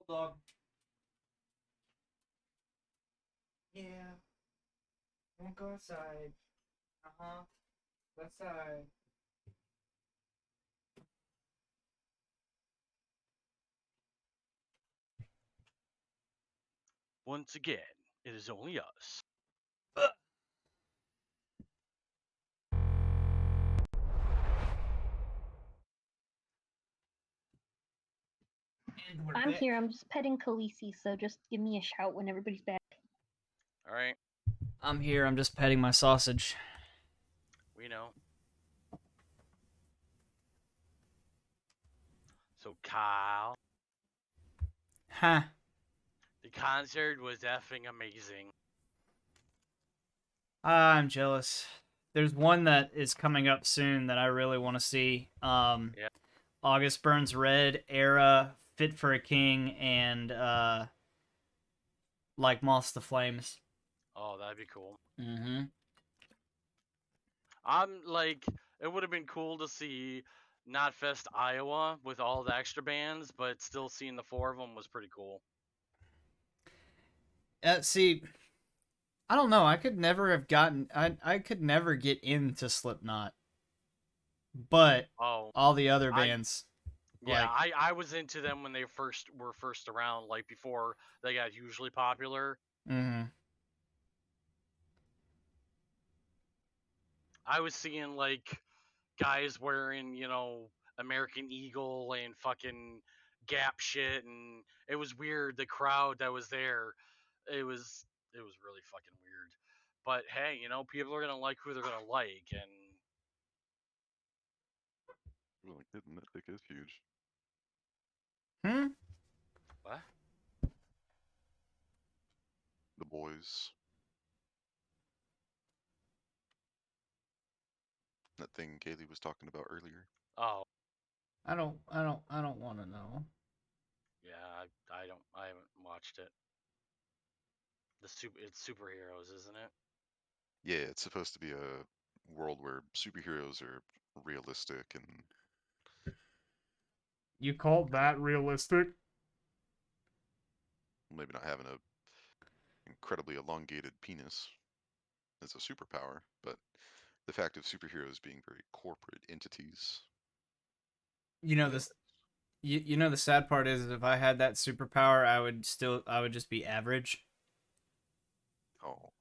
Dog. Yeah. Won't go outside. Uh-huh. Outside. Once again, it is only us. I'm here. I'm just petting Khaleesi, so just give me a shout when everybody's back. Alright, I'm here. I'm just petting my sausage. we know. So, Kyle, Huh. the concert was effing amazing. I'm jealous. There's one that is coming up soon that I really want to see. Yeah. August Burns Red, Era, Fit for a King, and Like Moths to Flames. Oh, that'd be cool. Mm-hmm. I'm like, it would have been cool to see Knotfest Iowa with all the extra bands, but still seeing the 4 of them was pretty cool. See, I don't know. I could never have gotten. I could never get into Slipknot, but Oh, all the other bands. yeah, like, I was into them when they were first around, like before they got hugely popular. Mm-hmm. I was seeing like guys wearing, American Eagle and fucking Gap shit, and it was weird. The crowd that was there, it was really fucking weird. But hey, people are gonna like who they're gonna like, and Well, like, that dick is huge. Hmm. what? The boys. That thing Kaylee was talking about earlier. Oh I don't want to know. yeah, I haven't watched it. It's superheroes, isn't it? Yeah, it's supposed to be a world where superheroes are realistic and You call that realistic? maybe not having a incredibly elongated penis as a superpower, but the fact of superheroes being very corporate entities. You know Yeah. this. You know the sad part is if I had that superpower, I would just be average. Oh,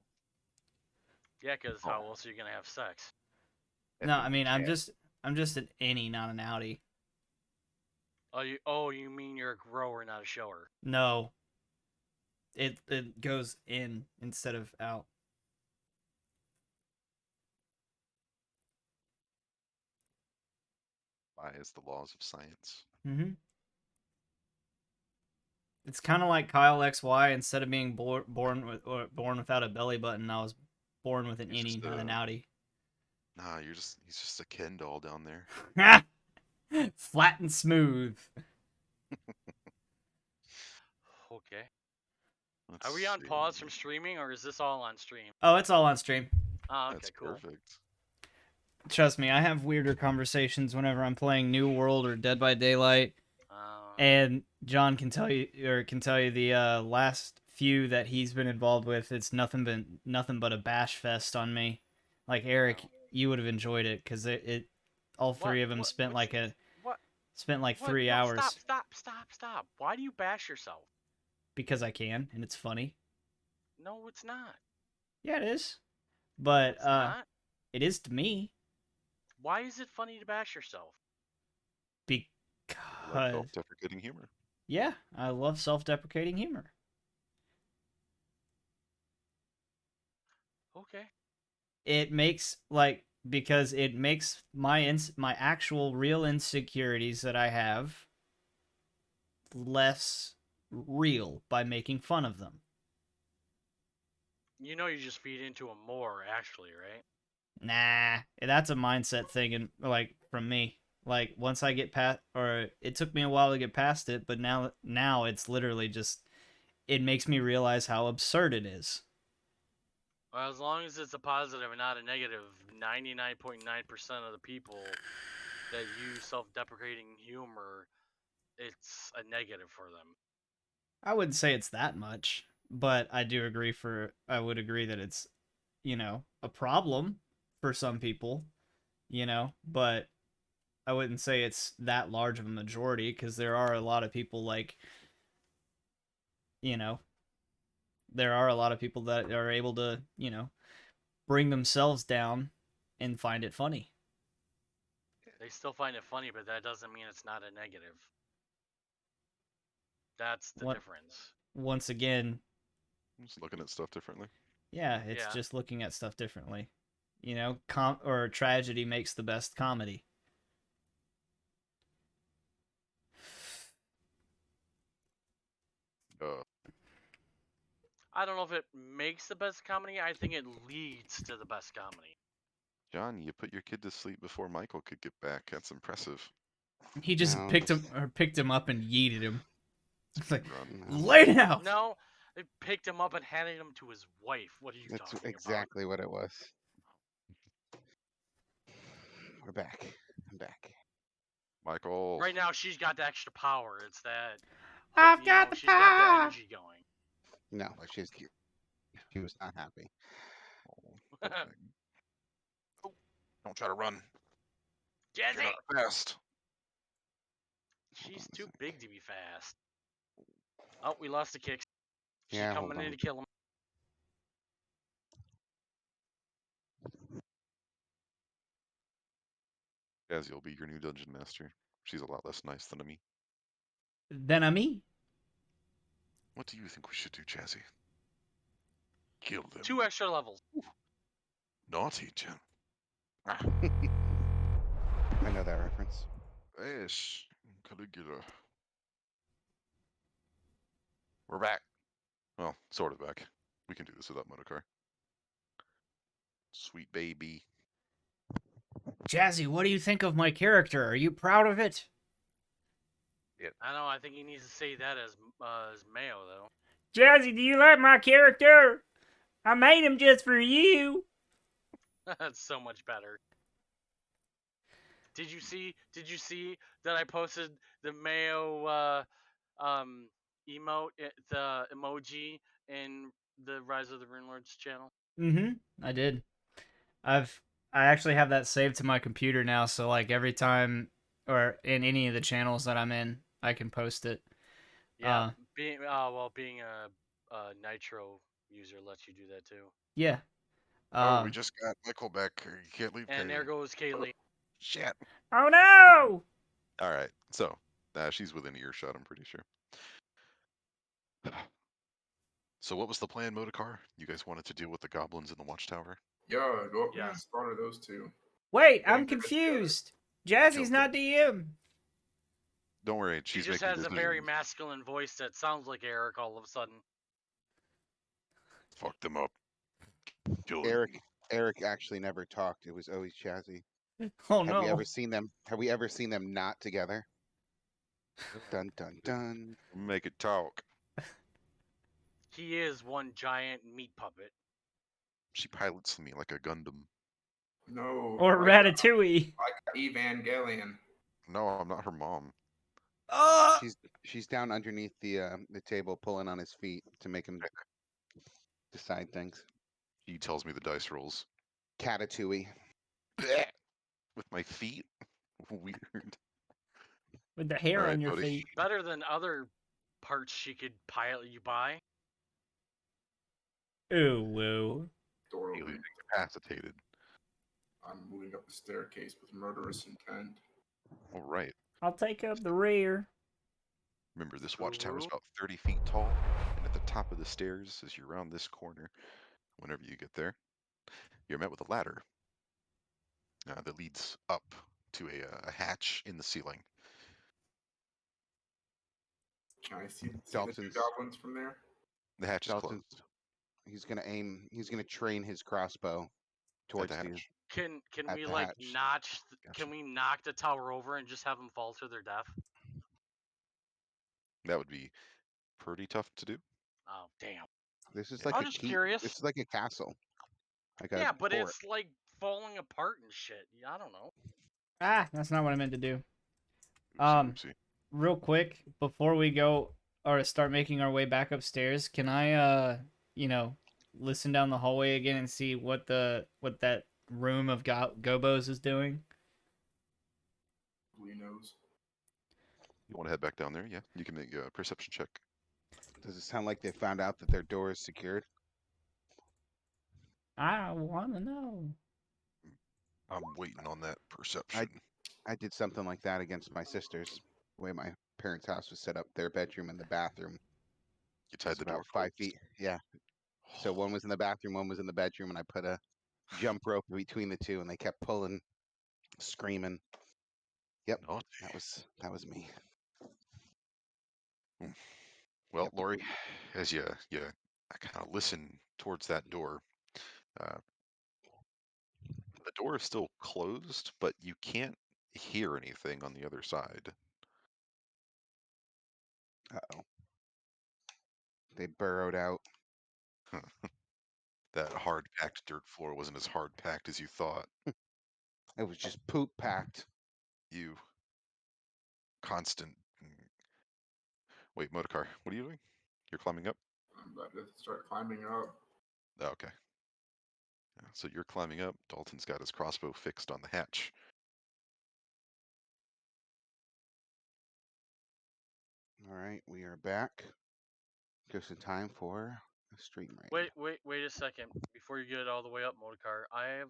Yeah, because how oh, else are you gonna have sex? No, I F mean chat. I'm just an innie, not an outie. Oh, you mean you're a grower, not a shower? No, it goes in instead of out. bias the laws of science. Mm-hmm. It's kind of like Kyle XY. Instead of being born without a belly button, I was born with an He's just innie, not an outie. nah. He's just a Ken doll down there. Flat and smooth. Okay. Let's Are we on see. pause from streaming, or is this all on stream? Oh, it's all on stream. Oh, okay, That's cool. perfect. Trust me, I have weirder conversations whenever I'm playing New World or Dead by Daylight. And John can tell you the last few that he's been involved with. It's nothing but a bash fest on me. Like Eric, No. you would have enjoyed it because all three of them spent like what? 3 No, hours stop. Why do you bash yourself? because I can and it's funny. No, it's not. Yeah, it is. No, But it's not. it is to me Why is it funny to bash yourself? Like because self-deprecating humor. yeah, I love self-deprecating humor. Okay. It makes because it makes my actual real insecurities that I have less real by making fun of them. You just feed into them more, actually, right? Nah, that's a mindset thing, and like from me, like once I get past, or it took me a while to get past it, but now it's literally just it makes me realize how absurd it is. Well, as long as it's a positive and not a negative, 99.9% of the people that use self-deprecating humor, it's a negative for them. I wouldn't say it's that much, but I would agree that it's, a problem for some people, but I wouldn't say it's that large of a majority because there are a lot of people you know, there are a lot of people that are able to, bring themselves down and find it funny. They still find it funny, but that doesn't mean it's not a negative. That's the difference. Once again, Just looking at stuff differently. yeah, it's just looking at stuff differently. Or tragedy makes the best comedy. I don't know if it makes the best comedy. I think it leads to the best comedy. John, you put your kid to sleep before Michael could get back. That's impressive. He just picked him up and yeeted him. It's like, lay down. No, they picked him up and handed him to his wife. What are you That's talking exactly what it was. We're back. I'm back. Michael. Right now, she's got the extra power. It's that I've got the she's got the energy going. No, she was not happy. Oh, don't try to run. Jesse! You're not fast. She's too big to be fast. Oh, we lost the kicks. She's Yeah, coming in to kill him. As you'll be your new dungeon master. She's a lot less nice than me. Then I'm me. What do you think we should do, Jazzy? Kill them. 2 extra levels. Naughty, Jen. I know that reference. Yes, Caligula. We're back. Well, sort of back. We can do this without Motocar. Sweet baby. Jazzy, what do you think of my character? Are you proud of it? I know. I think he needs to say that as Mayo though. Jazzy, do you like my character? I made him just for you. That's so much better. Did you see that I posted the Mayo emote, the emoji in the Rise of the Runelords channel? I did. I actually have that saved to my computer now, so like every time or in any of the channels that I'm in, I can post it. Yeah, being a Nitro user lets you do that too. Yeah. Oh, we just got Michael back. You can't leave. And there goes Kaylee. Shit. Oh no! All right, so she's within earshot, I'm pretty sure. So what was the plan, Motocar? You guys wanted to deal with the goblins in the watchtower? Yeah, go up there and Yes. slaughter those two. Wait, Gang I'm members confused. Jazzy's Killed not DM. Don't worry, She she's just making has a very decisions. masculine voice that sounds like Eric all of a sudden. Fuck them up. Kill them. Eric actually never talked. It was always Chazzy. Oh Have we no. ever seen them? Have we ever seen them not together? Dun dun dun. Make it talk. He is one giant meat puppet. She pilots me like a Gundam. No. Or Ratatouille. Like Evangelion. No, I'm not her mom. She's down underneath the table, pulling on his feet to make him decide things. She tells me the dice rolls. Catatouille. With my feet? Weird. With the hair Alright, on your buddy. feet. Better than other parts she could pilot you by. Ooh, woo. Door Haley open. incapacitated. I'm moving up the staircase with murderous intent. Alright. I'll take up the rear. Remember, this watchtower is Ooh. about 30 feet tall, and at the top of the stairs, as you round this corner, whenever you get there, you're met with a ladder that leads up to a hatch in the ceiling. Can I see the two Dalton's- goblins from there? The hatch is Dalton- closed. He's gonna aim. He's gonna train his crossbow At towards the the. hatch. Can At we the like hatch. notch? Gotcha. Can we knock the tower over and just have them fall to their death? That would be pretty tough to do. Oh damn! This is Yeah. like I'm a just keep. curious. This is like a castle. Like Yeah, a but fort. it's like falling apart and shit. I don't know. Ah, that's not what I meant to do. Oopsie, oopsie. Real quick, before we go or start making our way back upstairs, can I listen down the hallway again and see what that room of gobos is doing? Who knows? You want to head back down there? Yeah, you can make a perception check. Does it sound like they found out that their door is secured? I want to know. I'm waiting on that perception. I did something like that against my sisters. The way my parents' house was set up, their bedroom and the bathroom You tied was the about door 5 closed. feet. Yeah. So one was in the bathroom, one was in the bedroom, and I put a jump rope between the two, and they kept pulling, screaming. Yep, Naughty. that was me. Well, Yep. Lori, as you kind of listen towards that door, the door is still closed, but you can't hear anything on the other side. Uh-oh. They burrowed out. That hard-packed dirt floor wasn't as hard-packed as you thought. It was just poop packed. You constant. Wait, Motocar, what are you doing? You're climbing up? I'm about to start climbing up. Oh, okay. Yeah, so you're climbing up. Dalton's got his crossbow fixed on the hatch. All right, we are back. Just in time for a stream raid. Wait a second. Before you get all the way up, Motorcar, I have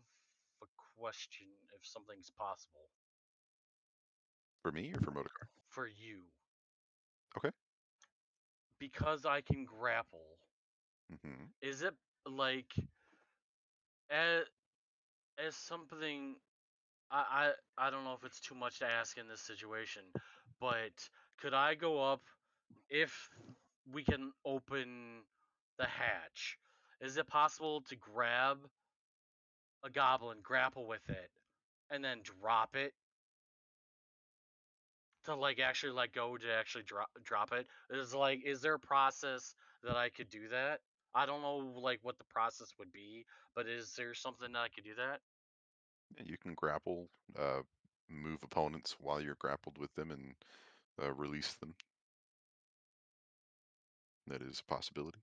a question if something's possible. For me or for Modokar? For you. Okay. Because I can grapple, Mm-hmm. is it like as something I don't know if it's too much to ask in this situation, but could I go up if we can open the hatch? Is it possible to grab a goblin, grapple with it, and then drop it to like actually let go to actually drop it? Is there a process that I could do that? I don't know like what the process would be, but is there something that I could do that? Yeah, you can grapple, move opponents while you're grappled with them, and release them. That is a possibility.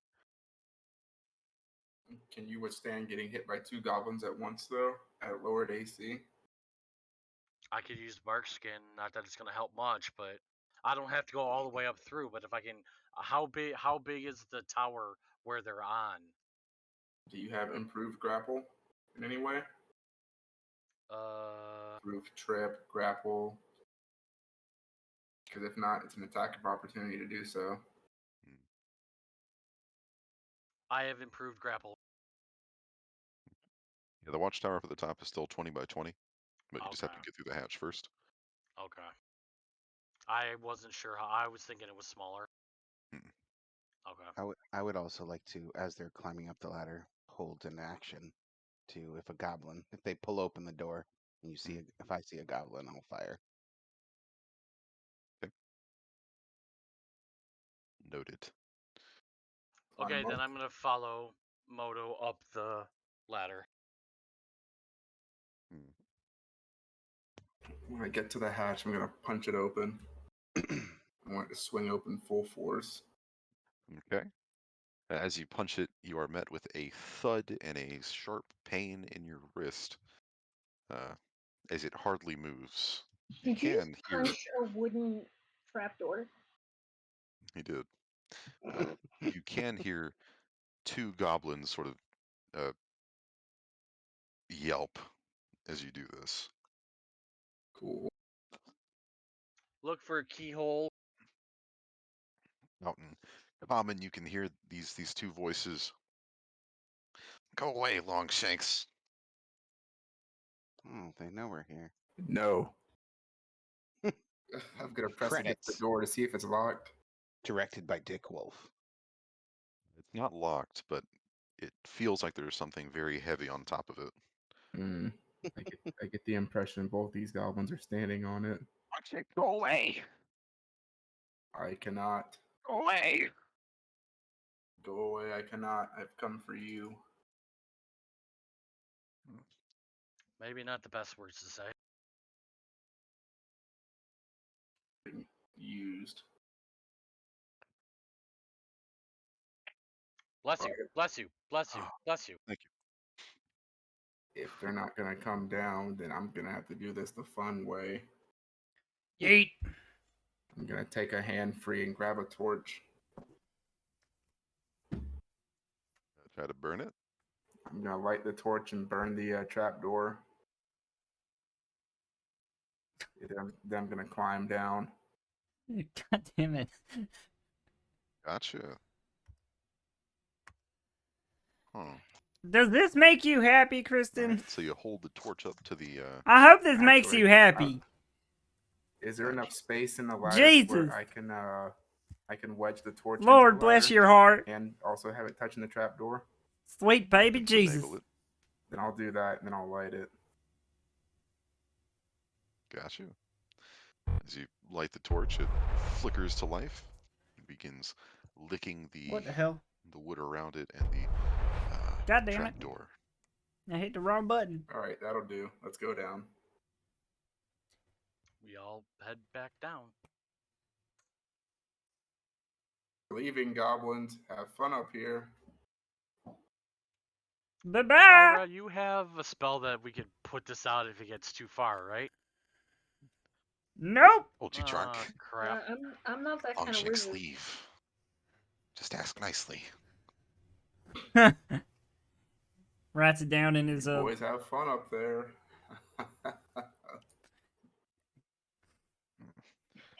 Can you withstand getting hit by 2 goblins at once, though, at lowered AC? I could use bark skin. Not that it's gonna help much, but I don't have to go all the way up through. But if I can, how big is the tower where they're on? Do you have improved grapple in any way? Uh, Improved trip, grapple? Because if not, it's an attack of opportunity to do so. Mm. I have improved grapple. Yeah, the watchtower for the top is still 20 by 20, but you just have Okay. to get through the hatch first. Okay. I wasn't sure how. I was thinking it was smaller. Mm. Okay. I would also like to, as they're climbing up the ladder, hold an action to if they pull open the door and you see if I see a goblin, I'll fire. Okay. Noted. Okay, Climb then up. I'm gonna follow Moto up the ladder. Mm. When I get to the hatch, I'm going to punch it open. I want it to swing open full force. Okay. As you punch it, you are met with a thud and a sharp pain in your wrist, as it hardly moves. You Did you just can hear. punch a wooden trapdoor? He did. You can hear 2 goblins sort of uh, yelp as you do this. Cool. Look for a keyhole. Out in common, you can hear these 2 voices. Go away, Longshanks. Oh, they know we're here. No. I'm going to press against the Credits. door to see if it's locked. Directed by Dick Wolf. It's not locked, but it feels like there's something very heavy on top of it. I get the impression both these goblins are standing on it. Longshanks, go away! I cannot. Go away! Go away, I cannot. I've come for you. Maybe not the best words to say. Used. Bless you. Bless you. Bless you. Bless you. Thank you. If they're not going to come down, then I'm going to have to do this the fun way. Yeet. I'm going to take a hand free and grab a torch. Try to burn it. I'm going to light the torch and burn the trapdoor. Then I'm going to climb down. God damn it. Gotcha. Huh. Does this make you happy, All Kristen? right, so you hold the torch up to the. I hope this makes Actually, you happy. Is there enough space in the ladder Jesus. where I can wedge the torch Lord into the bless ladder your heart. and also have it touching the trapdoor? Sweet baby You can Jesus. finagle it. Then I'll do that, and then I'll light it. Gotcha. As you light the torch, it flickers to life. It begins licking What the hell? the wood around it and the God damn it. trapdoor. I hit the wrong button. All right, that'll do. Let's go down. We all head back down. Leaving, goblins. Have fun up here. Bye-bye. Lyra, you have a spell that we could put this out if it gets too far, right? Nope. Hold you drunk. Crap. I'm not that kind of Longshanks, wizard. leave. Just ask nicely. Writes it down in his Boys, have fun up there.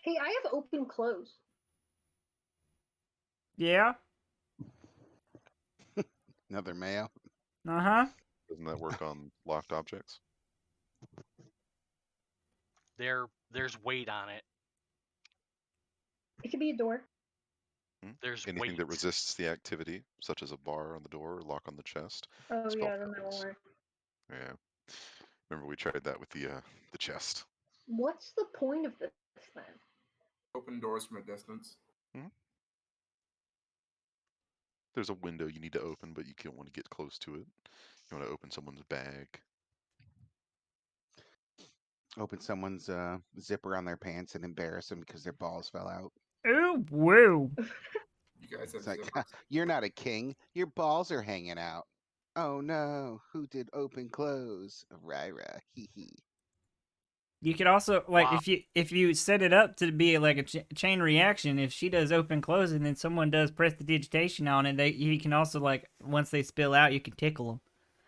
Hey, I have open close. Yeah. Another mayo. Uh-huh. Doesn't that work on locked objects? There's weight on it. It could be a door. There's Anything weight. that resists the activity, such as a bar on the door or lock on the chest. Oh Spell yeah, then that won't fails. work. Yeah. Remember we tried that with the chest. What's the point of this then? Open doors from a distance. There's a window you need to open, but you can't want to get close to it. You want to open someone's bag. Open someone's zipper on their pants and embarrass them because their balls fell out. Ooh, woo. You guys have It's like, zippers. you're not a king. Your balls are hanging out. Oh no, who did open close? Ryra, hee hee. You could also like Wow. if you set it up to be like a chain reaction. If she does open close and then someone does press the digitation on it, you can also like once they spill out, you can tickle them.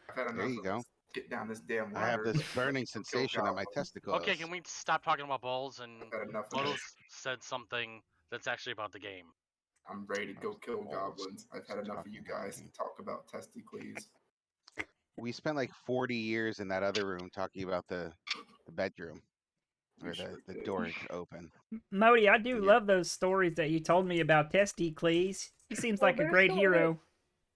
I've had There enough you of go. this. Get down this damn I have ladder. this burning Kill sensation on my goblins. testicles. Okay, can we stop talking about balls and I've had enough of Moto this. said something that's actually about the game. I'm ready to go kill Balls. goblins. I've had enough of you Talking about guys me. talk about testicles. We spent like 40 years in that other room talking about the bedroom We where sure the did. door could open. Modi, I do Yeah. love those stories that you told me about Testicles. He seems Well, like a there's great still hero.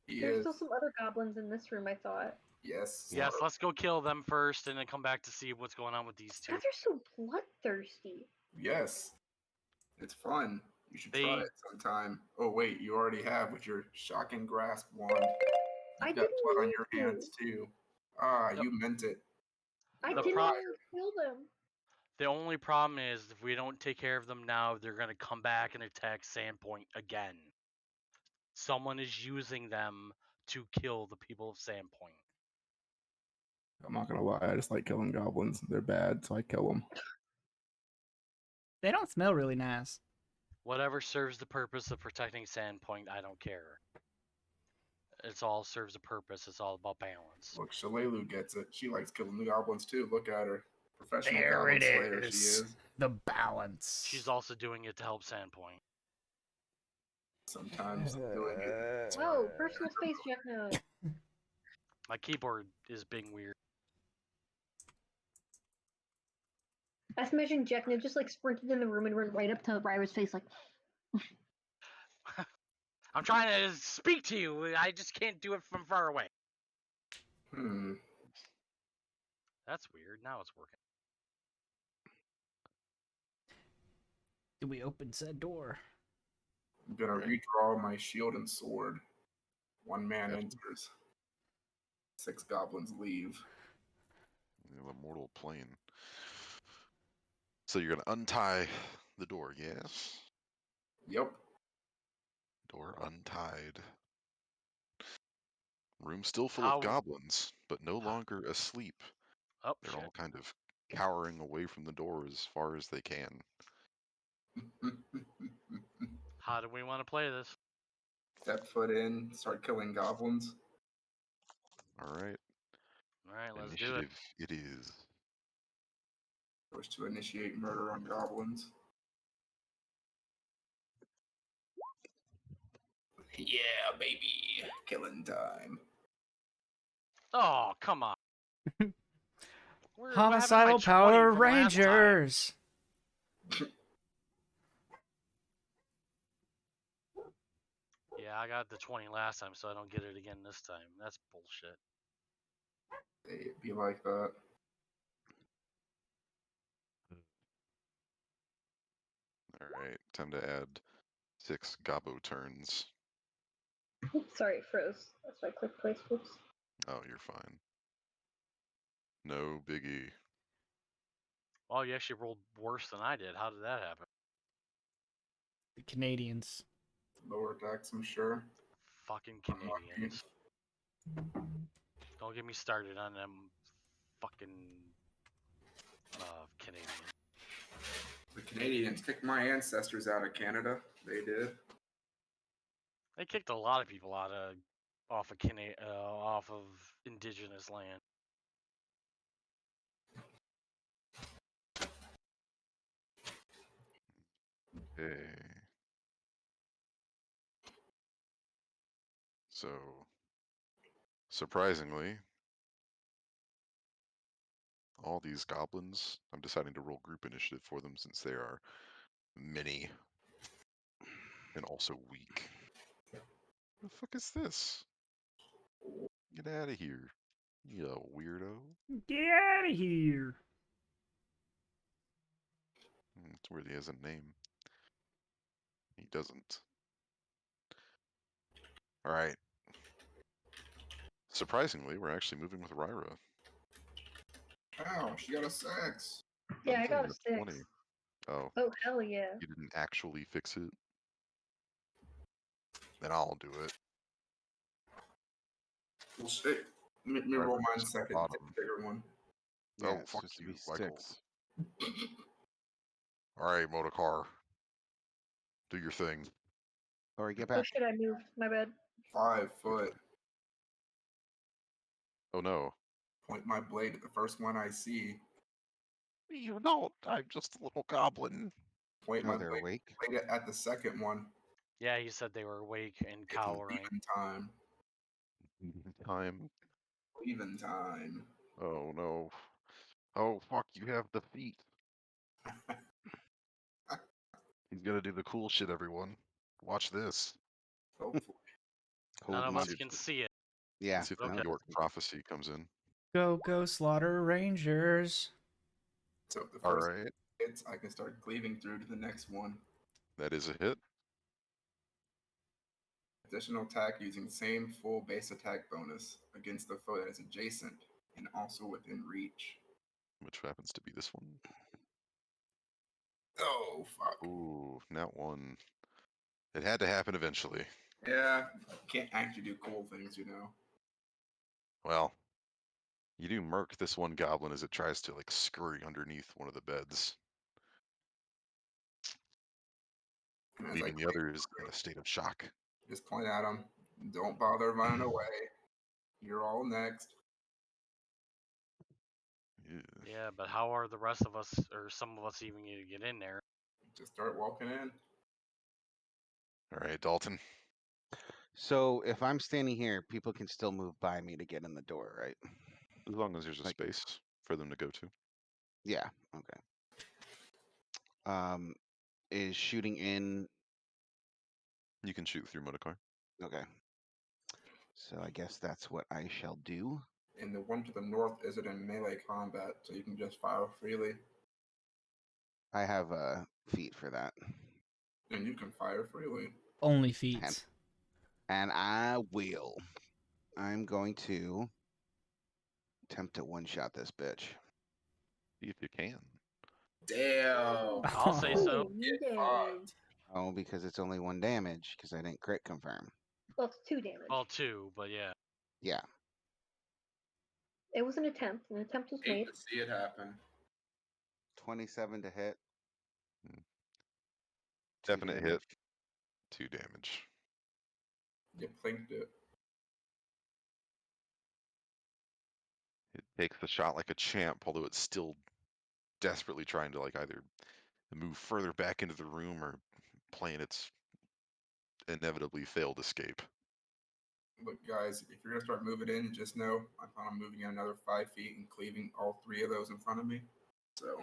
He There's is. still some other goblins in this room, I thought. Yes. Yes, let's go kill them first and then come back to see what's going on with these two. Guys are so bloodthirsty. Yes. It's fun. You should They- try it sometime. Oh wait, you already have with your shocking grasp wand. I You've got didn't blood on mean your to. hands too. Ah, Yep. you meant it. I The didn't pro- want to kill them. The only problem is if we don't take care of them now, they're gonna come back and attack Sandpoint again. Someone is using them to kill the people of Sandpoint. I'm not gonna lie, I just like killing goblins. They're bad, so I kill them. They don't smell really nice. Whatever serves the purpose of protecting Sandpoint, I don't care. It's all serves a purpose. It's all about balance. Look, Shalelu gets it. She likes killing the goblins too. Look at her. Professional There goblin it slayer she is. is. The balance. She's also doing it to help Sandpoint. Sometimes doing it. Whoa, personal space, Jekna. My keyboard is being weird. I just imagine Jekna just like sprinted in the room and run right up to Ryra's face like, I'm trying to speak to you. I just can't do it from far away. That's weird. Now it's working. Do we open said door? I'm gonna redraw my shield and sword. One man Yep. enters. 6 goblins leave. The mortal plane. So you're gonna untie the door, yes? Yep. Door untied. Room still full How- of goblins, but no longer asleep. Oh, They're shit. all kind of cowering away from the door as far as they can. How do we want to play this? Step foot in, start killing goblins. All right. All right, let's do it. Initiative it is. Goes to initiate murder on goblins. Yeah, baby. Killing time. Oh, come on. What happened to my Homicidal 20 Power from last time? Rangers. Yeah, I got the 20 last time, so I don't get it again this time. That's bullshit. It'd be like that. All right. Time to add 6 gobbo turns. sorry, it froze. That's why I clicked place. Whoops. Oh, you're fine. No biggie. Oh, you actually rolled worse than I did. How did that happen? The Canadians. Lower decks, I'm sure. Fucking Unlucky. Canadians. Don't get me started on them fucking Canadians. The Canadians kicked my ancestors out of Canada. They did. They kicked a lot of people out of off of indigenous land. Okay. So, surprisingly, all these goblins, I'm deciding to roll group initiative for them since they are many and also weak. The fuck is this? Get out of here, you weirdo. Get out of here. It's weird he has a name. He doesn't. Alright. Surprisingly, we're actually moving with Ryra. Ow, she got a 6. Yeah, I He's got only a got 6. 20. Oh, Oh, hell yeah. you didn't actually fix it? Then I'll do it. Well, shit. Let me Right, roll but mine just second. bottom. Take the bigger one. Yeah, Oh, it's fuck supposed to you, be Michael. 6. Alright, Motorcar. Do your thing. Or get Oh back. shit, I moved. My bad. 5 foot. Oh no. Point my blade at the first one I see. You don't. I'm just a little goblin. Point Oh, my they're awake. blade at the second one. Yeah, he said they were awake and It's cowering. leaving time. Time. Leaving time. Oh no. Oh fuck, you have the feet. He's gonna do the cool shit, everyone. Watch this. Hopefully. None Hold of my. us can see it. Yeah. Let's see if no, the Okay. York prophecy comes in. Go, Slaughter Rangers. So if the first Alright. hits, I can start cleaving through to the next one. That is a hit. Additional attack using same full base attack bonus against the foe that is adjacent and also within reach. Which happens to be this one. Oh, fuck. Ooh, not one. It had to happen eventually. Yeah, can't actually do cool things, you know. Well, you do murk this one goblin as it tries to like scurry underneath one of the beds, And as I leaving the cleave others in through, a state of shock. just point at them. Don't bother running away. You're all next. Yeah. Yeah, but how are the rest of us, or some of us, even going to get in there? Just start walking in. Alright, Dalton. So if I'm standing here, people can still move by me to get in the door, right? As long as there's a Like- space for them to go to. Yeah. Okay. Is shooting in. You can shoot through Motorcar. Okay. So I guess that's what I shall do. And the one to the north isn't in melee combat, so you can just fire freely. I have feet for that, And you can fire freely. Only feats. and I will. I'm going to attempt to one-shot this bitch. See if you can. Damn. I'll say so. You Get did. fucked. Oh, because it's only 1 damage because I didn't crit confirm. Well, it's 2 damage. Well, 2, but yeah. Yeah. It was an attempt. An attempt was Hate made. to see it happen. 27 to hit. Hmm. 2 Definite hit. damage. 2 damage. You plinked it. It takes the shot like a champ, although it's still desperately trying to like either move further back into the room or plan its inevitably failed escape. Look, guys, if you're gonna start moving in, just know I plan on moving in another 5 feet and cleaving all 3 of those in front of me. So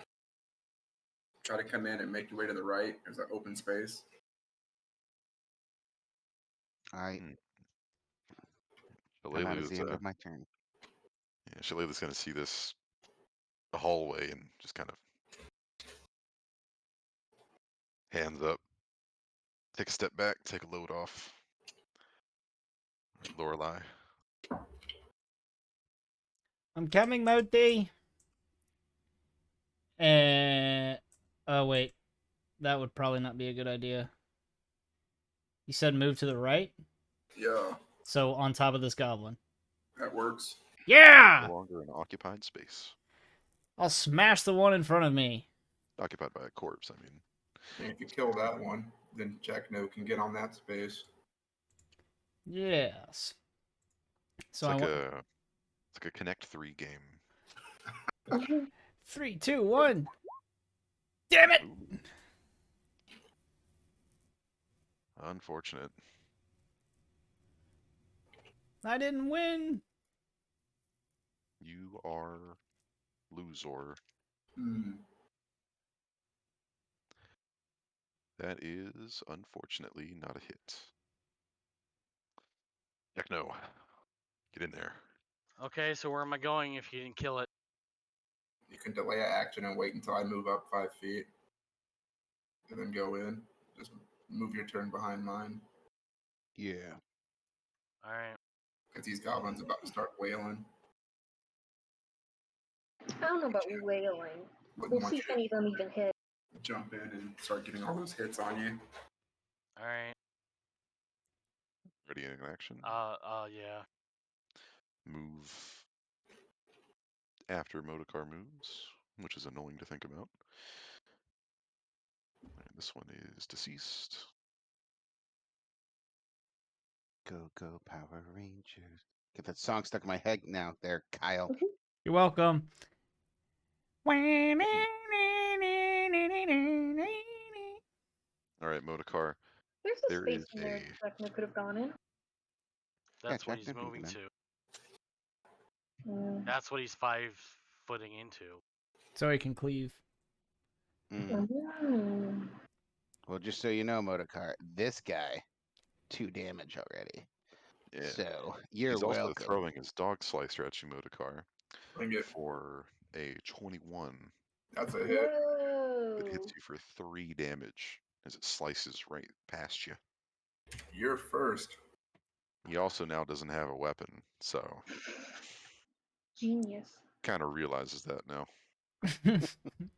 try to come in and make your way to the right. There's that open space. I. Hmm. And that is Shillelagh's, the end of my turn. yeah, Shillelagh's gonna see this hallway and just kind of hands up, take a step back, take a load off. Lorelei. I'm coming, Moti. Oh wait, that would probably not be a good idea. You said move to the right, Yeah, so on top of this goblin. that works. Yeah, No longer an occupied space. I'll smash the one in front of me. Occupied by a corpse, I mean. And if you kill that one, then Jack No can get on that space. Yes. It's So like a Connect 3 game. 3, 2, 1. Damn it! Ooh. Unfortunate. I didn't win. You are loser. That is unfortunately not a hit. Techno, get in there. Okay, so where am I going if you didn't kill it? You can delay an action and wait until I move up 5 feet, and then go in. Just move your turn behind mine, Yeah. All right. because these goblins about to start wailing. I don't know about wailing. Wouldn't We'll want see you if any of them even hit. to jump in and start getting all those hits on you. All right. Ready in action. Yeah. Move after Modokar moves, which is annoying to think about. And this one is deceased. Go, go, Power Rangers. Get that song stuck in my head now there, Kyle. You're welcome. All right, Modokar. There's a There space is in there a Techno could have gone in. That's what he's Techno can moving come to. Mm. That's what he's 5-footing into. So he can cleave. Mm. Well, just so you know, Modokar, this guy, 2 damage already. yeah. So you're He's also welcome. throwing his dog slicer at you, Modokar, Bring it. for a 21. That's a hit. It hits Whoa. you for 3 damage as it slices right past you. You're first. He also now doesn't have a weapon, so Genius. kind of realizes that now.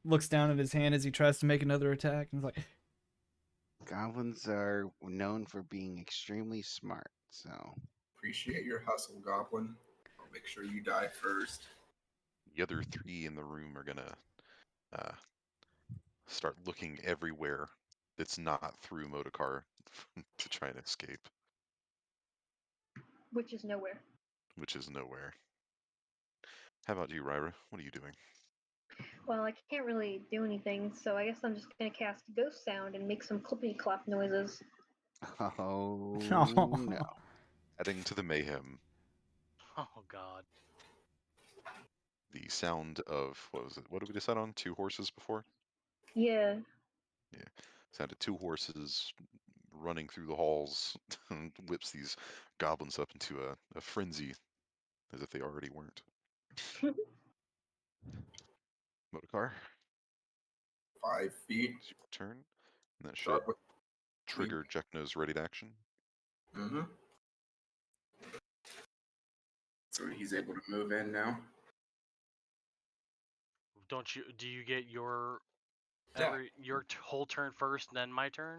Looks down at his hand as he tries to make another attack and is like, Goblins are known for being extremely smart, so Appreciate your hustle, Goblin. I'll make sure you die first. The other 3 in the room are gonna start looking everywhere that's not through Modokar to try and escape, Which is nowhere. which is nowhere. How about you, Ryra? What are you doing? Well, I can't really do anything, so I guess I'm just gonna cast Ghost Sound and make some clippity clop noises. oh oh. no. Adding to the mayhem, Oh God. the sound of, what was it? What did we decide on? 2 horses before? Yeah. Yeah. Sound of 2 horses running through the halls whips these goblins up into a frenzy as if they already weren't. Modokar, 5 feet. it's your turn. And that should Start with. trigger Jekno's ready to action. Mm-hmm. So he's able to move in now. Do you get your Yeah. whole turn first, and then my turn?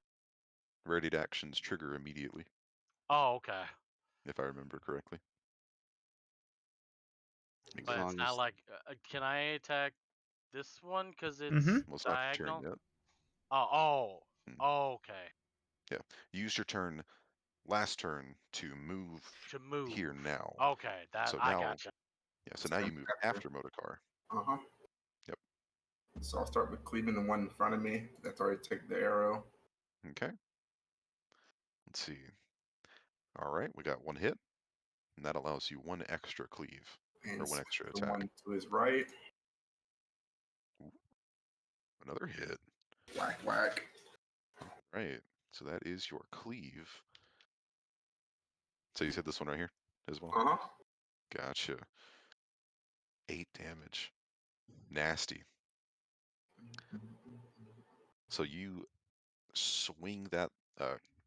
Ready to actions trigger immediately, Oh, okay. if I remember correctly. As But it's long not as like, can I attack this one because it's Mhm. Well, it's not your turn diagonal? yet. Oh, okay. Yeah. You used your turn last turn to move To move. here now. Okay, that So I now, gotcha. yeah, so now you move after Modokar. Uh-huh. Yep. So I'll start with cleaving the one in front of me. That's already took the arrow. Okay. Let's see. All right, we got 1 hit, and that allows you 1 extra cleave, And or 1 extra the attack. one to his right. Ooh, another hit. Whack, whack. Right. So that is your cleave. So you said this one right here as well? Uh-huh. Gotcha. 8 damage. Nasty. So you swing that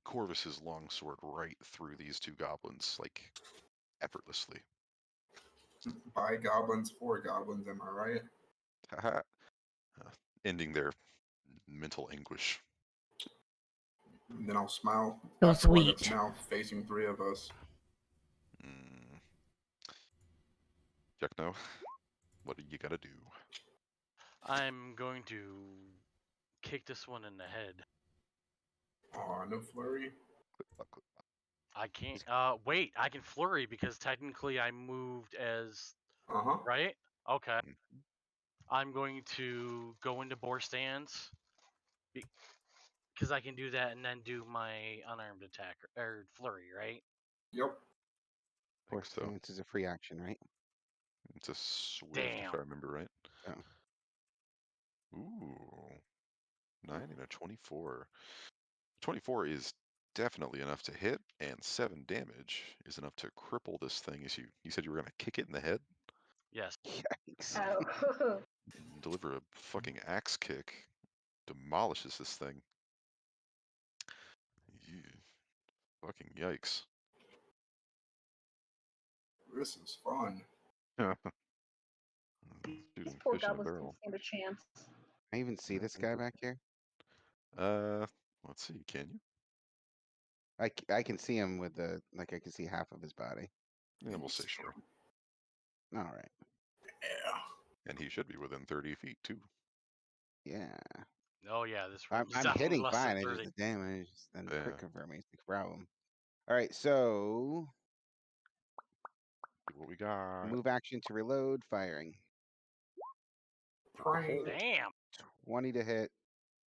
Corvus's longsword right through these 2 goblins, like, effortlessly. By goblins, for goblins, am I right? Haha. Ending their mental anguish. And then I'll smile. So at the one that's sweet. now facing 3 of us. Jekno, what do you gotta do? I'm going to kick this one in the head. Aw, no flurry. Click, click, click. I can't. Wait. I can flurry because technically I moved as Uh-huh. right. Okay. Mhm. I'm going to go into boar stance. Because I can do that and then do my unarmed attack or flurry, right? Yep. Force so. stance is a free action, right? It's a swift, Damn. if I remember right. Oh. Ooh. 9 and a 24. 24 is definitely enough to hit, and 7 damage is enough to cripple this thing. As you said you were going to kick it in the head? Yes. Yikes. Oh. Deliver a fucking axe kick. Demolishes this thing. You, fucking yikes. This is fun. These Shooting poor fish in a goblins barrel. didn't stand a chance. I even see this guy back here. Let's see, can you? I can see him with the I can see half of his body. Yeah, we'll say sure. All right. Yeah. And he should be within 30 feet, too. Yeah. Oh yeah, this I'm room's definitely hitting less than fine. It's 30. just the damage and Yeah. crit confirming is the problem. All right, so See what we got. move action to reload, firing. Prank. Damn. 20 to hit,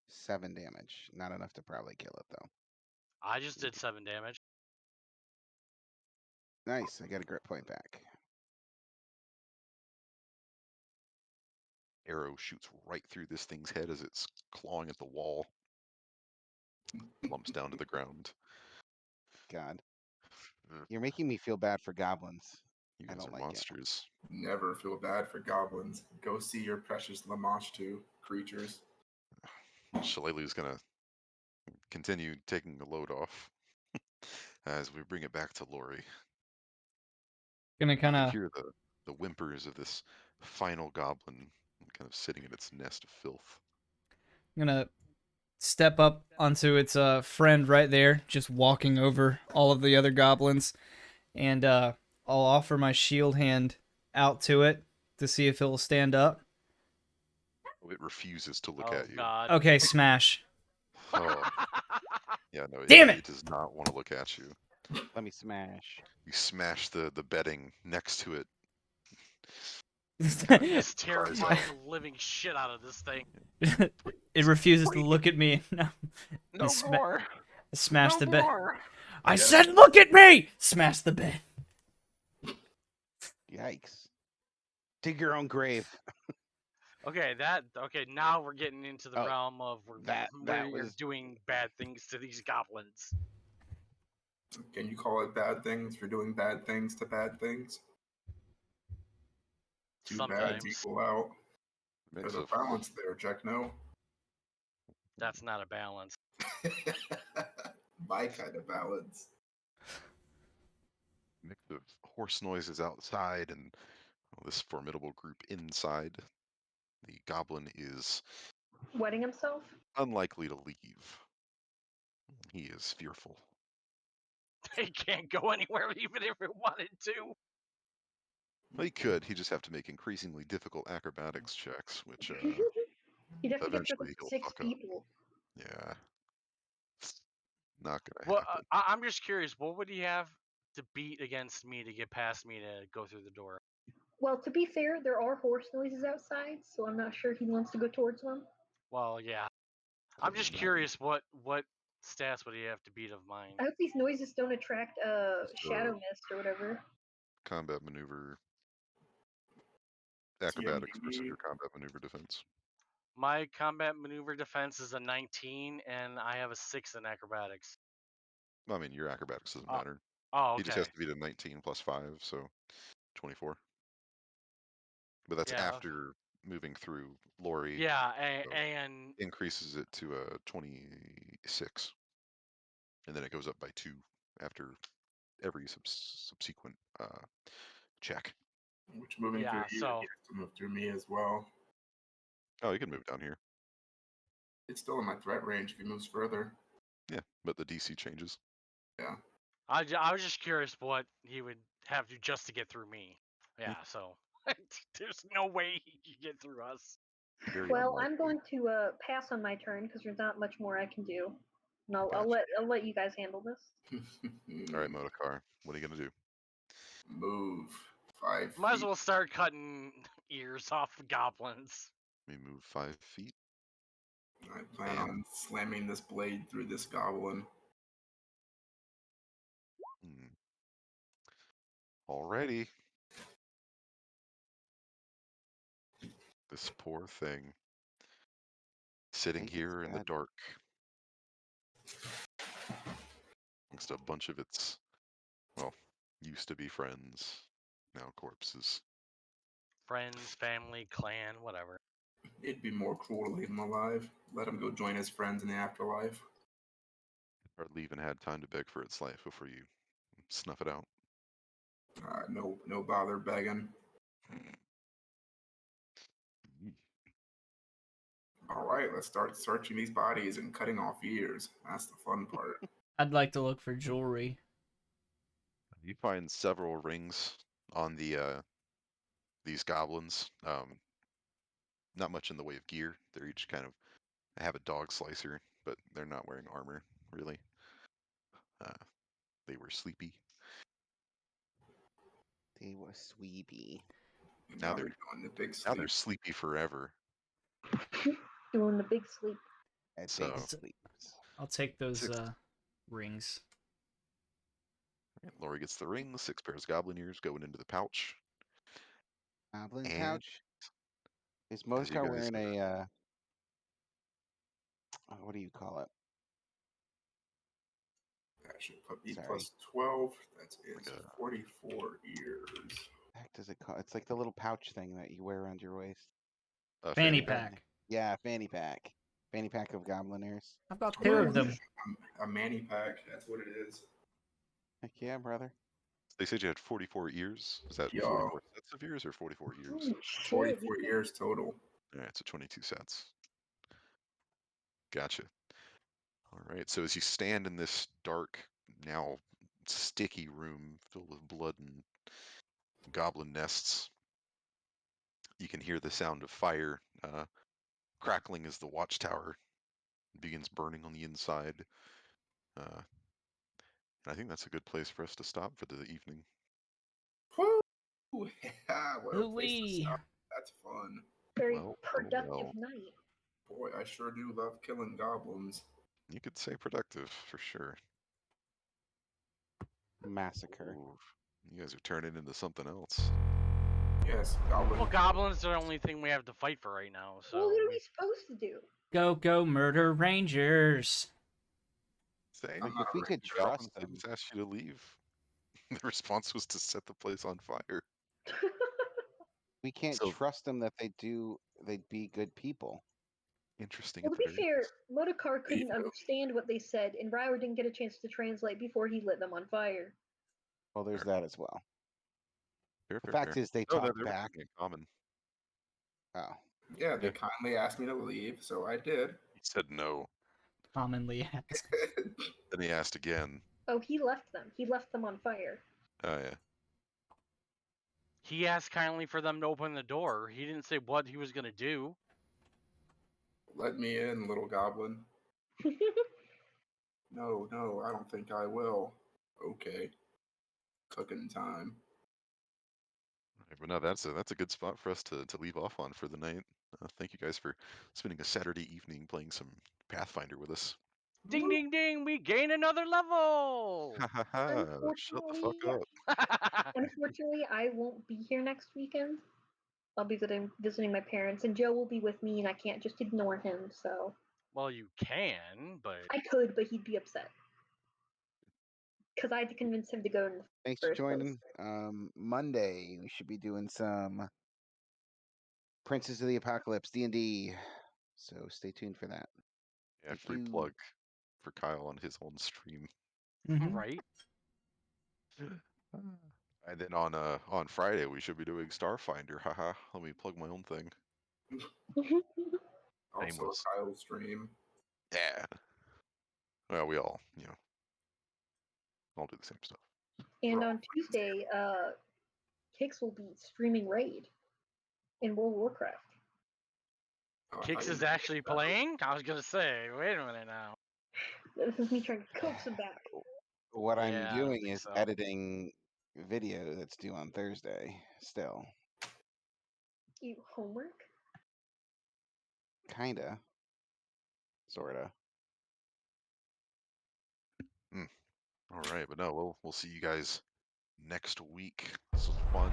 7 damage. Not enough to probably kill it though. I just did 7 damage. Nice. I got a grit point back. Arrow shoots right through this thing's head as it's clawing at the wall. Lumps down to the ground. God, Ugh, you're making me feel bad for goblins. you I guys don't are like it. monsters. Never feel bad for goblins. Go see your precious Lamashtu creatures. Shillelagh's gonna continue taking the load off as we bring it back to Lori. Gonna You kind can of hear the whimpers of this final goblin kind of sitting in its nest of filth. gonna step up onto its friend right there, just walking over all of the other goblins, and I'll offer my shield hand out to it to see if it will stand up. Oh, it refuses to look Oh at you. god. Okay, smash. Oh, yeah, no, Damn it it! does not want to look at you. Let me smash. You smash the bedding next to it. Just terrifying the living shit out of this thing. It refuses to look at me. No, No more. Smash the bed. more. I Yes. said, look at me! Smash the bed. Yikes. Dig your own grave. Okay, now we're getting into the Oh, realm of where that you're was- doing bad things to these goblins. Can you call it bad things for doing bad things to bad things? Two bads Sometimes equal out. Makes There's a a balance there, Jack. No. that's not a balance. My kind of balance. mix of horse noises outside and this formidable group inside. The goblin is Wetting himself? unlikely to leave. He is fearful. They can't go anywhere even if it wanted to. Well, he could. He'd just have to make increasingly difficult acrobatics checks, which You'd have to get through eventually he'll 6 fuck up. people. Yeah, not gonna Well, happen. I'm just curious. What would he have to beat against me to get past me to go through the door? Well, to be fair, there are horse noises outside, so I'm not sure he wants to go towards them. Well, yeah. I'm just Doesn't curious. What stats would he have to beat of mine? I hope these noises don't attract Just, shadow mist or whatever. Combat maneuver, acrobatics versus your combat maneuver defense. My combat maneuver defense is a 19, and I have a 6 in acrobatics. I mean, your acrobatics doesn't matter. Oh, He just okay. has to beat a 19 plus 5, so 24. But that's Yeah. after moving through Lori. Yeah, so and increases it to a 26, and then it goes up by 2 after every subsequent check. Which moving Yeah, through you, so- he has to move through me as well. Oh, you can move down here. It's still in my threat range if he moves further. Yeah, but the DC changes. Yeah. I was just curious what he would have to just to get through me. Yeah, so there's no way he could get through us. Very Well, I'm unlikely. going to pass on my turn because there's not much more I can do. And I'll Gotcha. let you guys handle this. All right, Modokar, what are you gonna do? Move 5 Might as feet. well start cutting ears off the goblins. Let me move 5 feet. I plan And- on slamming this blade through this goblin. Alrighty. This poor thing. Sitting Think it's here in the dead. dark. Amongst a bunch of its, well, used to be friends. Now corpses. Friends, family, clan, whatever. It'd be more cruel to leave him alive. Let him go join his friends in the afterlife. Hardly even had time to beg for its life before you snuff it out. No bother begging. Yee. All right, let's start searching these bodies and cutting off ears. That's the fun part. I'd like to look for jewelry. You find several rings on these goblins. Not much in the way of gear. They're each kind of have a dog slicer, but they're not wearing armor really. They were sleepy. They were sweepy. And Now now they're they're doing the big Now they're sleep. sleepy forever. Doing the big sleep. At So- big sleeps. I'll take those Six. rings. Alright, Lori gets the ring. 6 pairs of goblin ears going into the pouch. Goblin And pouch. Is you Moskar guys wearing a what do you call it? That should put me Sorry. plus 12. That is Like a- 44 ears. What the heck does it call? It's like the little pouch thing that you wear around your waist. a Fanny pack. pack. Yeah, fanny pack. Fanny pack of goblin ears. I've got I'm 2 wearing of them. A manny pack. That's what it is. Heck yeah, brother. They said you had 44 ears. Is that Yeah. 44 sets of ears or 44 ears? Holy shit. 44 ears total. Alright, so 22 sets. Gotcha. Alright, so as you stand in this dark, now sticky room filled with blood and goblin nests, you can hear the sound of fire crackling as the watchtower begins burning on the inside. And I think that's a good place for us to stop for the evening. Woo! Yeah, what a place to Ooh-wee. stop. That's fun. Very Well, productive well. night. Boy, I sure do love killing goblins. You could say productive for sure. Massacre. Ooh, you guys are turning into something else. Yes, goblin. Well, goblins are the only thing we have to fight for right now. So Well, what are we supposed to do? Go, go, murder rangers. Say, I'm not If we a could the goblins trust them, didn't ask you to leave. The response was to set the place on fire. we can't So- trust them that they'd be good people. Interesting. Well, at to the be very fair, least. Modokar couldn't you go. understand what they said, and Ryer didn't get a chance to translate before he lit them on fire. Well, there's Fair. that as well. Fair, The fair, fact fair. is, they Oh, talk they're back. in common. Oh, Yeah, they Yeah. kindly asked me to leave, so I did. He said no. Commonly asked. Then he asked again. Oh, he left them. He left them on fire. Oh yeah. he asked kindly for them to open the door. He didn't say what he was gonna do. Let me in, little goblin. No, I don't think I will. Okay. Cooking time. Alright, but no, that's a good spot for us to leave off on for the night. Thank you guys for spending a Saturday evening playing some Pathfinder with us. Ding, ding, ding! We gain another level. Ha ha ha! Shut the fuck up. Unfortunately, I won't be here next weekend. I'll be visiting my parents, and Joe will be with me, and I can't just ignore him. So Well, you can, but I could, but he'd be upset because I had to convince him to go in the thanks for first place. joining. Monday we should be doing some Princes of the Apocalypse D&D. So stay tuned for that. Yeah, Thank free you. plug for Kyle on his own stream. Mhm. right? And then on Friday we should be doing Starfinder. Haha. Let me plug my own thing. Also, Nameless. a Kyle stream. Yeah. Well, we all all do the same stuff. And on Tuesday, Kix will be streaming Raid in World of Warcraft. Oh, I Kix thought you is meant actually that was- playing. I was gonna say, wait a minute now. This is me trying to coax him back. What Yeah, I'm I don't doing think is so. editing video that's due on Thursday. Still, You homework? kinda. sorta. All right, but no, we'll see you guys next week. This was fun.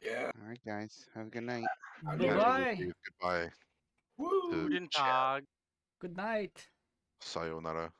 Yeah. All right, guys. Have a good night. Adios. Yeah, Bye-bye. Goodbye. Woo! To Guten chat. Tag. Good night. Sayonara.